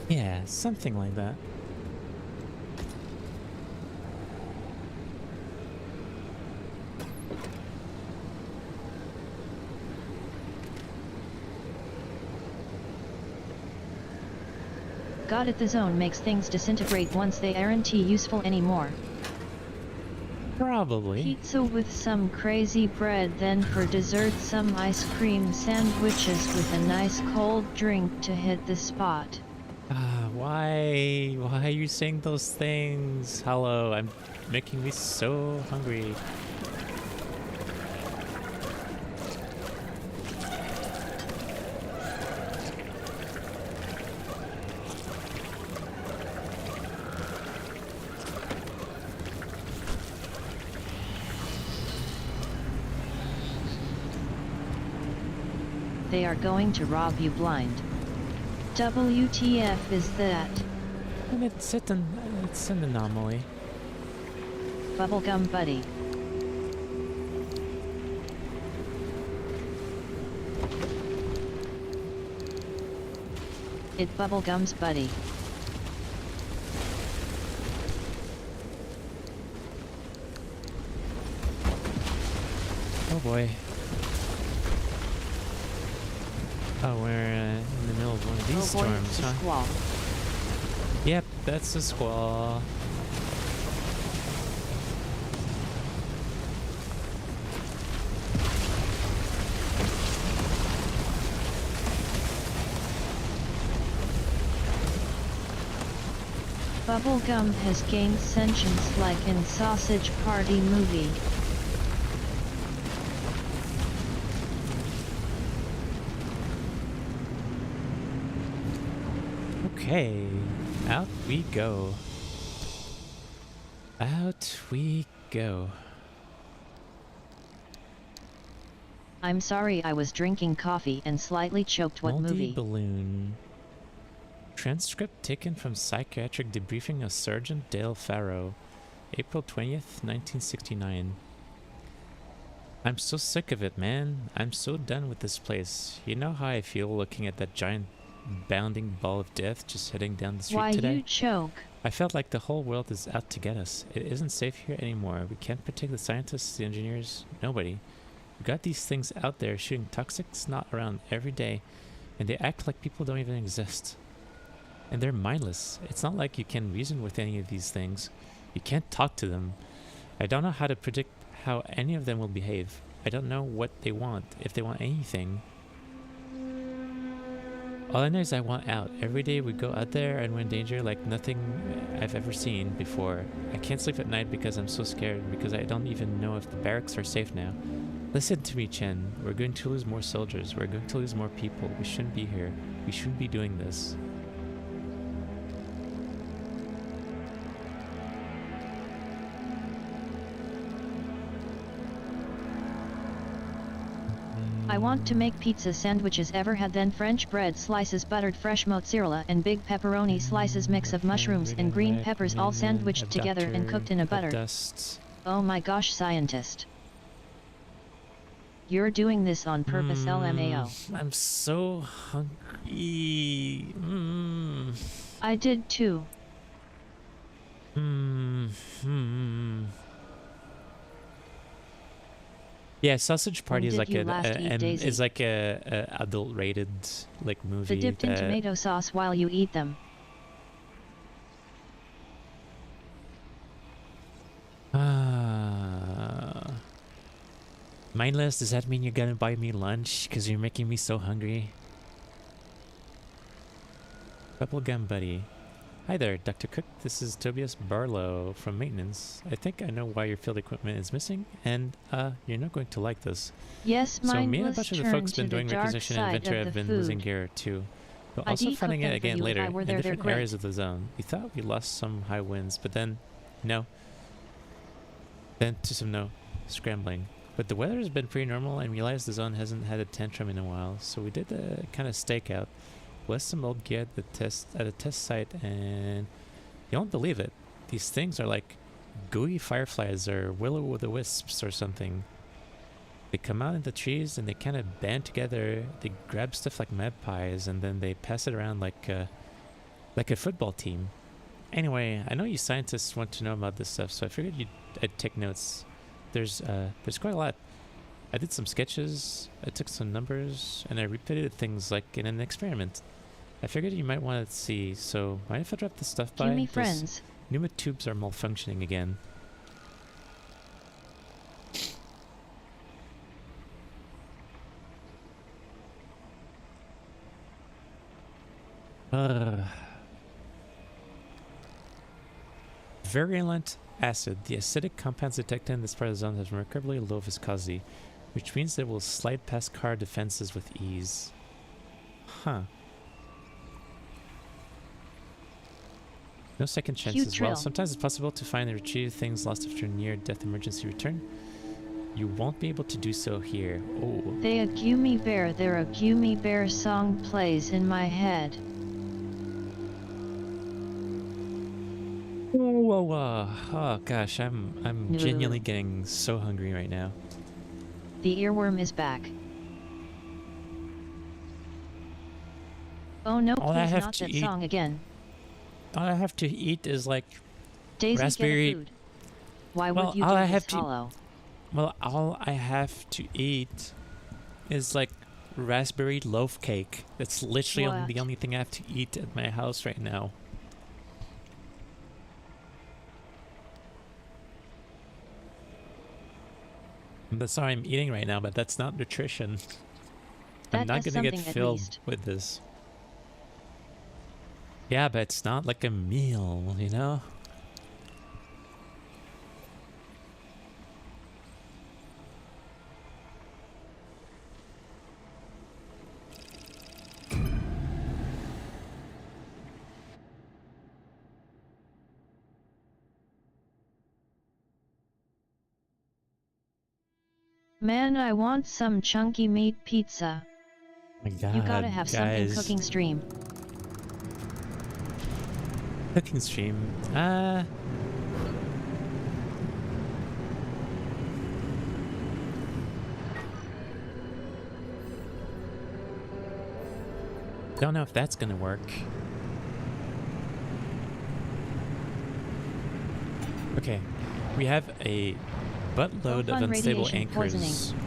Yeah, something like that. Got it. The zone makes things disintegrate once they aren't useful anymore. Probably. Pizza with some crazy bread, then for dessert some ice cream sandwiches with a nice cold drink to hit the spot. Why are you saying those things? Hello, I'm making me so hungry. they are going to rob you blind. WTF is that? And it's an anomaly. Bubblegum buddy. It bubblegums buddy. Oh boy. Oh, we're in the middle of one of these Oh boy, storms, it's a huh? squall. Yep, that's a squall. Bubblegum has gained sentience like in Sausage Party movie. Okay, out we go. Out we go. I'm sorry, I was drinking coffee and slightly choked. What Moldy movie? balloon. Transcript taken from psychiatric debriefing of Sergeant Dale Farrow, April 20th, 1969. I'm so sick of it, man. I'm so done with this place. You know how I feel looking at that giant bounding ball of death just heading down the street Why today? you choke? I felt like the whole world is out to get us. It isn't safe here anymore. We can't protect the scientists, the engineers, nobody. We got these things out there shooting toxic snot around every day, and they act like people don't even exist. And they're mindless. It's not like you can reason with any of these things. You can't talk to them. I don't know how to predict how any of them will behave. I don't know what they want, if they want anything. All I know is I want out. Every day we go out there and we're in danger like nothing I've ever seen before. I can't sleep at night because I'm so scared, because I don't even know if the barracks are safe now. Listen to me, Chen. We're going to lose more soldiers. We're going to lose more people. We shouldn't be here. We shouldn't be doing this. I want to make pizza sandwiches. Ever had then French bread slices, buttered fresh mozzarella and big pepperoni slices, mix of mushrooms and green peppers all sandwiched together and cooked in a butter. Dust. Oh my gosh, scientist. You're doing this on purpose, LMAO. I'm so hungry. I did too. Yeah, Sausage Party When is did like you last eat, Daisy? is like a adult rated like movie. The dipped in that- tomato sauce while you eat them. Mindless, does that mean you're gonna buy me lunch? Because you're making me so hungry. Bubblegum Buddy. Hi there, Dr. Cook. This is Tobias Barlow from Maintenance. I think I know why your field equipment is missing, and you're not going to like this. Yes, So me and a mindless bunch of the turn folks to been the doing dark requisition and side inventory of have the been losing food. gear too. But I also decooked finding them it for again you if later I were in there, they're different great. areas of the zone. We thought we lost some high winds, but then no. Then to some no scrambling. But the weather has been pretty normal, and realized the zone hasn't had a tantrum in a while, so we did a kind of stakeout. Left some old gear at the test site, and you won't believe it. These things are like gooey fireflies or will-o'-the-wisps or something. They come out in the trees and they kind of band together. They grab stuff like magpies and then they pass it around like a football team. Anyway, I know you scientists want to know about this stuff, so I figured I'd take notes. There's quite a lot. I did some sketches, I took some numbers, and I repeated things like in an experiment. I figured you might want to see, so mind if I drop this stuff by? Give me Those friends. pneumatic tubes are malfunctioning again. Virulent acid. The acidic compounds detected in this part of the zone has remarkably low viscosity, which means that it will slide past car defenses with ease. Huh. No second chances. Well, drill. sometimes it's possible to find and retrieve things lost after near-death emergency return. You won't be able to do so here. Oh. They a gummy bear, their a gummy bear song plays in my head. Whoa, whoa, whoa. Oh gosh, I'm genuinely getting so hungry right now. The earworm is back. Oh no, All I please have not to that eat- song again. All I have to eat is like Daisy, raspberry. get a food. Why Well, would you all do I this have to- hollow? Well, all I have to eat is like raspberry loaf cake. That's literally What? the only thing I have to eat at my house right now. That's all I'm eating right now, but that's not nutrition. I'm That not is gonna get something at filled least. with this. Yeah, but it's not like a meal, you know? Man, I want some chunky meat pizza. My God, You gotta have something guys. cooking stream. Cooking stream. Don't know if that's gonna work. Okay, we have a buttload of fun unstable radiation anchors poisoning.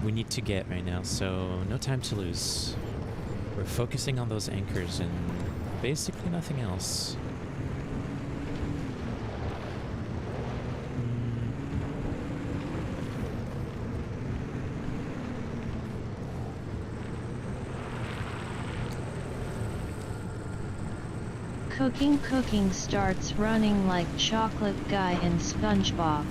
we need to get right now, so no time to lose. We're focusing on those anchors and basically nothing else. Cooking starts running like chocolate guy in SpongeBob.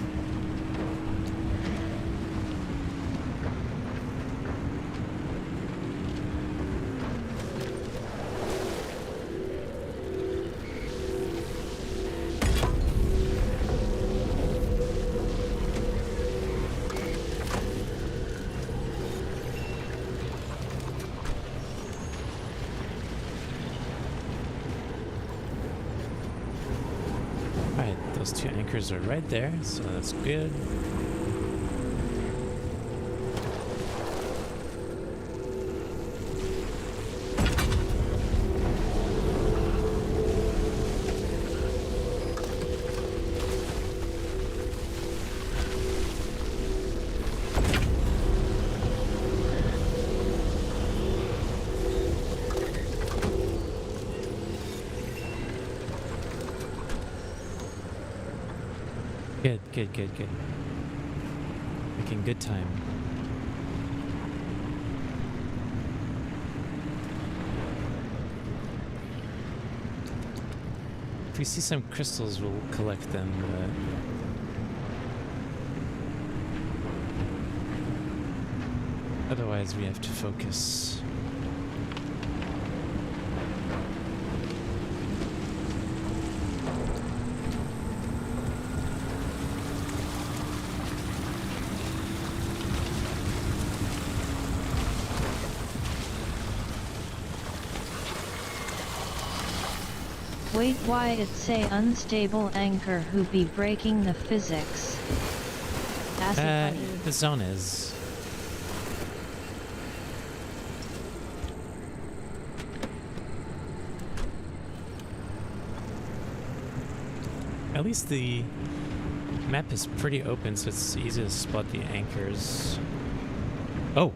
Alright, those two anchors are right there, so that's good. Good. Making good time. If we see some crystals, we'll collect them. Otherwise, we have to focus. Wait, why it say unstable anchor who be breaking the physics? Acid honey. The zone is. At least the map is pretty open, so it's easy to spot the anchors. Oh,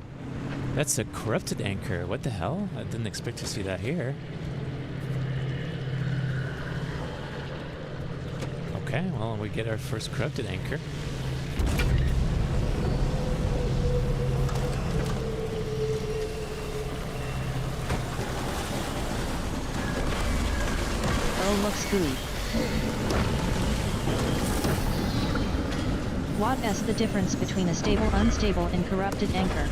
that's a corrupted anchor. What the hell? I didn't expect to see that here. Okay, well, we get our first corrupted anchor. Oh, looks gooey. What is the difference between a stable, unstable, and corrupted anchor?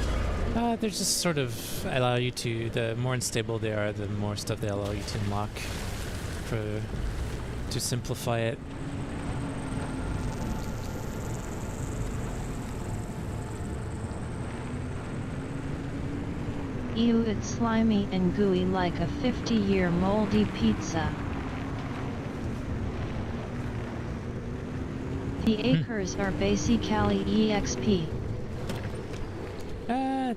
They're just sort of allow you to, the more unstable they are, the more stuff they allow you to unlock to simplify it. Ew, it's slimy and gooey like a 50-year moldy pizza. The acres are basically EXP.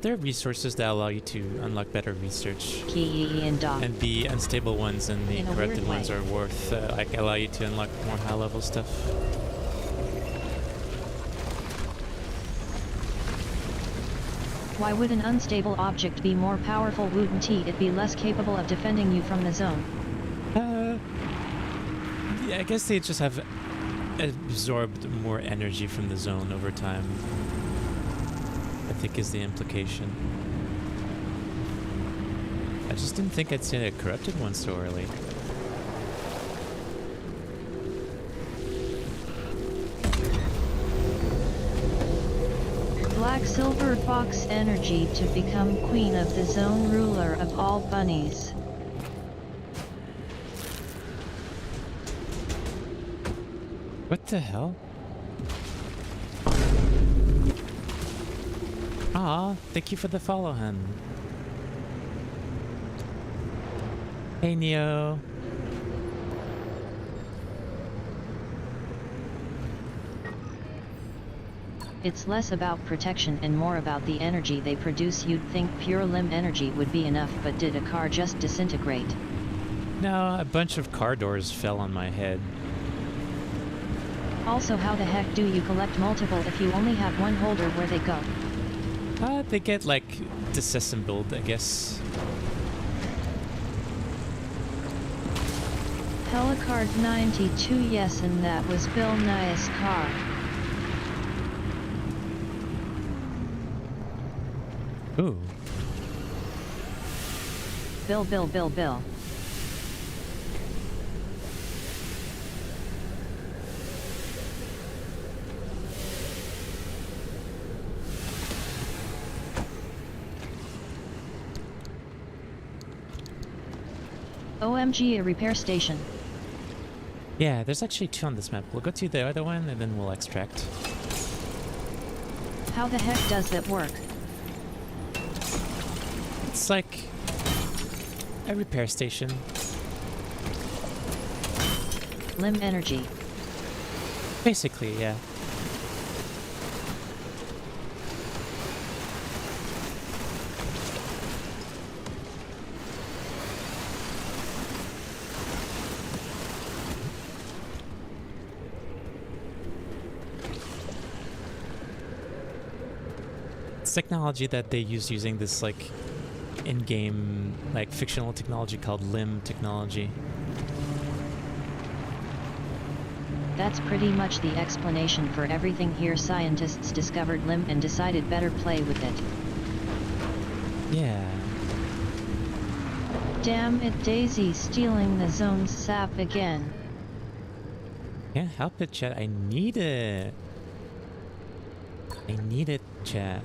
There are resources that allow you to unlock better research. And And the unstable ones and the In a corrupted weird ones way. are worth, like, allow you to unlock more high-level stuff. Why would an unstable object be more powerful? Wouldn't it be less capable of defending you from the zone? Yeah, I guess they just have absorbed more energy from the zone over time, I think is the implication. I just didn't think I'd seen a corrupted one so early. Black Silver Fox energy to become queen of the zone, ruler of all bunnies. What the hell? Aw, thank you for the follow, hun. Hey, Neo. It's less about protection and more about the energy they produce. You'd think pure limb energy would be enough, but did a car just disintegrate? No, a bunch of car doors fell on my head. Also, how the heck do you collect multiple if you only have one holder? Where they go? They get, like, disassembled, I guess. Helicard 92, yes, and that was Bill Nye's car. Ooh. Bill. OMG, a repair station. Yeah, there's actually two on this map. We'll go to the other one and then we'll extract. How the heck does that work? It's like a repair station. Limb energy. Basically, yeah. It's technology that they use using this, like, in-game, like, fictional technology called limb technology. That's pretty much the explanation for everything here. Scientists discovered limb and decided better play with it. Yeah. Damn it, Daisy stealing the zone's sap again. Can't help it, chat. I need it. I need it, chat.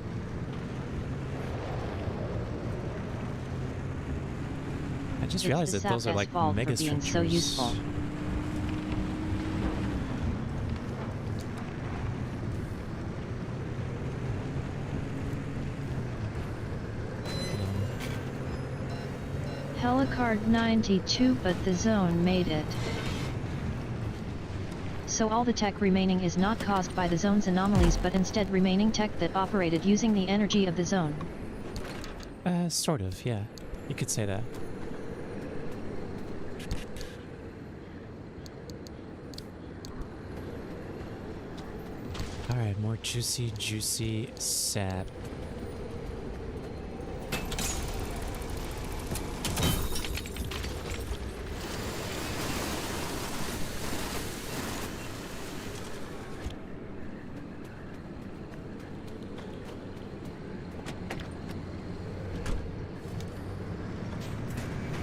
I just realized that those are like mega for being so useful. Helicard 92, but the zone made it. So all the tech remaining is not caused by the zone's anomalies, but instead remaining tech that operated using the energy of the zone. Sort of, yeah. You could say that. Alright, more juicy sap.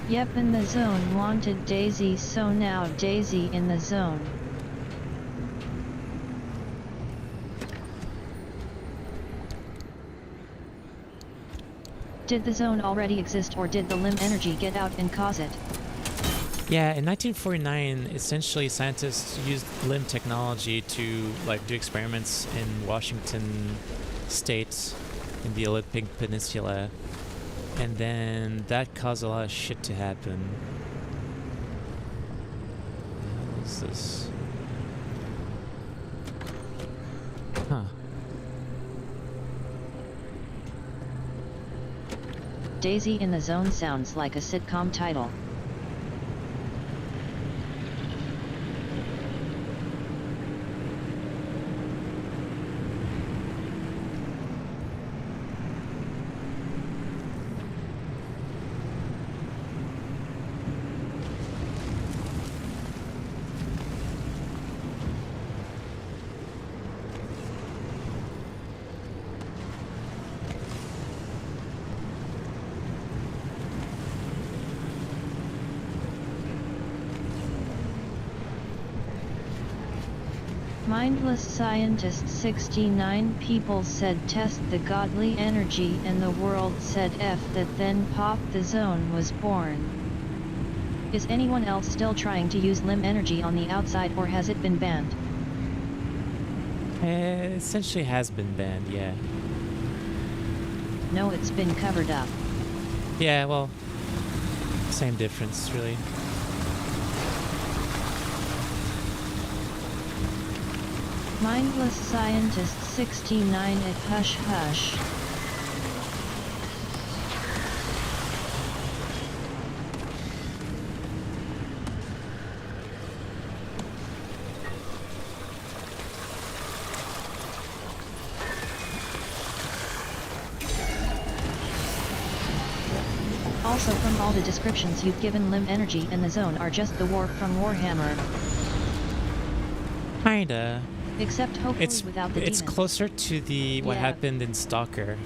Yep, and the zone wanted Daisy, so now Daisy in the zone. Did the zone already exist, or did the limb energy get out and cause it? Yeah, in 1949, essentially scientists used limb technology to like do experiments in Washington State, in the Olympic Peninsula, And then that caused a lot of shit to happen. What is this? Huh. Daisy in the Zone sounds like a sitcom title. Mindless scientist 69 people said test the godly energy and the world said F that, then pop the zone was born. Is anyone else still trying to use limb energy on the outside, or has it been banned? Essentially has been banned, yeah. No, it's been covered up. Yeah, well, same difference, really. Mindless scientist 69 at hush hush. Also, from all the descriptions you've given, limb energy and the zone are just the warp from Warhammer. Kinda. Except hopefully It's without the it's demons. closer to the what Yeah. happened in Stalker.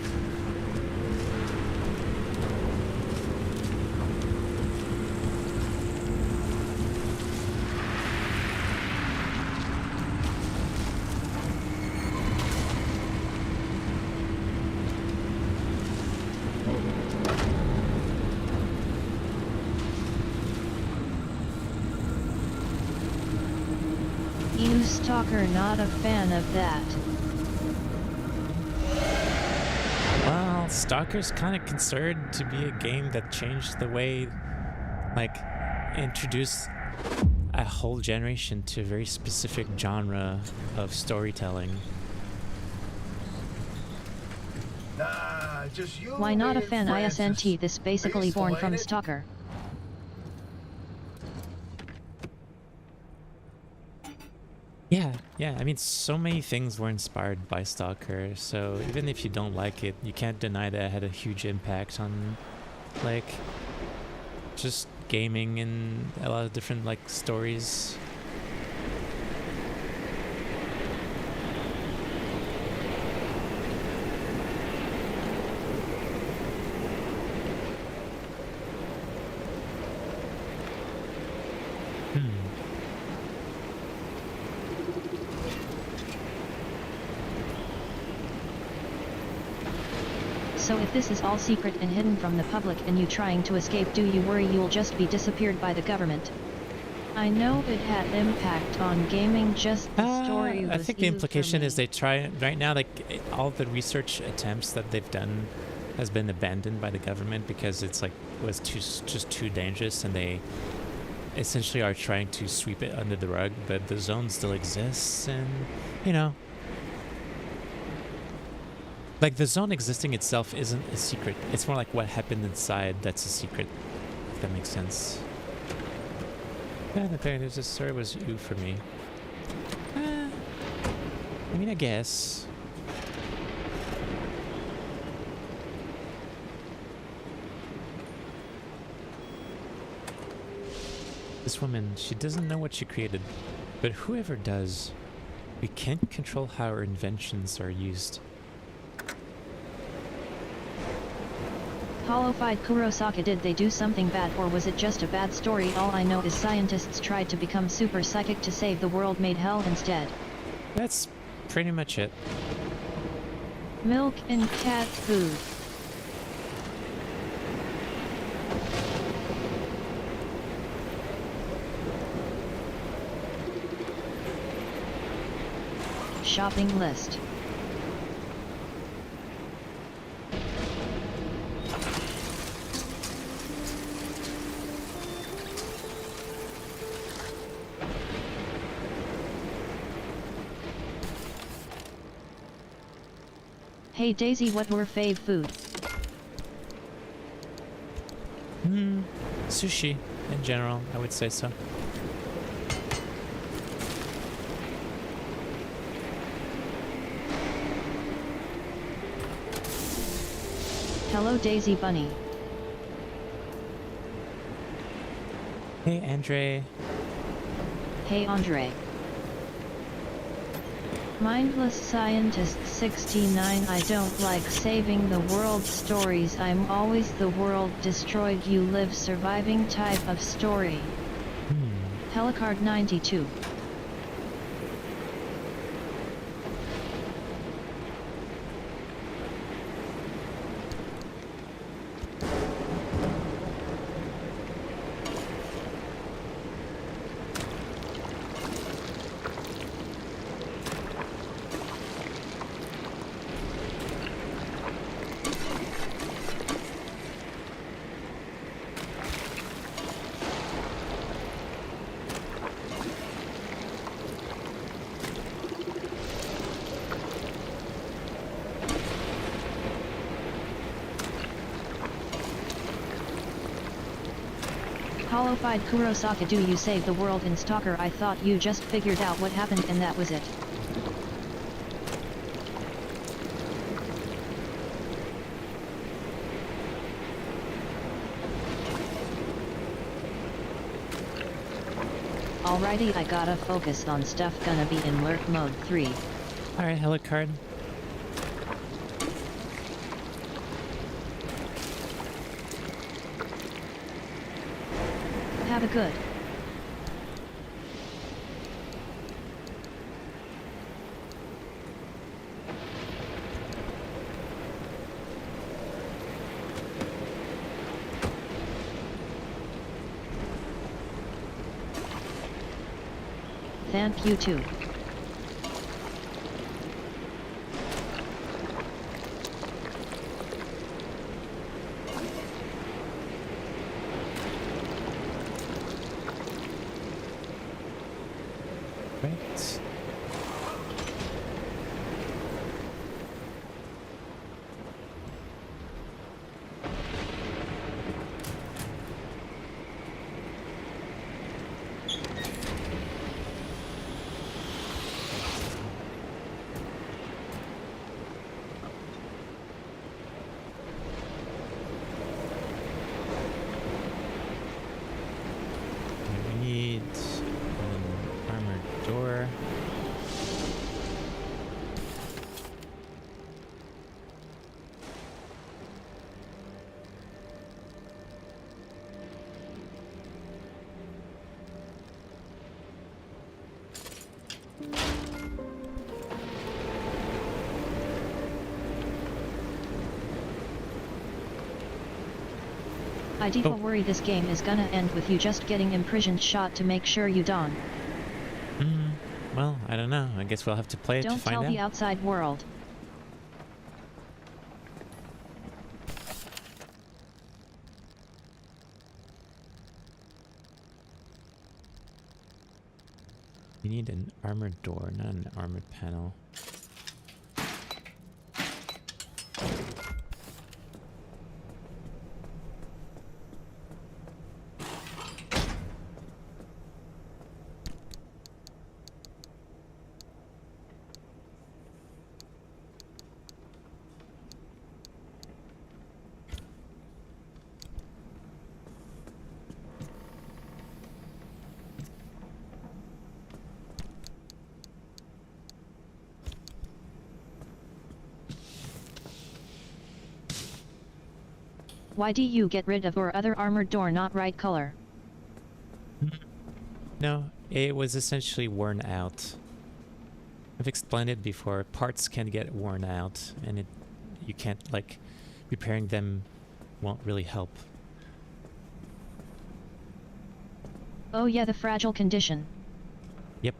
You stalker, not a fan of that. Well, Stalker's kind of considered to be a game that changed the way, like, introduced a whole generation to a very specific genre of storytelling. Nah, just you. Why not a and fan? Francis. ISNT, this basically Peaceful, born ain't from it? Stalker. Yeah, I mean, so many things were inspired by Stalker, so even if you don't like it, you can't deny that it had a huge impact on, like, just gaming and a lot of different, like, stories. So if this is all secret and hidden from the public and you trying to escape, do you worry you'll just be disappeared by the government? I know it had impact on gaming, just the story was I think the used for implication me. is they try right now, like, all the research attempts that they've done has been abandoned by the government because it's like just too dangerous, and they essentially are trying to sweep it under the rug. But the zone still exists, and you know, like, the zone existing itself isn't a secret. It's more like what happened inside that's a secret, if that makes sense. Yeah, apparently this story was you for me. I mean, I guess. This woman, she doesn't know what she created, but whoever does, we can't control how our inventions are used. Hollow-fied Kurosaka, did they do something bad, or was it just a bad story? All I know is scientists tried to become super psychic to save the world, made hell instead. That's pretty much it. Milk and cat food. Shopping list. Hey Daisy, what your fave food? Sushi, in general, I would say so. Hello Daisy Bunny. Hey, Andre. Hey Andre. Mindless Scientist 69. I don't like saving the world stories. I'm always the world destroyed you live surviving type of story. Helicard 92. Hollow-fied Kurosaka, do you save the world in Stalker? I thought you just figured out what happened and that was it. Alrighty, I gotta focus on stuff. Gonna be in lurk mode 3. Alright, Helicard. Have a good. Thank you too. Right. We need an armored door. I deepa worry this game is gonna end with you just getting imprisoned shot to make sure you don't. Well, I don't know. I guess we'll have to play it to Don't find tell out. the outside world. We need an armored door, not an armored panel. Why do you get rid of your other armored door? Not right color. No, it was essentially worn out. I've explained it before. Parts can get worn out, and you can't, like, repairing them won't really help. Oh yeah, the fragile condition. Yep.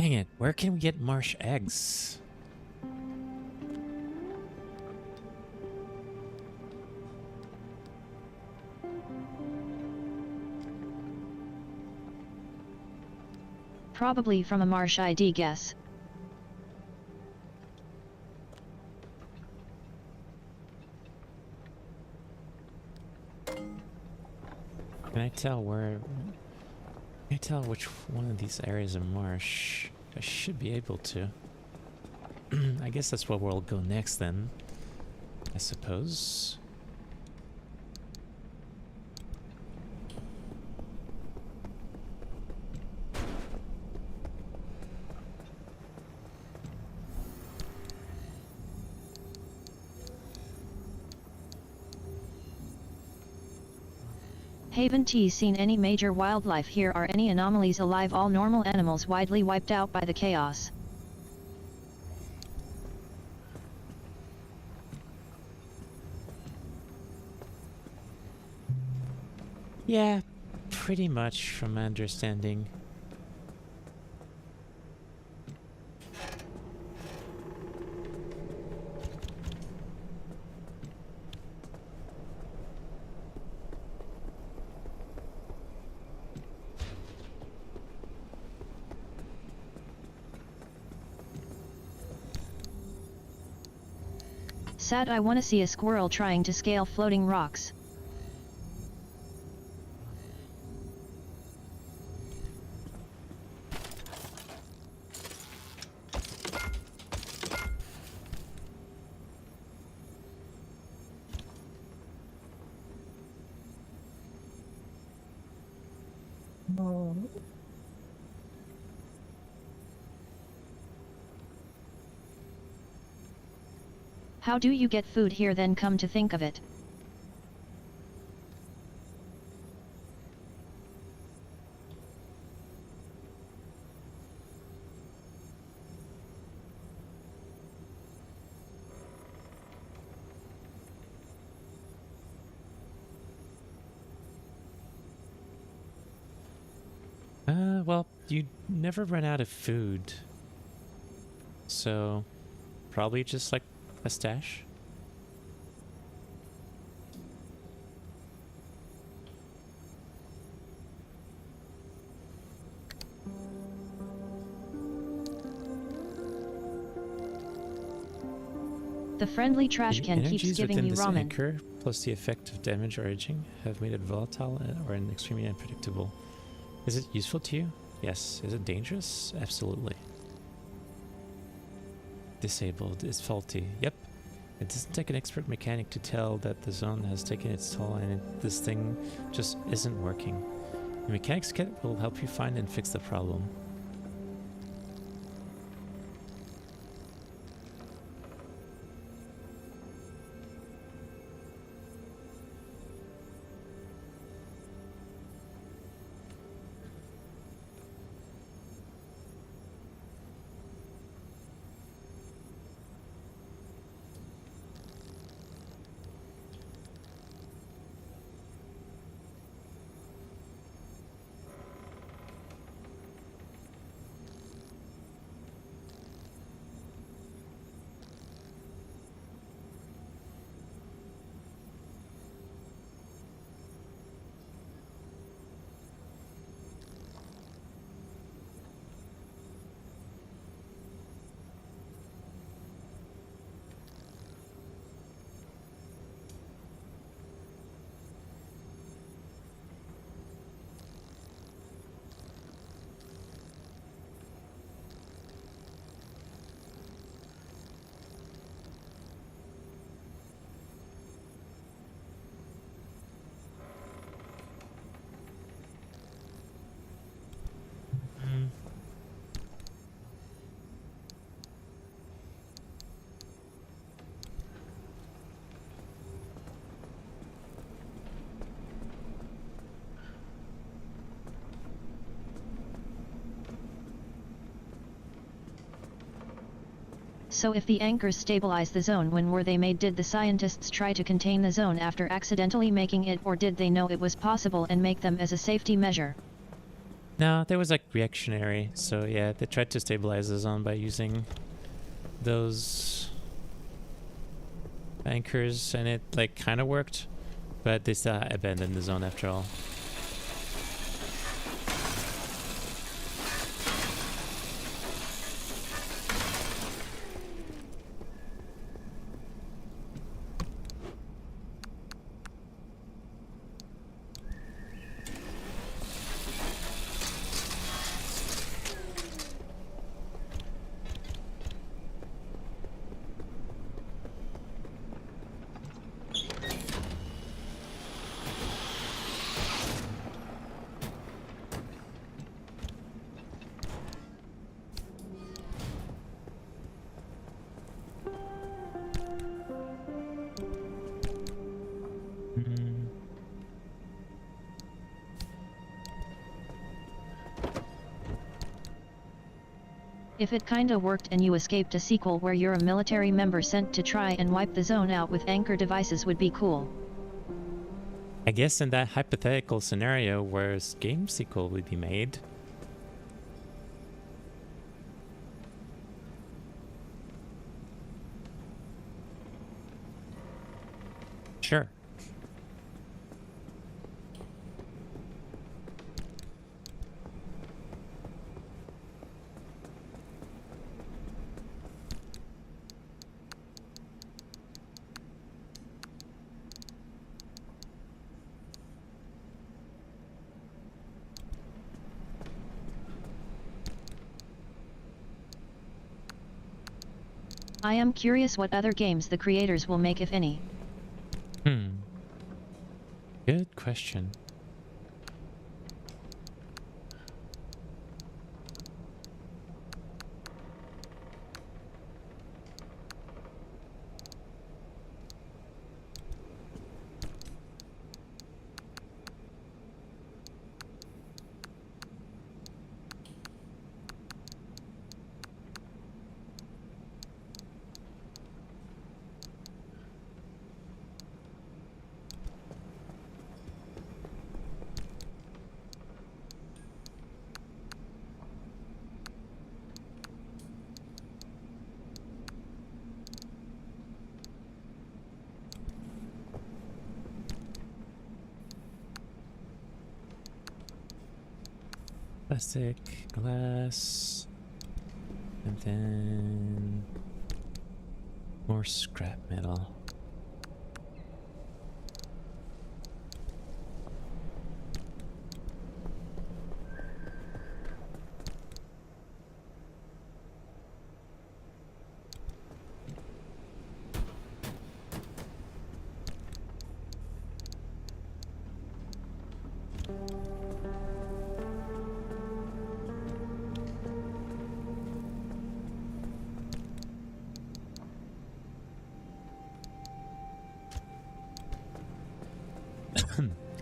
Dang it, where can we get marsh eggs? Probably from a marsh ID guess. Can I tell where... Can I tell which one of these areas are marsh? I should be able to. I guess that's where we'll go next then. I suppose. Haven't seen any major wildlife here? Are any anomalies alive? All normal animals widely wiped out by the chaos. Yeah, pretty much from my understanding. Sad, I wanna see a squirrel trying to scale floating rocks. How do you get food here then, come to think of it? Well, you never run out of food. So, probably just like a stash. The friendly trash can keeps Energies giving within you this ramen. anchor, plus the effect of damage or aging, have made it volatile or extremely unpredictable. Is it useful to you? Yes. Is it dangerous? Absolutely. Disabled. Is faulty. Yep. It doesn't take an expert mechanic to tell that the zone has taken its toll and this thing just isn't working. The mechanics kit will help you find and fix the problem. So if the anchors stabilize the zone, when were they made? Did the scientists try to contain the zone after accidentally making it, or did they know it was possible and make them as a safety measure? No, there was like reactionary. So yeah, they tried to stabilize the zone by using those anchors, and it like kind of worked, but they still abandoned the zone after all. If it kinda worked and you escaped a sequel where you're a military member sent to try and wipe the zone out with anchor devices would be cool. I guess in that hypothetical scenario where a game sequel would be made, sure. I am curious what other games the creators will make, if any. Good question. Plastic, glass, and then more scrap metal.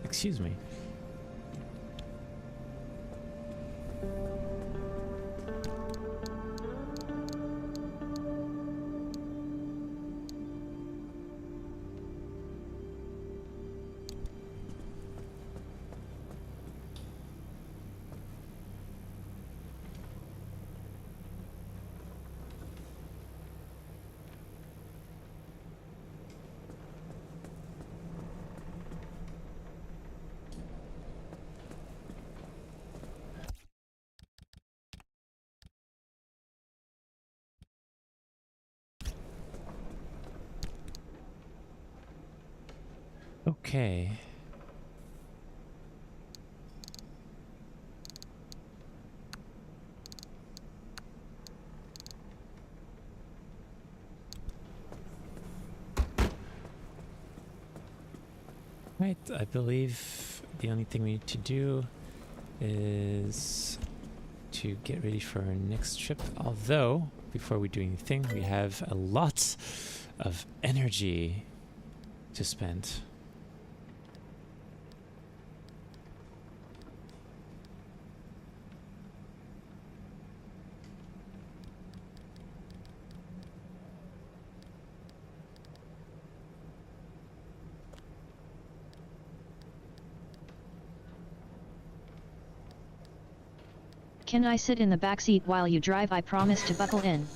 Excuse me. Okay. Right, I believe the only thing we need to do is to get ready for our next trip. Although, before we do anything, we have a lot of energy to spend. Can I sit in the backseat while you drive? I promise to buckle in.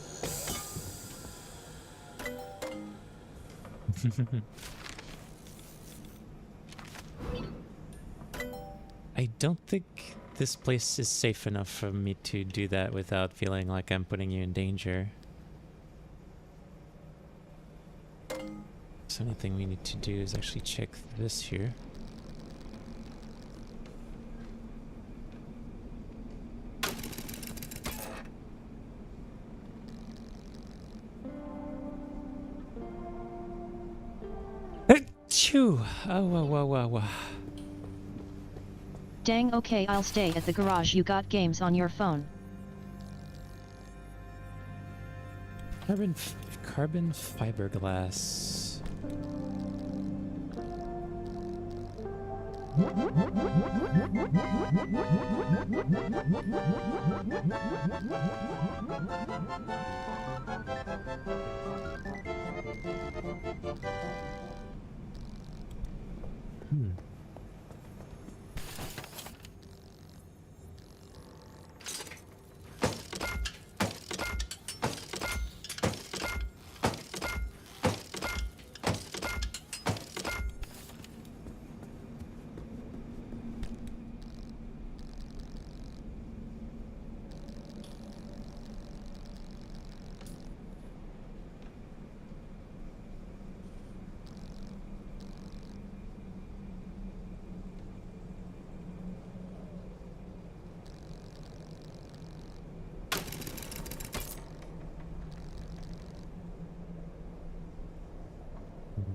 I don't think this place is safe enough for me to do that without feeling like I'm putting you in danger. So anything we need to do is actually check this here. Achoo! Oh, whoa, whoa, whoa, whoa. Dang, okay, I'll stay at the garage. You got games on your phone. Carbon fiberglass.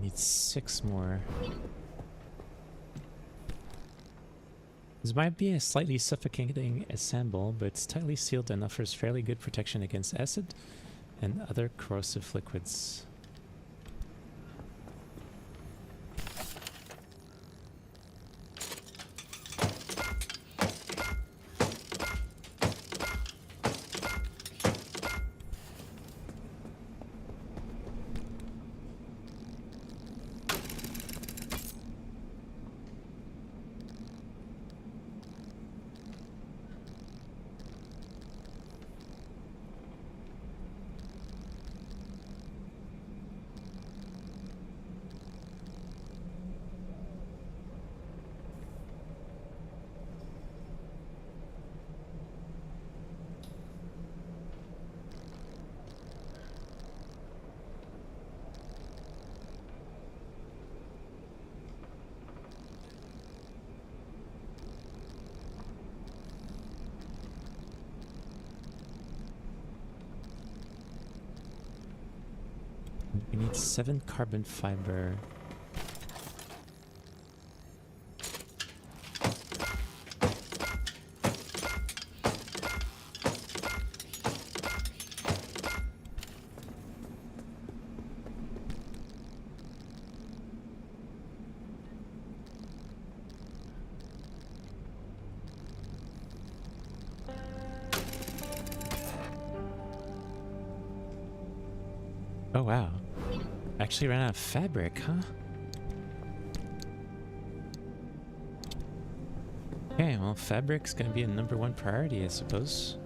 Need 6 more. This might be a slightly suffocating assemble, but it's tightly sealed and offers fairly good protection against acid and other corrosive liquids. We need 7 carbon fiber. Oh wow. Actually ran out of fabric, huh? Okay, well, fabric's gonna be a #1 priority, I suppose.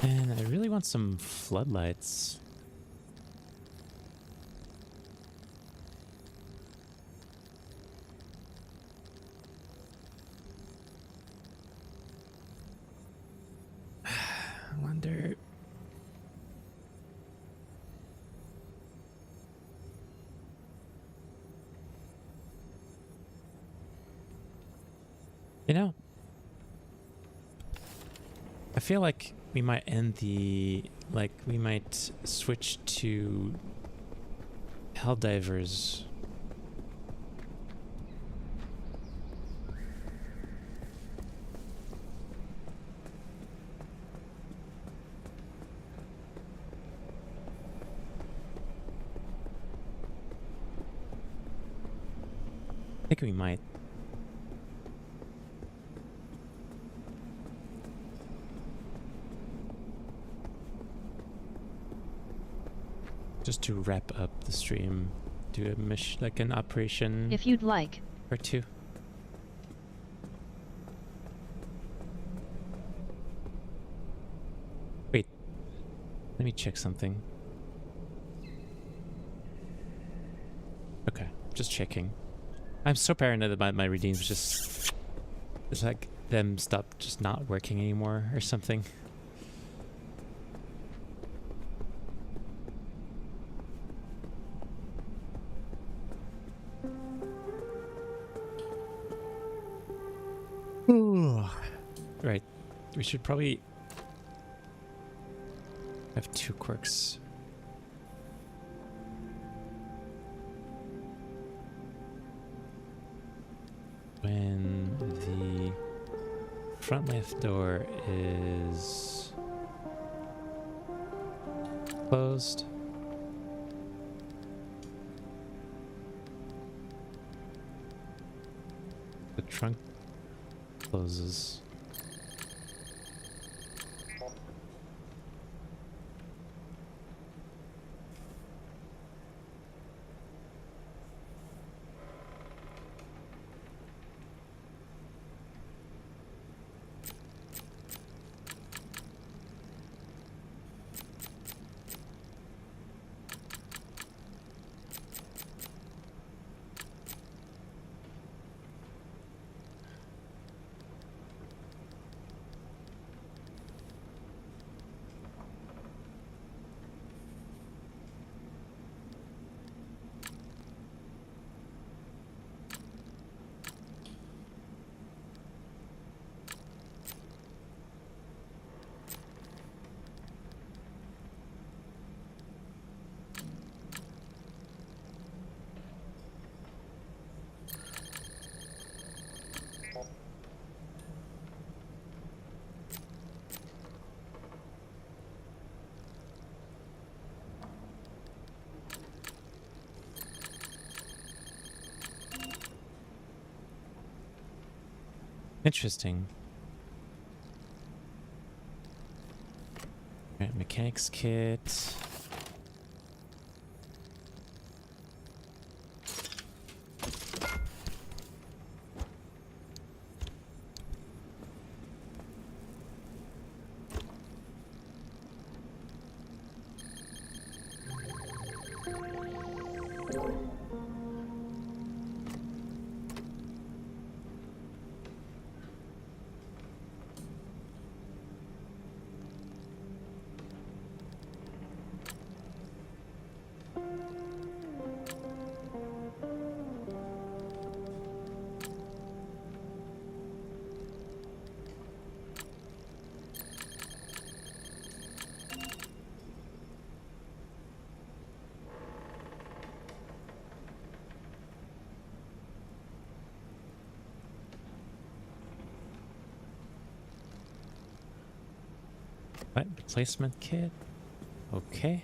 And I really want some floodlights. I wonder... You know, I feel like we might end the, like, we might switch to Helldivers. I think we might. Just to wrap up the stream, do a mission, like an operation If you'd like. or two. Wait, let me check something. Okay, just checking. I'm so paranoid about my redeems. Just it's like them stop just not working anymore or something. Right, we should probably have 2 quirks. When the front left door is closed, the trunk closes. Interesting. Right, mechanics kit. What? Replacement kit? Okay.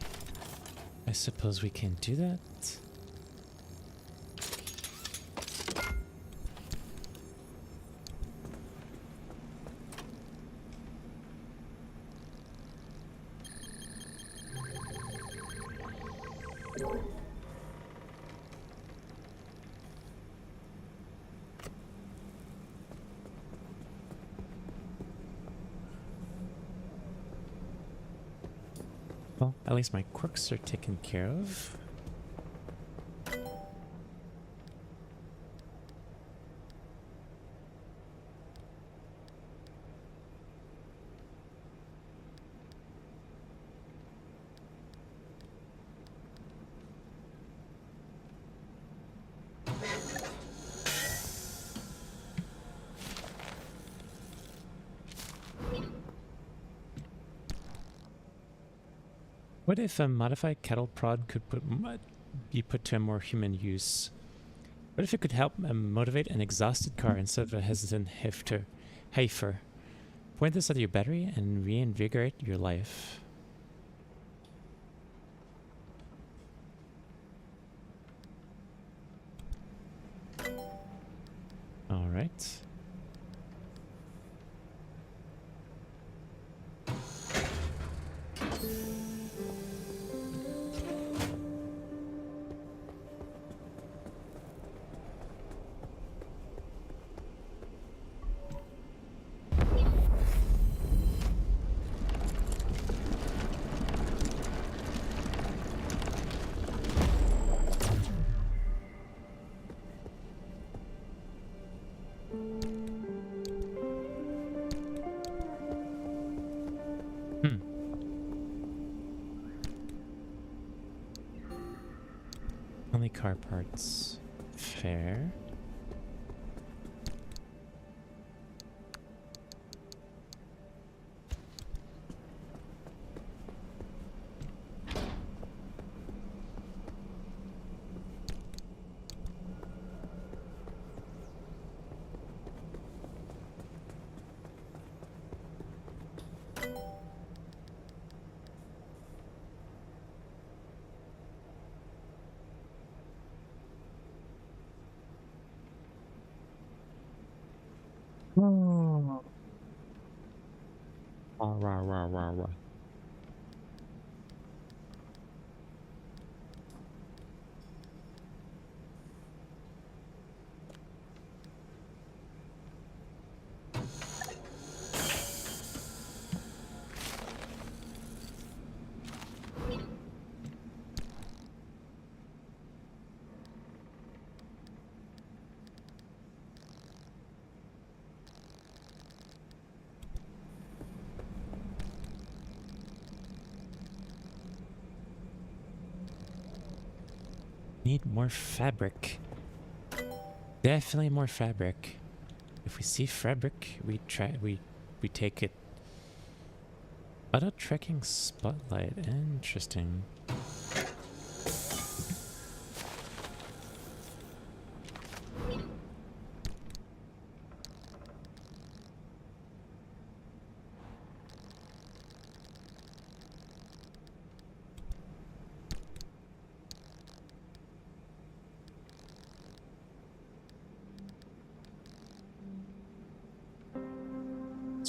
I suppose we can do that. Well, at least my quirks are taken care of. What if a modified cattle prod could be put to a more human use? What if it could help motivate an exhausted car instead of a hesitant heifer? Point this at your battery and reinvigorate your life. All right. Only car parts. Fair. Oh. Rah, rah, rah, rah, rah. Need more fabric. Definitely more fabric. If we see fabric, we take it. Auto tracking spotlight. Interesting.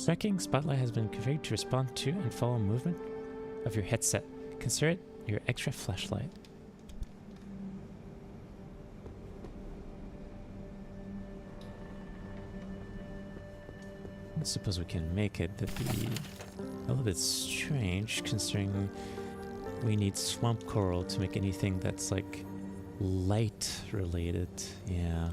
Tracking spotlight has been configured to respond to and follow movement of your headset. Consider it your extra flashlight. I suppose we can make it. That'd be a little bit strange considering we need swamp coral to make anything that's like light related. Yeah.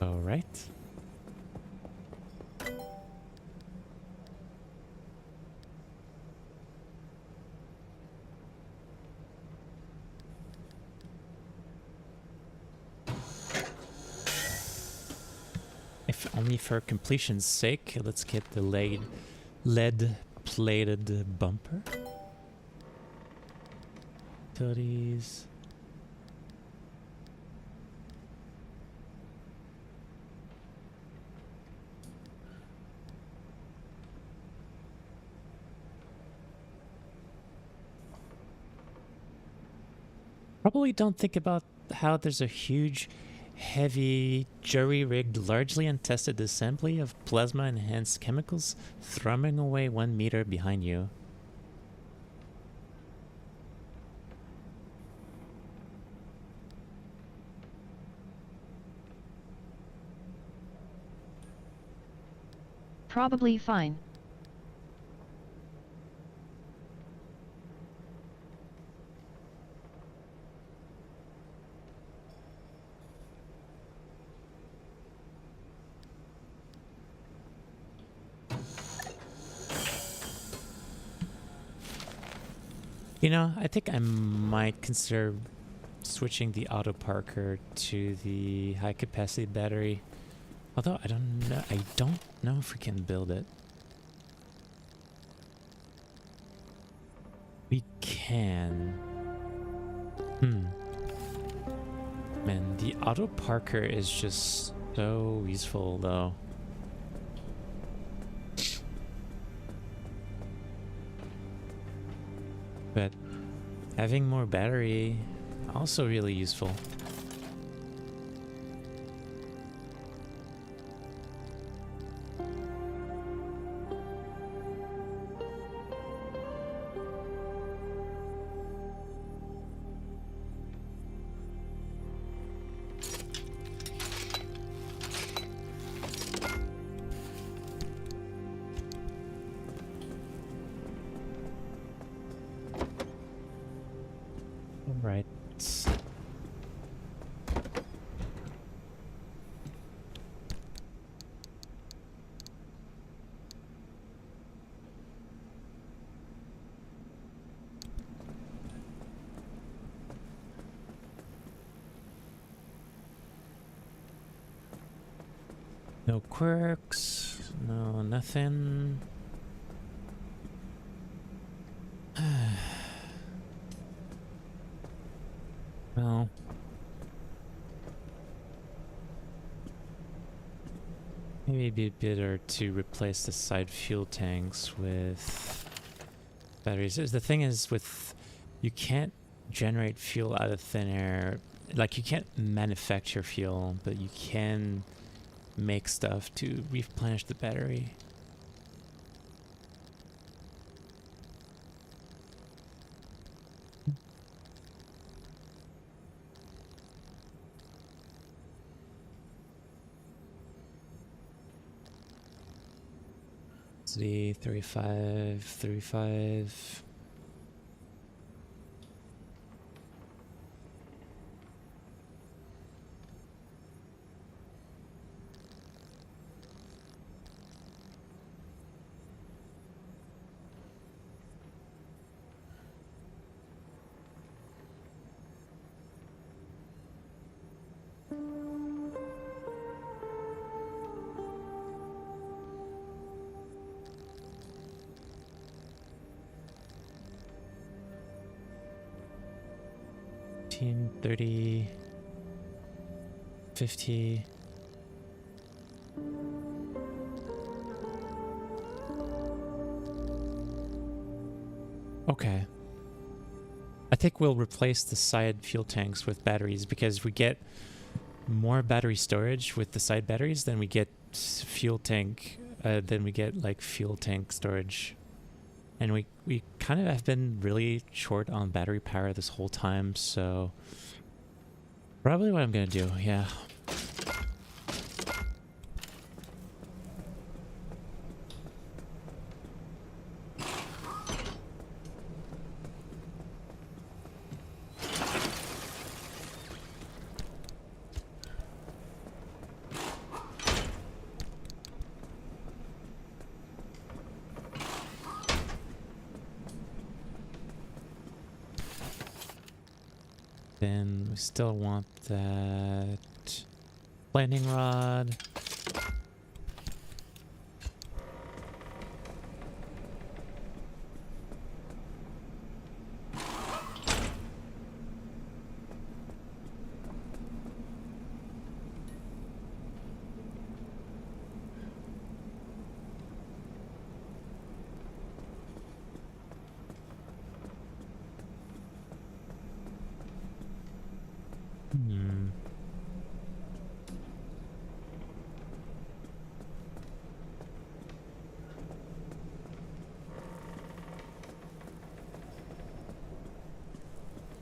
All right. If only for completion's sake, let's get the lead-plated bumper. Utilities. Probably don't think about how there's a huge, heavy, jury-rigged, largely untested assembly of plasma-enhanced chemicals thrumming away 1 meter behind you. Probably fine. You know, I think I might consider switching the auto parker to the high capacity battery. Although I don't know if we can build it. We can. Man, the auto parker is just so useful though. But having more battery, also really useful. Right. No quirks, no nothing. Well, maybe it'd be better to replace the side fuel tanks with batteries. The thing is, with you can't generate fuel out of thin air. Like, you can't manufacture fuel, but you can make stuff to replenish the battery. The 35. $15, $30, $50. Okay. I think we'll replace the side fuel tanks with batteries because we get more battery storage with the side batteries than we get fuel tank, than we get like fuel tank storage. And we kind of have been really short on battery power this whole time, so probably what I'm gonna do, yeah. Then we still want that landing rod.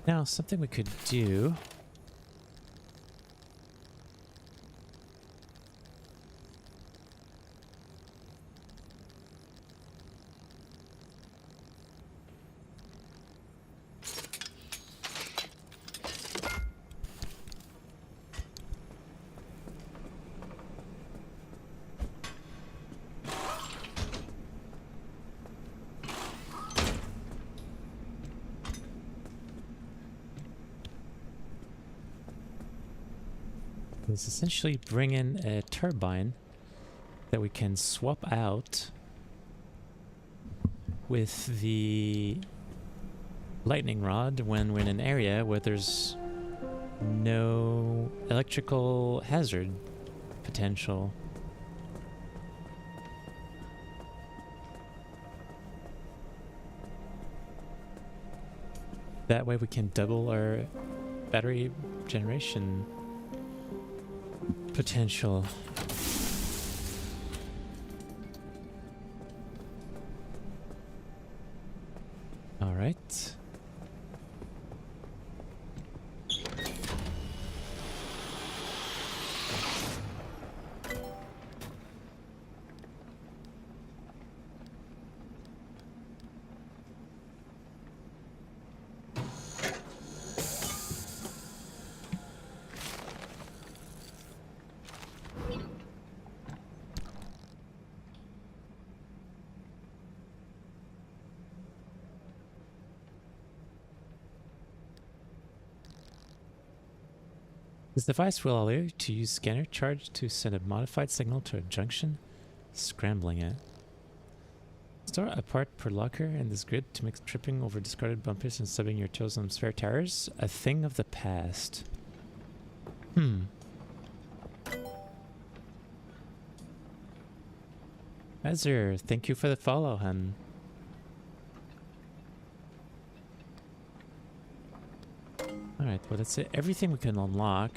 Now, something we could do. is essentially bring in a turbine that we can swap out with the lightning rod when we're in an area where there's no electrical hazard potential. That way we can double our battery generation potential. All right. This device will allow you to use scanner charge to send a modified signal to a junction, scrambling it. Store a part per locker in this grid to make tripping over discarded bumpers and subbing your tools on spare tires a thing of the past. Azure, thank you for the follow, hun. Alright, well that's it. Everything we can unlock.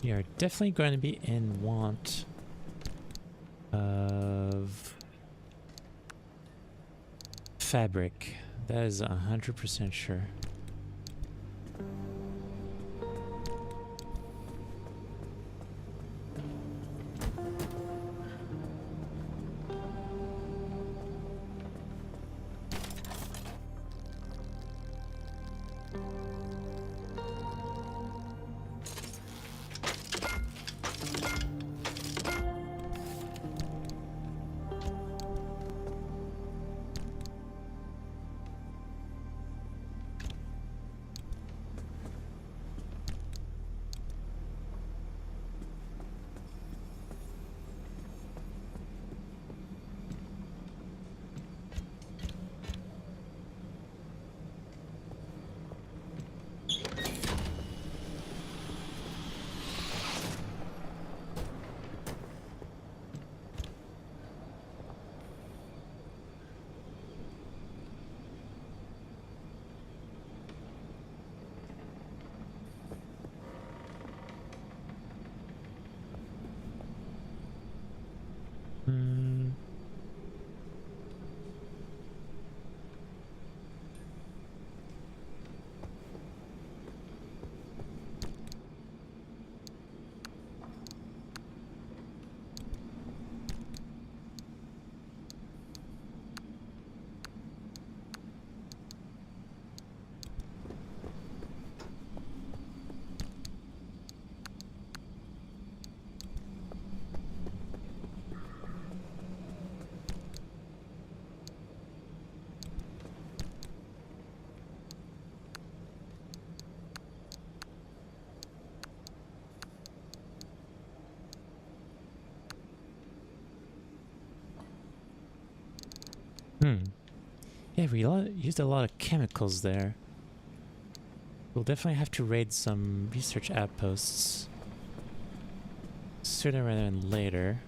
We are definitely going to be in want of fabric. That is 100% sure. Yeah, we used a lot of chemicals there. We'll definitely have to raid some research outposts sooner rather than later.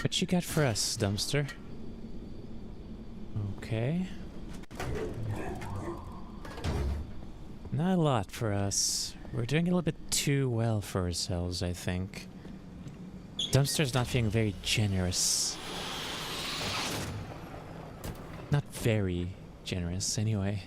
What you got for us, dumpster? Okay. Not a lot for us. We're doing a little bit too well for ourselves, I think. Dumpster's not feeling very generous. Not very generous, anyway.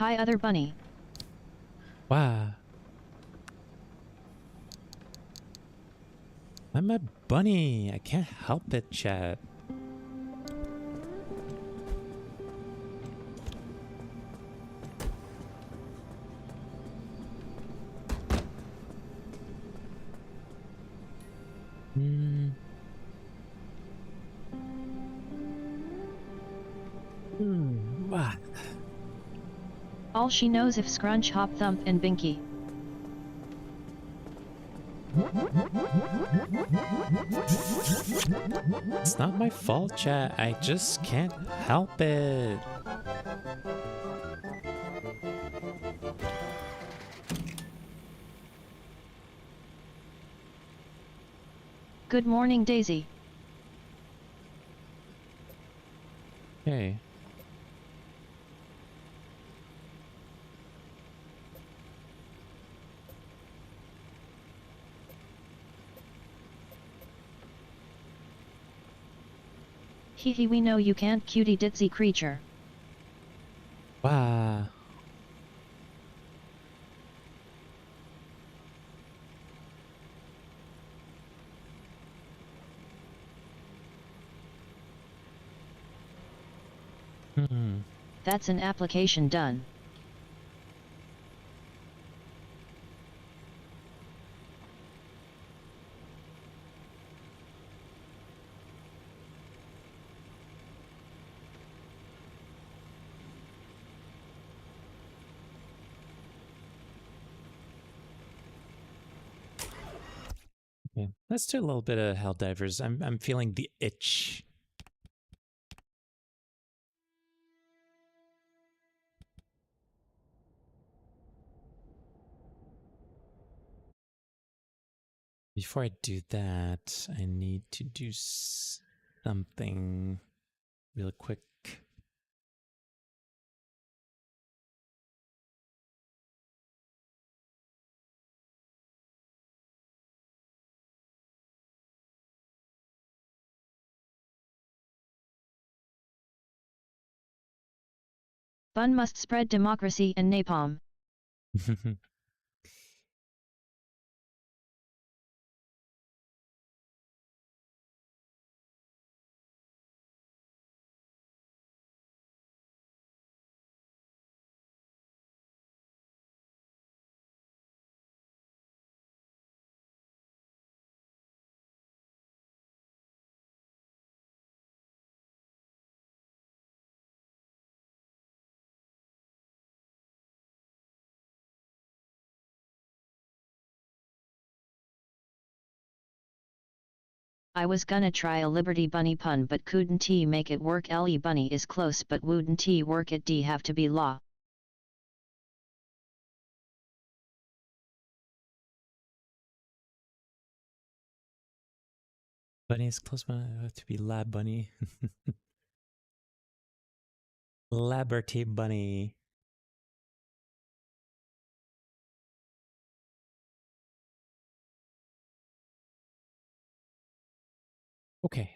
Hi other bunny. Wow. I'm a bunny. I can't help it, chat. Wow. All she knows if Scrunch, Hop, Thump and Binky. It's not my fault, chat. I just can't help it. Good morning Daisy. Okay. Hee hee, we know you can't, cutie ditzy creature. Wow. That's an application done. Okay. Let's do a little bit of Helldivers. I'm feeling the itch. Before I do that, I need to do something real quick. Bun must spread democracy and napalm. I was gonna try a Liberty Bunny pun but couldn't make it work. Le Bunny is close but wouldn't work it. D have to be law. Bunny is close, but I have to be Lab Bunny. Liberty Bunny. Okay.